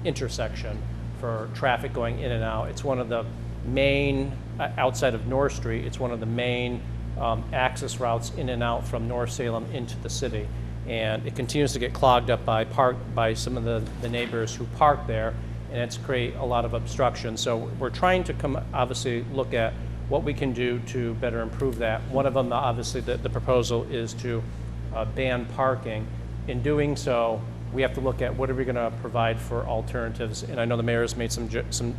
intersection for traffic going in and out. It's one of the main, outside of North Street, it's one of the main access routes in and out from North Salem into the city. And it continues to get clogged up by some of the neighbors who park there, and it's create a lot of obstruction. So we're trying to obviously look at what we can do to better improve that. One of them, obviously, the proposal is to ban parking. In doing so, we have to look at what are we going to provide for alternatives. And I know the mayor has made some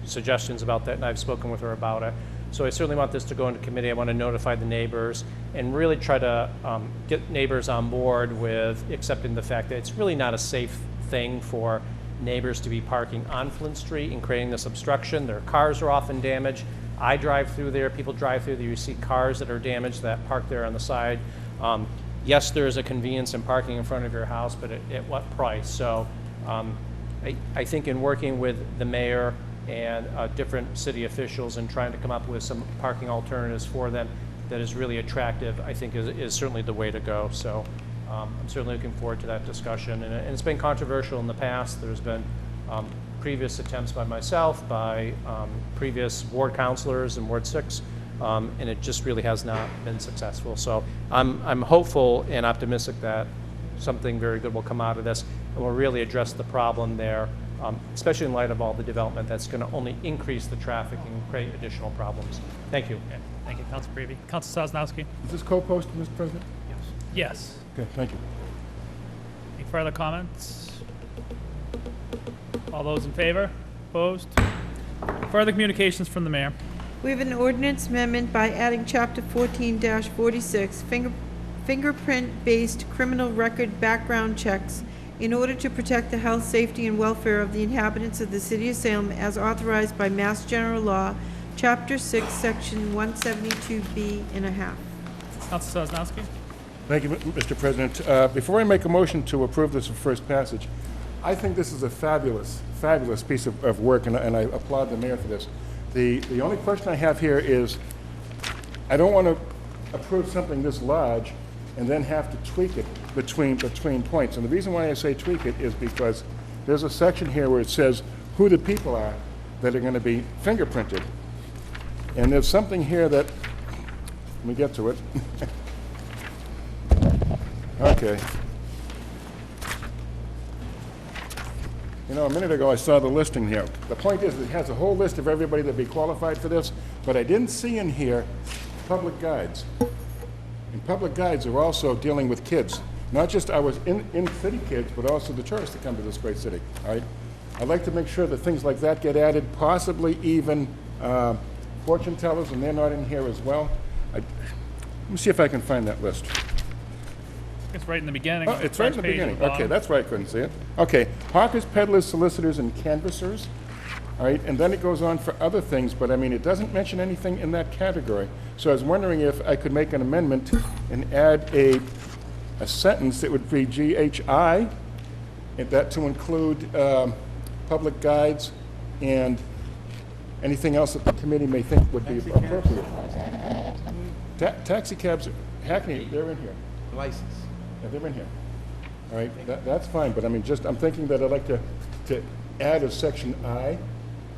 suggestions about that, and I've spoken with her about it. So I certainly want this to go into committee. I want to notify the neighbors and really try to get neighbors on board with accepting the fact that it's really not a safe thing for neighbors to be parking on Flint Street and creating this obstruction. Their cars are often damaged. I drive through there, people drive through there, you see cars that are damaged that park there on the side. Yes, there is a convenience in parking in front of your house, but at what price? So I think in working with the mayor and different city officials and trying to come up with some parking alternatives for them that is really attractive, I think is certainly the way to go. So I'm certainly looking forward to that discussion. And it's been controversial in the past. There's been previous attempts by myself, by previous ward councilors in Ward 6, and it just really has not been successful. So I'm hopeful and optimistic that something very good will come out of this and will really address the problem there, especially in light of all the development that's going to only increase the traffic and create additional problems. Thank you. Okay. Thank you, Council Prevey. Council Sosnowski? Is this co-posted, Mr. President? Yes. Okay, thank you. Any further comments? All those in favor? Opposed? Further communications from the mayor. We have an ordinance amendment by adding Chapter 14-46, fingerprint-based criminal record background checks in order to protect the health, safety, and welfare of the inhabitants of the city of Salem as authorized by Mass General Law, Chapter 6, Section 172B and a half. Council Sosnowski? Thank you, Mr. President. Before I make a motion to approve this for first passage, I think this is a fabulous, fabulous piece of work, and I applaud the mayor for this. The only question I have here is, I don't want to approve something this large and then have to tweak it between points. And the reason why I say tweak it is because there's a section here where it says who the people are that are going to be fingerprinted. And there's something here that, let me get to it. Okay. You know, a minute ago I saw the listing here. The point is it has a whole list of everybody that would be qualified for this, but I didn't see in here public guides. And public guides are also dealing with kids, not just our in-city kids, but also the tourists that come to this great city, all right? I'd like to make sure that things like that get added, possibly even fortune tellers, and they're not in here as well. Let me see if I can find that list. It's right in the beginning. Oh, it's right in the beginning. Okay, that's why I couldn't see it. Okay, hawkers, peddlers, solicitors, and canvassers. All right, and then it goes on for other things, but I mean, it doesn't mention anything in that category. So I was wondering if I could make an amendment and add a sentence that would be GHI, and that to include public guides and anything else that the committee may think would be appropriate. Taxi cabs, Hackney, they're in here. License. Yeah, they're in here. All right, that's fine, but I mean, I'm thinking that I'd like to add a section I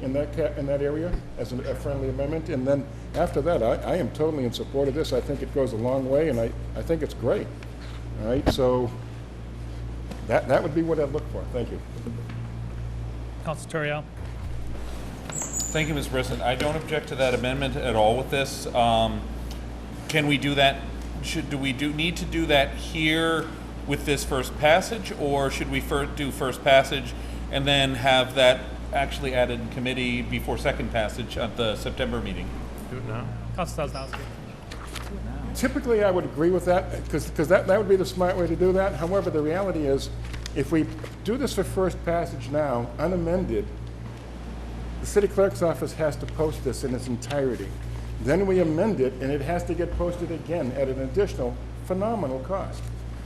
in that area as a friendly amendment, and then after that, I am totally in support of this. I think it goes a long way, and I think it's great. All right, so that would be what I'd look for. Thank you. Council Turiel. Thank you, Mr. President. I don't object to that amendment at all with this. Can we do that? Do we need to do that here with this first passage, or should we do first passage and then have that actually added in committee before second passage at the September meeting? Do it now. Council Sosnowski. Typically, I would agree with that, because that would be the smart way to do that. However, the reality is, if we do this for first passage now, unamended, the city clerk's office has to post this in its entirety. Then we amend it, and it has to get posted again at an additional phenomenal cost.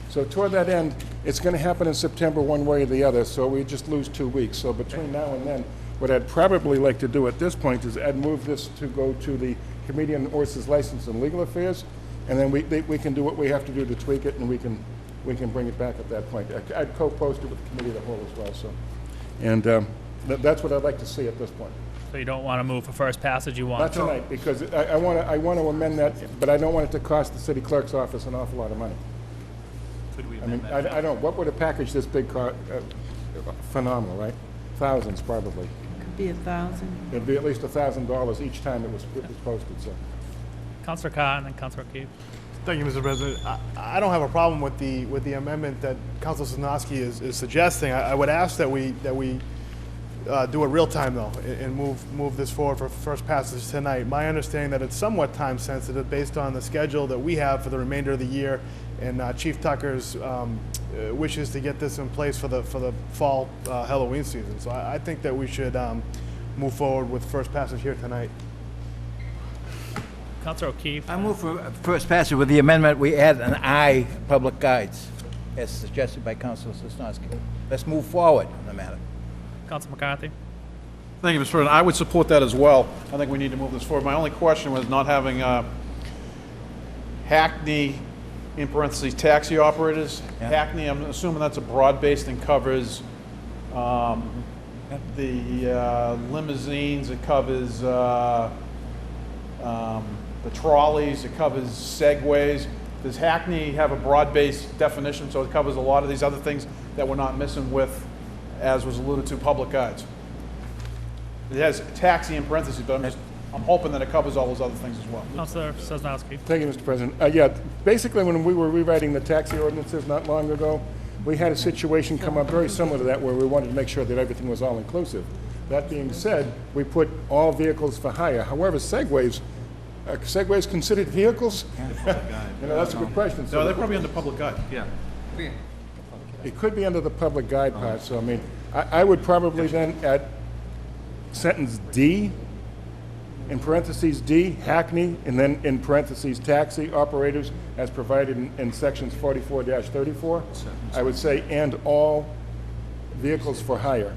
So toward that end, it's going to happen in September one way or the other, so we just lose 2 weeks. So between now and then, what I'd probably like to do at this point is I'd move this to go to the Committee on Horses License and Legal Affairs, and then we can do what we have to do to tweak it, and we can bring it back at that point. I'd co-post it with the Committee of the Whole as well. So, and that's what I'd like to see at this point. So you don't want to move for first passage, you want... Not tonight, because I want to amend that, but I don't want it to cost the city clerk's office an awful lot of money. Could we I mean, amend that? I don't, what would a package this big cost? Phenomenal, right? Thousands, probably. Could be 1,000. It'd be at least $1,000 each time it was posted, so. Councilor Khan and then Councilor O'Keefe. Thank you, Mr. President. I don't have a problem with the amendment that Councilor Sosnowski is suggesting. I would ask that we do it real time though, and move this forward for first passage tonight. My understanding that it's somewhat time sensitive based on the schedule that we have for the remainder of the year, and Chief Tucker's wishes to get this in place for the fall Halloween season. So I think that we should move forward with first passage here tonight. Councilor O'Keefe. I move for first passage with the amendment, we add an I, public guides, as suggested by Councilor Sosnowski. Let's move forward on the matter. Councilor McCarthy. Thank you, Mr. President. I would support that as well. I think we need to move this forward. My only question was not having Hackney, in parentheses, taxi operators. Yeah. Hackney, I'm assuming that's a broad-based and covers the limousines, it covers the trolleys, it covers segways. Does Hackney have a broad-based definition, so it covers a lot of these other things that we're not missing with, as was alluded to, public guides? It has taxi in parentheses, but I'm hoping that it covers all those other things as well. Councilor Sosnowski. Thank you, Mr. President. Yeah, basically when we were rewriting the taxi ordinances not long ago, we had a situation come up very similar to that where we wanted to make sure that everything was all-inclusive. That being said, we put all vehicles for hire. However, segways, are segways considered vehicles? You know, that's a good question. No, they're probably under public guide. Yeah. It could be under the public guide part, so I mean, I would probably then add sentence D, in parentheses D, Hackney, and then in parentheses taxi operators as provided in sections 44-34. I would say, and all vehicles for hire.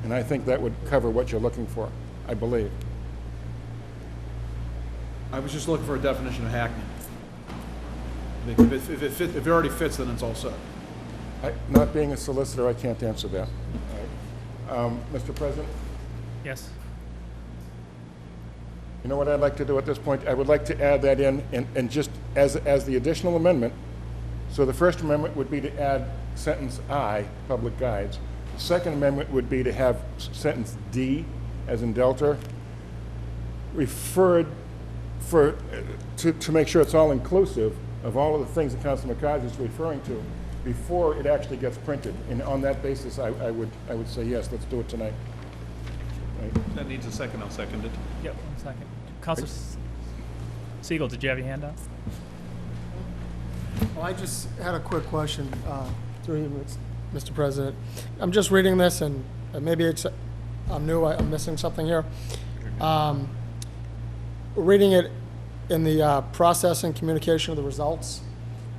And I think that would cover what you're looking for, I believe. I was just looking for a definition of Hackney. If it already fits, then it's all set. Not being a solicitor, I can't answer that. All right. Mr. President? Yes. You know what I'd like to do at this point? I would like to add that in, and just as the additional amendment. So the first amendment would be to add sentence I, public guides. The second amendment would be to have sentence D, as in Delta, referred to make sure it's all inclusive of all of the things that Councilor McCarthy is referring to before it actually gets printed. And on that basis, I would say yes, let's do it tonight. Right. That needs a second. I'll second it. Yep, 1 second. Councilor Siegel, did you have your hand up? Well, I just had a quick question through you, Mr. President. I'm just reading this, and maybe I'm new, I'm missing something here. Reading it in the process and communication of the results.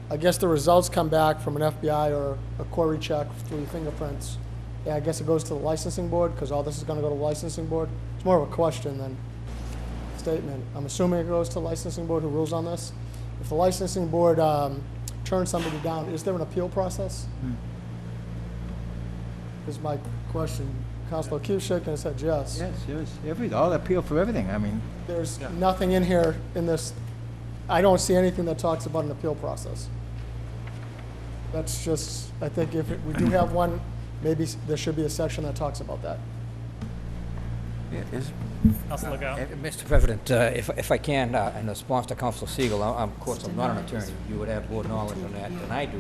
I guess the results come back from an FBI or a query check through fingerprints. Yeah, I guess it goes to the licensing board, because all this is going to go to the licensing board. It's more of a question than a statement. I'm assuming it goes to the licensing board who rules on this. If the licensing board turns somebody down, is there an appeal process? Is my question. Counselor keeps shaking his head yes. Yes, all appeal for everything, I mean. There's nothing in here in this, I don't see anything that talks about an appeal process. That's just, I think if we do have one, maybe there should be a section that talks about that. Councilor Go. Mr. President, if I can, in response to Councilor Siegel, of course, I'm not an attorney. You would have more knowledge on that than I do.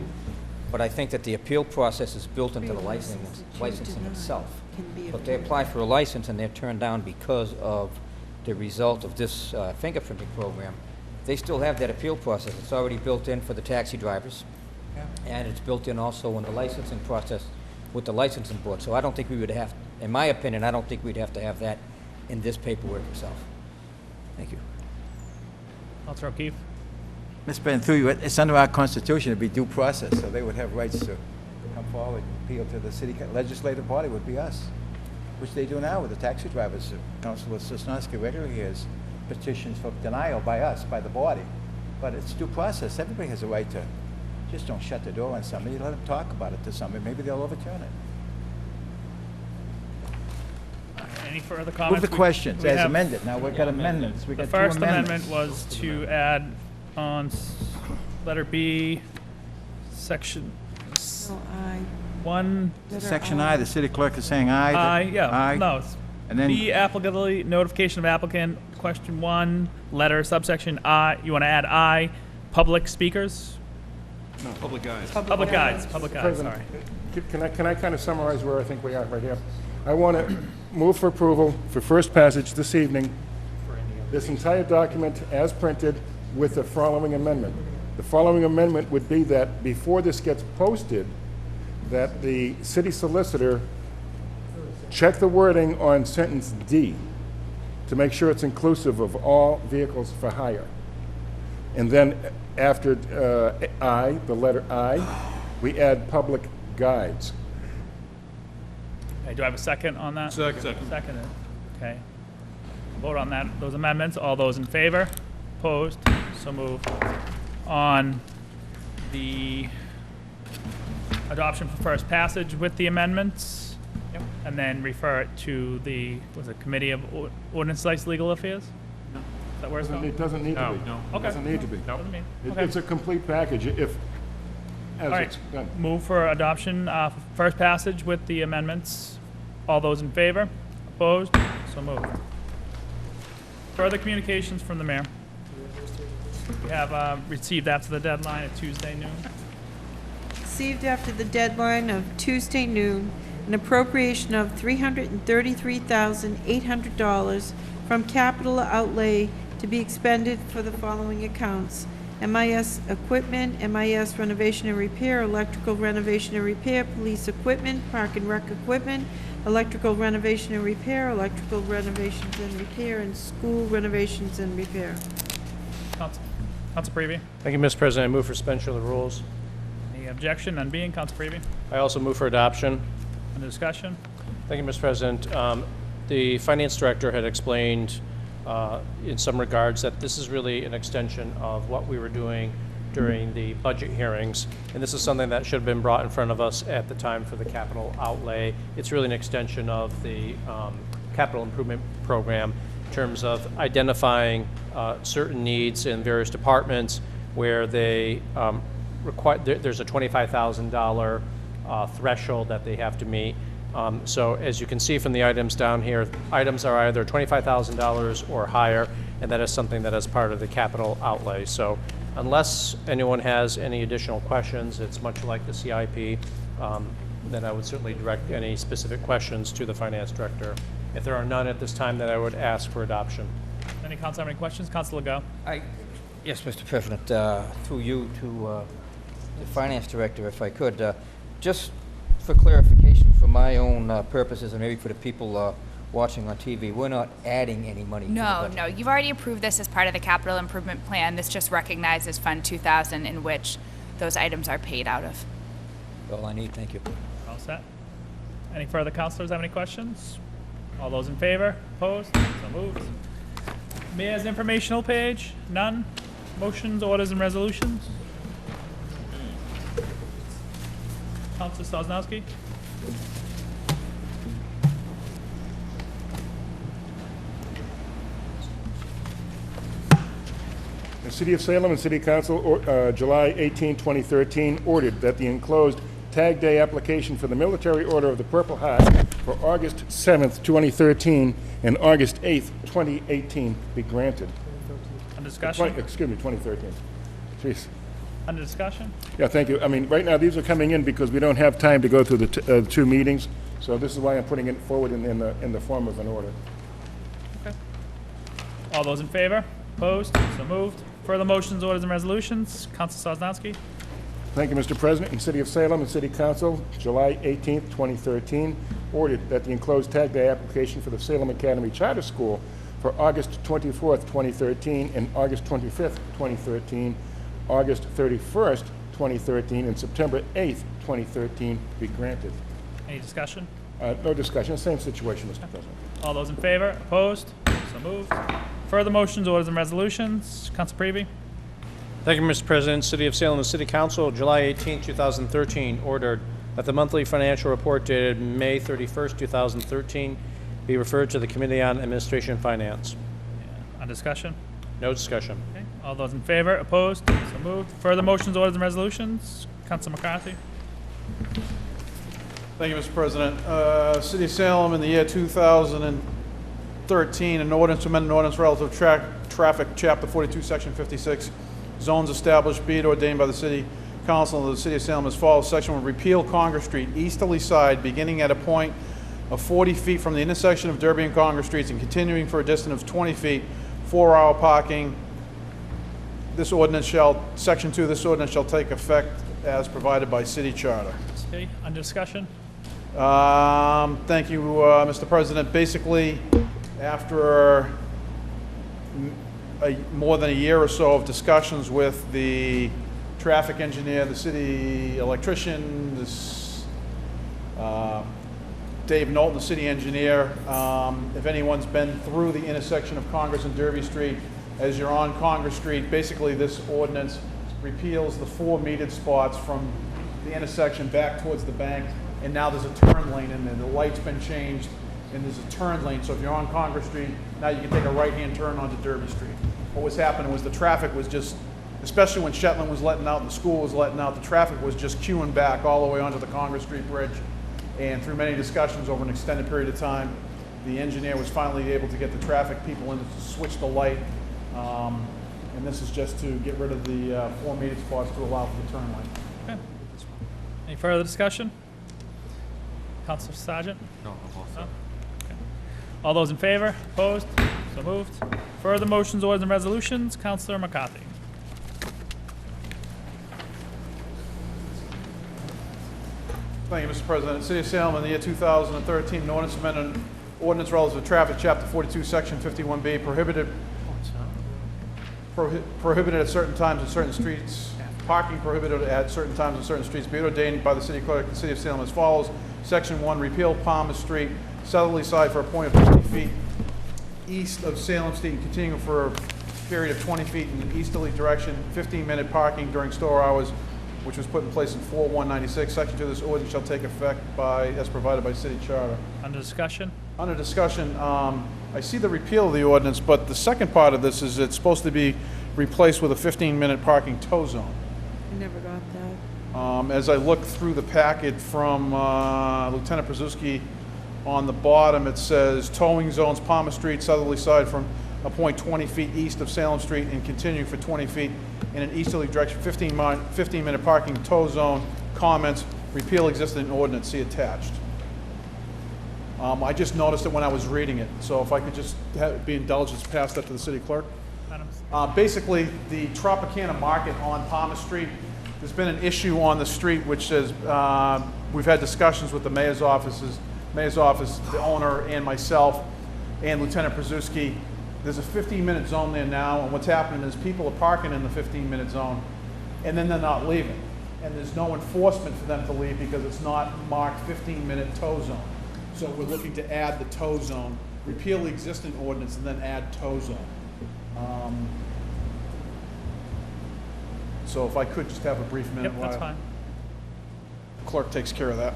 But I think that the appeal process is built into the licensing itself. But they apply for a license and they're turned down because of the result of this fingerprinting program. They still have that appeal process. It's already built in for the taxi drivers. And it's built in also in the licensing process with the licensing board. So I don't think we would have, in my opinion, I don't think we'd have to have that in this paperwork itself. Thank you. Councilor O'Keefe. Mr. President, through you, it's under our Constitution, it'd be due process, so they would have rights to come forward and appeal to the city legislative body, would be us, which they do now with the taxi drivers. Councilor Sosnowski regularly hears petitions for denial by us, by the body. But it's due process. Everybody has a right to, just don't shut the door on somebody. Let them talk about it to somebody. Maybe they'll overturn it. Any further comments? Move the questions as amended. Now we've got amendments. We The got first two amendments. amendment was to add on letter B, section I. 1. Section I, the city clerk is saying aye. I, yeah, Aye. no. It's And then B, applicability, notification of applicant, question 1, letter, subsection I, you want to add I, public speakers? No, public guys. Public guides, sorry. President, Can I kind of summarize where I think we are right here? I want to move for approval for first passage this evening, this entire document as printed with the following amendment. The following amendment would be that before this gets posted, that the city solicitor check the wording on sentence D to make sure it's inclusive of all vehicles for hire. And then after I, the letter I, we add public guides. Okay, do I have a second on that? Second. Seconded. Okay. Vote on that, those amendments. All those in favor? Opposed? So moved. On the adoption for first passage with the amendments, and then refer it to the, was it Committee of Ordinance Legal Affairs? No. Is that where it's going? It doesn't need to be. No. It Okay. doesn't need to be. Doesn't mean. It- Okay. It's a complete package if, All as right. it's done. Move for adoption, for first passage with the amendments. All those in favor? Opposed? So moved. Further communications from the mayor. We have received after the deadline at Tuesday noon. Received after the deadline of Tuesday noon, an appropriation of $333,800 from capital outlay to be expended for the following accounts: MIS equipment, MIS renovation and repair, electrical renovation and repair, police equipment, park and rec equipment, electrical renovation and repair, electrical renovations and repair, and school renovations and repair. Council Preview. Thank you, Mr. President. I move for suspension of the rules. Any objection? None being. Council Preview. I also move for adoption. Under discussion. Thank you, Mr. President. The finance director had explained in some regards that this is really an extension of what we were doing during the budget hearings, and this is something that should have been brought in front of us at the time for the capital outlay. It's really an extension of the capital improvement program in terms of identifying certain needs in various departments where they require, there's a $25,000 threshold that they have to meet. So as you can see from the items down here, items are either $25,000 or higher, and that is something that is part of the capital outlay. So unless anyone has any additional questions, it's much like the CIP, then I would certainly direct any specific questions to the finance director. If there are none at this time, then I would ask for adoption. Any council have any questions? Councilor Go. Yes, Mr. President, through you to the finance director, if I could, just for clarification, for my own purposes and maybe for the people watching on TV, we're not adding any money to the No, budget. no, you've already approved this as part of the capital improvement plan. This just recognizes Fund 2000 in which those items are paid out of. All I need, thank you. All set. Any further councilors have any questions? All those in favor? Opposed? So moved. Mayor's informational page? None. Motions, orders, and resolutions? Councilor Sosnowski? City of Salem and City Council, July 18, 2013, ordered that the enclosed Tag Day application for the Military Order of the Purple Heart for August 7th, 2013 and August 8th, 2018 be granted. Under discussion? Excuse me, 2013. Jeez. Under discussion? Yeah, thank you. I mean, right now, these are coming in because we don't have time to go through the two meetings, so this is why I'm putting it forward in the form of an order. Okay. All those in favor? Opposed? So moved. Further motions, orders, and resolutions? Council Sosnowski? Thank you, Mr. President. In City of Salem and City Council, July 18th, 2013, ordered that the enclosed Tag Day application for the Salem Academy Charter School for August 24th, 2013 and August 25th, 2013, August 31st, 2013, and September 8th, 2013 be granted. Any discussion? No discussion. Same situation, Mr. President. All those in favor? Opposed? So moved. Further motions, orders, and resolutions? Council Prevey? Thank you, Mr. President. City of Salem and City Council, July 18, 2013, ordered that the monthly financial report dated May 31st, 2013 be referred to the Committee on Administration and Finance. On discussion? No discussion. Okay. All those in favor? Opposed? So moved. Further motions, orders, and resolutions? Council McCarthy? Thank you, Mr. President. City of Salem in the year 2013, an ordinance to amend an ordinance relative to traffic, Chapter 42, Section 56, zones established, be it ordained by the City Council of the City of Salem as follows. Section 1, repeal Congress Street, easterly side, beginning at a point of 40 feet from the intersection of Derby and Congress Streets and continuing for a distance of 20 feet, 4-hour parking. This ordinance shall, Section 2, this ordinance shall take effect as provided by city charter. Okay. Under discussion? Thank you, Mr. President. Basically, after more than a year or so of discussions with the traffic engineer, the city electrician, Dave Knowlton, the city engineer, if anyone's been through the intersection of Congress and Derby Street, as you're on Congress Street, basically this ordinance repeals the 4 metered spots from the intersection back towards the bank, and now there's a turn lane in there. The light's been changed, and there's a turn lane. So if you're on Congress Street, now you can take a right-hand turn onto Derby Street. What was happening was the traffic was just, especially when Shetland was letting out and the school was letting out, the traffic was just queuing back all the way onto the Congress Street Bridge. And through many discussions over an extended period of time, the engineer was finally able to get the traffic people in to switch the light. And this is just to get rid of the 4 metered spots to allow for the turn lane. Okay. Any further discussion? Councilor Sargent? No, No? Okay. All those in favor? Opposed? So moved. Further motions, orders, and resolutions? Councilor McCarthy. Thank you, Mr. President. City of Salem in the year 2013, an ordinance amendment, ordinance relative to traffic, Chapter 42, Section 51B, prohibited at certain times at certain streets, parking prohibited at certain times on certain streets, be it ordained by the city clerk of the City of Salem as follows. Section 1, repeal Palmer Street, southerly side for a point of 20 feet east of Salem Street and continuing for a period of 20 feet in an easterly direction, 15-minute parking during store hours, which was put in place in 4196. Section 2 of this ordinance shall take effect as provided by city charter. Under discussion? Under discussion, I see the repeal of the ordinance, but the second part of this is it's supposed to be replaced with a 15-minute parking tow zone. I never got that. As I look through the packet from Lieutenant Przewski, on the bottom it says towing zones Palmer Street, southerly side from a point 20 feet east of Salem Street and continuing for 20 feet in an easterly direction, 15-minute parking tow zone. Comments, repeal existing ordinance, see attached. I just noticed it when I was reading it, so if I could just be indulged to pass that to the city clerk. Basically, the Tropicana Market on Palmer Street, there's been an issue on the street which says, we've had discussions with the mayor's office, the owner, and myself, and Lieutenant Przewski. There's a 15-minute zone there now, and what's happening is people are parking in the 15-minute zone, and then they're not leaving. And there's no enforcement for them to leave because it's not marked 15-minute tow zone. So we're looking to add the tow zone, repeal the existing ordinance, and then add tow zone. So if I could just have a brief minute Yep, that's while fine. clerk takes care of that.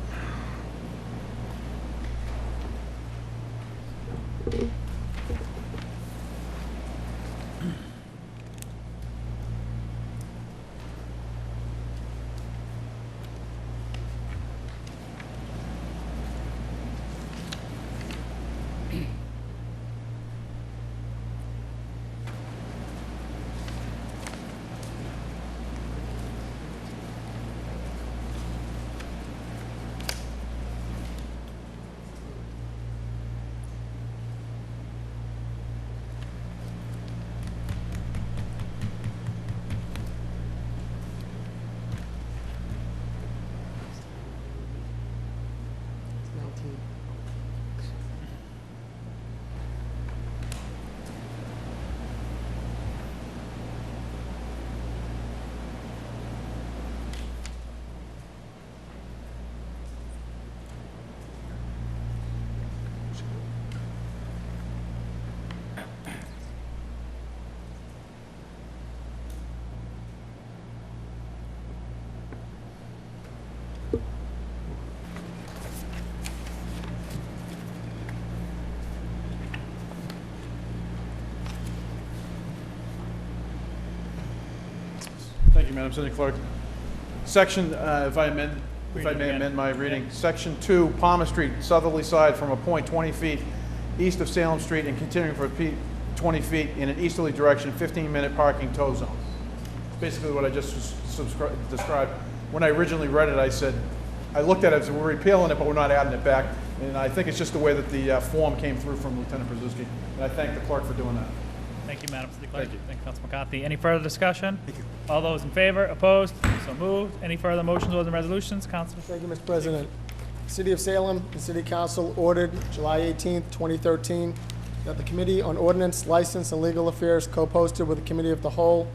Thank you, Madam City Clerk. Section, if I may amend my reading, Section 2, Palmer Street, southerly side from a point 20 feet east of Salem Street and continuing for 20 feet in an easterly direction, 15-minute parking tow zone. Basically what I just described. When I originally read it, I said, I looked at it and said, we're repealing it, but we're not adding it back. And I think it's just the way that the form came through from Lieutenant Brzezinski. And I thank the clerk for doing that. Thank you, Madam City Clerk. Thank you, Council McCarthy. Any further discussion? Thank you. All those in favor? Opposed? So moved. Any further motions, orders, and resolutions? Council. Thank you, Mr. President. City of Salem and City Council ordered July 18th, 2013, that the Committee on Ordinance, License, and Legal Affairs, co-posted with the Committee of the Whole,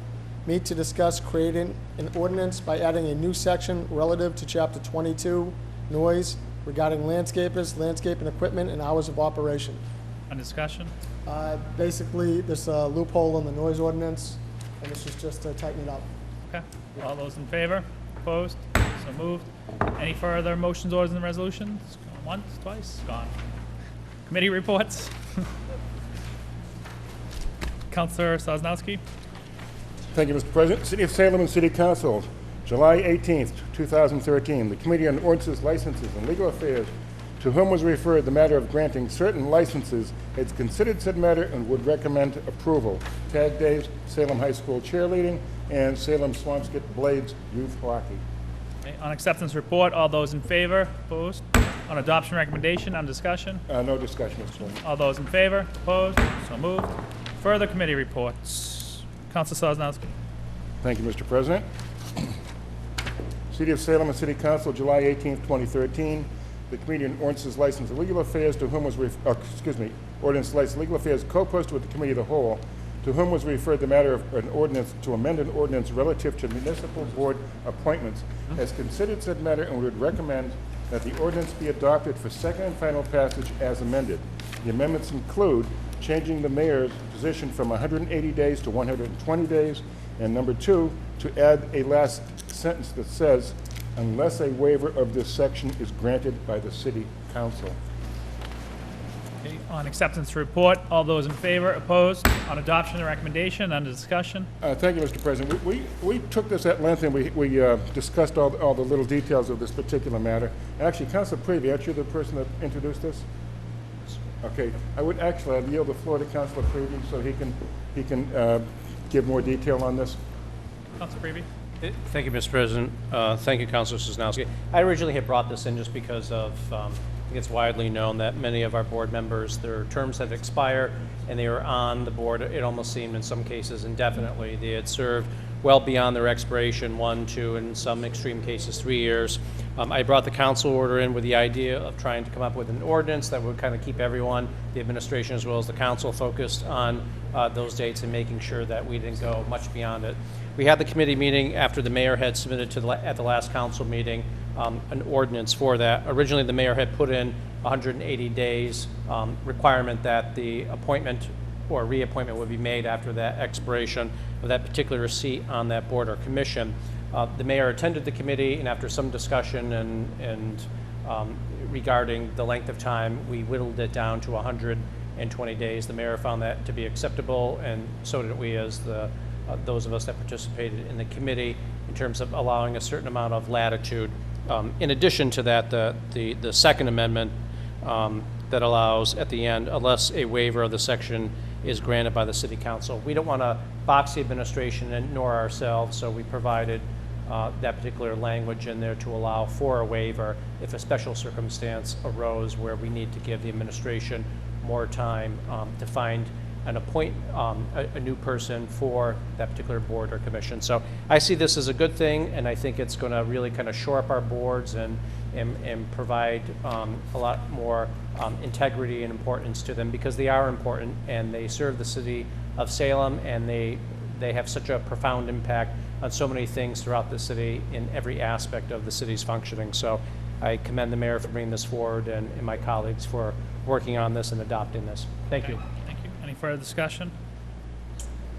meet to discuss creating an ordinance by adding a new section relative to Chapter 22, noise, regarding landscapers, landscaping equipment, and hours of operation. On discussion? Basically, there's a loophole in the noise ordinance, and this is just to tighten it up. Okay. All those in favor? Opposed? So moved. Any further motions, orders, and resolutions? Going once, twice? Gone. Committee reports? Councilor Sosnowski? Thank you, Mr. President. City of Salem and City Council, July 18th, 2013. The Committee on Ordinances, Licenses, and Legal Affairs, to whom was referred the matter of granting certain licenses, has considered said matter and would recommend approval. Tag Days, Salem High School cheerleading, and Salem Swampscott Blades youth hockey. Okay. On acceptance report, all those in favor? Opposed? On adoption recommendation, on discussion? No discussion, Mr. President. All those in favor? Opposed? So moved. Further committee reports. Councilor Sosnowski. Thank you, Mr. President. City of Salem and City Council, July 18th, 2013. The Committee on Ordinances, License, and Legal Affairs, to whom was Ordinance, License, Legal Affairs, co-posted with the Committee of the Whole, to whom was referred the matter of an ordinance to amend an ordinance relative to municipal board appointments, has considered said matter and would recommend that the ordinance be adopted for second and final passage as amended. The amendments include changing the mayor's position from 180 days to 120 days, and number 2, to add a last sentence that says, unless a waiver of this section is granted by the City Council. Okay. On acceptance report, all those in favor? Opposed? On adoption of the recommendation, under discussion? Thank you, Mr. President. We took this at length and we discussed all the little details of this particular matter. Actually, Councilor Prevey, aren't you the person that introduced this? Okay, I'd yield the floor to Councilor Prevey so he can give more detail on this. Councilor Prevey. Thank you, Mr. President. Thank you, Councilor Sosnowski. I originally had brought this in just because of, I think it's widely known that many of our board members, their terms have expired and they were on the board, it almost seemed in some cases indefinitely. They had served well beyond their expiration, 1, 2, in some extreme cases 3 years. I brought the council order in with the idea of trying to come up with an ordinance that would kind of keep everyone, the administration as well as the council, focused on those dates and making sure that we didn't go much beyond it. We had the committee meeting after the mayor had submitted to at the last council meeting an ordinance for that. Originally, the mayor had put in 180 days requirement that the appointment or reappointment would be made after that expiration of that particular seat on that board or commission. The mayor attended the committee, and after some discussion and regarding the length of time, we whittled it down to 120 days. The mayor found that to be acceptable, and so did we as those of us that participated in the committee in terms of allowing a certain amount of latitude. In addition to that, the second amendment that allows at the end, unless a waiver of the section is granted by the City Council. We don't want to box the administration and nor ourselves, so we provided that particular language in there to allow for a waiver if a special circumstance arose where we need to give the administration more time to find and appoint a new person for that particular board or commission. So I see this as a good thing, and I think it's going to really kind of shore up our boards and provide a lot more integrity and importance to them, because they are important and they serve the city of Salem, and they have such a profound impact on so many things throughout the city in every aspect of the city's functioning. So I commend the mayor for bringing this forward and my colleagues for working on this and adopting this. Thank you. Any further discussion?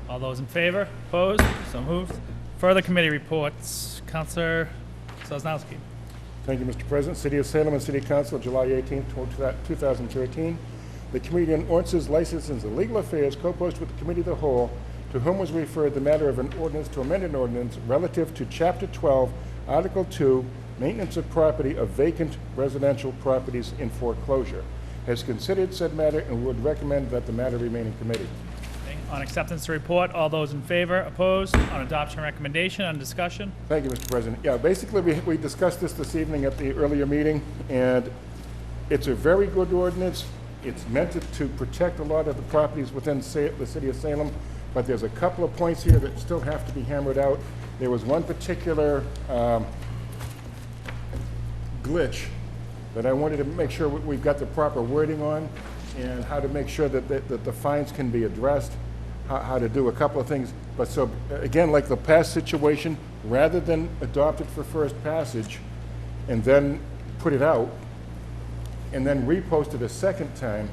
All those in favor? Opposed? So moved. Further committee reports. Councilor Sosnowski. Thank you, Mr. President. City of Salem and City Council, July 18th, 2013. The Committee on Ordinances, Licenses, and Legal Affairs, co-posted with the Committee of the Whole, to whom was referred the matter of an ordinance to amend an ordinance relative to Chapter 12, Article 2, maintenance of property of vacant residential properties in foreclosure, has considered said matter and would recommend that the matter remain in committee. On acceptance to report, all those in favor, opposed? On adoption recommendation, on discussion? Thank you, Mr. President. Yeah, basically, we discussed this evening at the earlier meeting, and it's a very good ordinance. It's meant to protect a lot of the properties within the city of Salem, but there's a couple of points here that still have to be hammered out. There was one particular glitch that I wanted to make sure we've got the proper wording on, and how to make sure that the fines can be addressed, how to do a couple of things. But so, again, like the past situation, rather than adopt it for first passage and then put it out and then repost it a second time,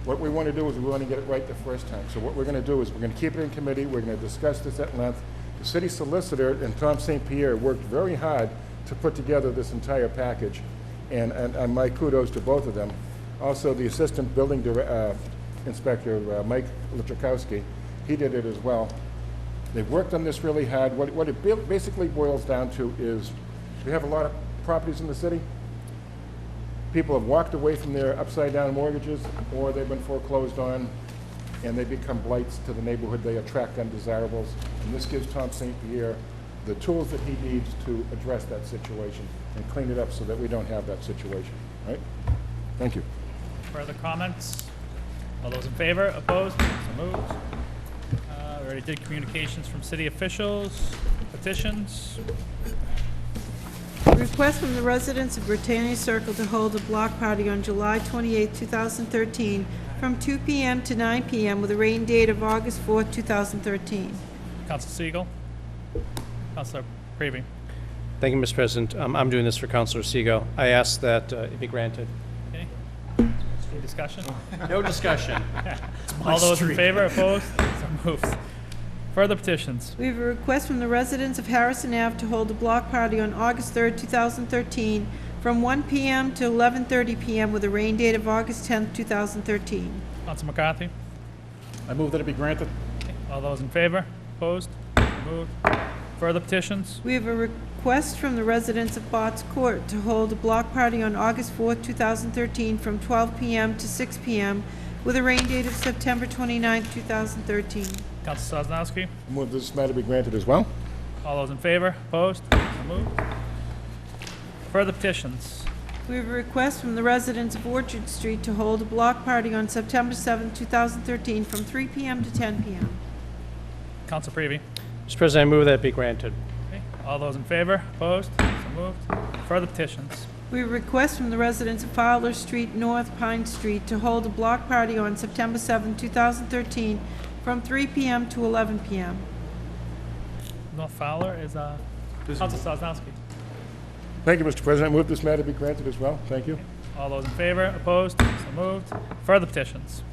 what we want to do is we want to get it right the first time. So what we're going to do is we're going to keep it in committee. We're going to discuss this at length. The city solicitor and Tom St. Pierre worked very hard to put together this entire package, and my kudos to both of them. Also, the assistant building inspector, Mike Lichakowski, he did it as well. They've worked on this really hard. What it basically boils down to is we have a lot of properties in the city. People have walked away from their upside-down mortgages, or they've been foreclosed on, and they become blights to the neighborhood. They attract undesirables, and this gives Tom St. Pierre the tools that he needs to address that situation and clean it up so that we don't have that situation, right? Thank you. Further comments? All those in favor, opposed? So moved. We already did communications from city officials, petitions. Request from the residents of Britannia Circle to hold a block party on July 28, 2013, from 2 p.m. to 9 p.m. with a rain date of August 4, 2013. Council Siegel. Councilor Prevey. Thank you, Mr. President. I'm doing this for Councilor Segal. I ask that it be granted. Okay. Any discussion? No discussion. All those in favor, opposed? So moved. Further petitions. We have a request from the residents of Harrison Ave to hold a block party on August 3, 2013, from 1 p.m. to 11:30 p.m. with a rain date of August 10, 2013. Council McCarthy. I move that it be granted. Okay. All those in favor, opposed? So moved. Further petitions. We have a request from the residents of Botts Court to hold a block party on August 4, 2013, from 12 p.m. to 6 p.m. with a rain date of September 29, 2013. Council Sosnowski. I move this matter be granted as well. All those in favor, opposed? So moved. Further petitions. We have a request from the residents of Orchard Street to hold a block party on September 7, 2013, from 3 p.m. to 10 p.m. Council Prevey. Mr. President, I move that it be granted. Okay. All those in favor, opposed? So moved. Further petitions. We have a request from the residents of Fowler Street, North Pine Street, to hold a block party on September 7, 2013, from 3 p.m. to 11 p.m. North Fowler is Council Sosnowski. Thank you, Mr. President. I move this matter be granted as well. Thank you. All those in favor, opposed? So moved. Further petitions.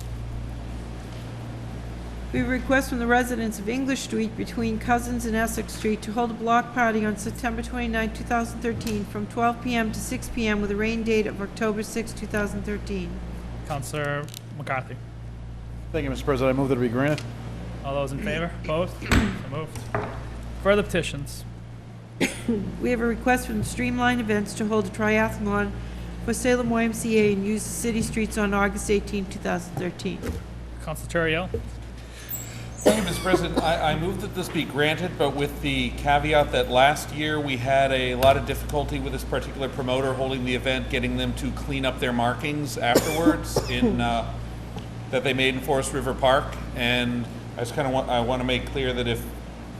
We have a request from the residents of English Street between Cousins and Essex Street to hold a block party on September 29, 2013, from 12 p.m. to 6 p.m. with a rain date of October 6, 2013. Councilor McCarthy. Thank you, Mr. President. I move that it be granted. All those in favor, opposed? So moved. Further petitions. We have a request from Streamline Events to hold a triathlon for Salem YMCA and use the city streets on August 18, 2013. Councilor Turiel. Thank you, Mr. President. I move that this be granted, but with the caveat that last year we had a lot of difficulty with this particular promoter holding the event, getting them to clean up their markings afterwards in that they made in Forest River Park. And I just kind of want to make clear that if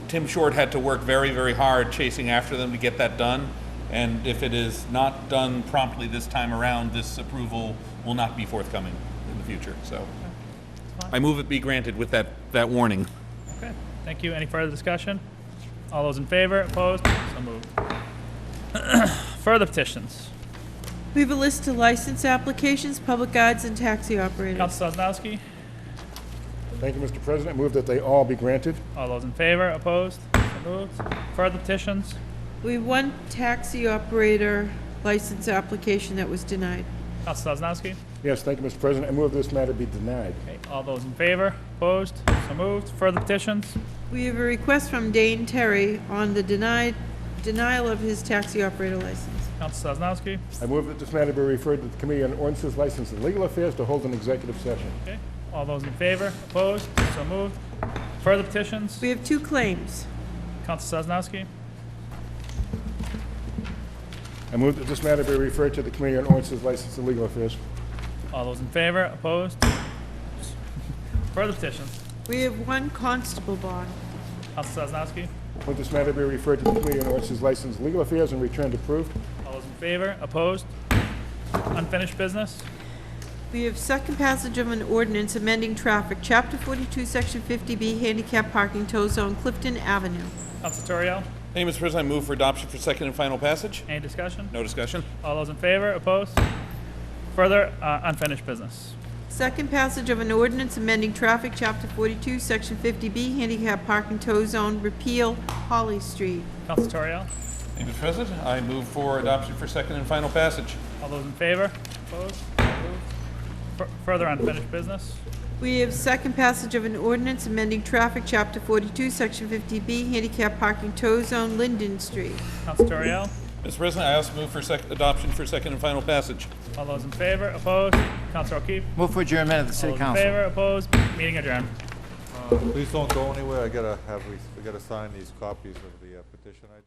Tim Short had to work very, very hard chasing after them to get that done, and if it is not done promptly this time around, this approval will not be forthcoming in the future. So I move it be granted with that warning. Okay, thank you. Any further discussion? All those in favor, opposed? So moved. Further petitions. We have a list of license applications, public guides, and taxi operators. Council Sosnowski. Thank you, Mr. President. I move that they all be granted. All those in favor, opposed? So moved. Further petitions. We have one taxi operator license application that was denied. Council Sosnowski. Yes, thank you, Mr. President. I move this matter be denied. Okay, all those in favor, Opposed? So moved. Further petitions? We have a request from Dane Terry on the denial of his taxi operator license. Counsel Sosnowski. I move that this matter be referred to the Committee on Ordinances, License, and Legal Affairs to hold an executive session. Okay. All those in favor? Opposed? So moved. Further petitions? We have two claims. Counsel Sosnowski. I move that this matter be referred to the Committee on Ordinances, License, and Legal Affairs. All those in favor? Opposed? Further petitions? We have one constable bond. Counsel Sosnowski. I move this matter be referred to the Committee on Ordinances, License, and Legal Affairs and returned approved. All those in favor? Opposed? Unfinished business? We have second passage of an ordinance amending traffic, Chapter 42, Section 50B, handicap parking tow zone, Clifton Avenue. Counsel Toriel. Thank you, Mr. President. I move for adoption for second and final passage. Any discussion? No discussion. All those in favor? Opposed? Further unfinished business? Second passage of an ordinance amending traffic, Chapter 42, Section 50B, handicap parking tow zone, repeal Holly Street. Counsel Toriel. Thank you, Mr. President. I move for adoption for second and final passage. All those in favor? Opposed? So moved. Further unfinished business? We have second passage of an ordinance amending traffic, Chapter 42, Section 50B, handicap parking tow zone, Linden Street. Counsel Toriel. Mr. President, I also move for adoption for second and final passage. All those in favor? Opposed? Counsel O'Keefe. Move for adjournment of the City All those in Council. favor? Opposed? Meeting adjourned. Please don't go anywhere. We gotta sign these copies of the petition I did.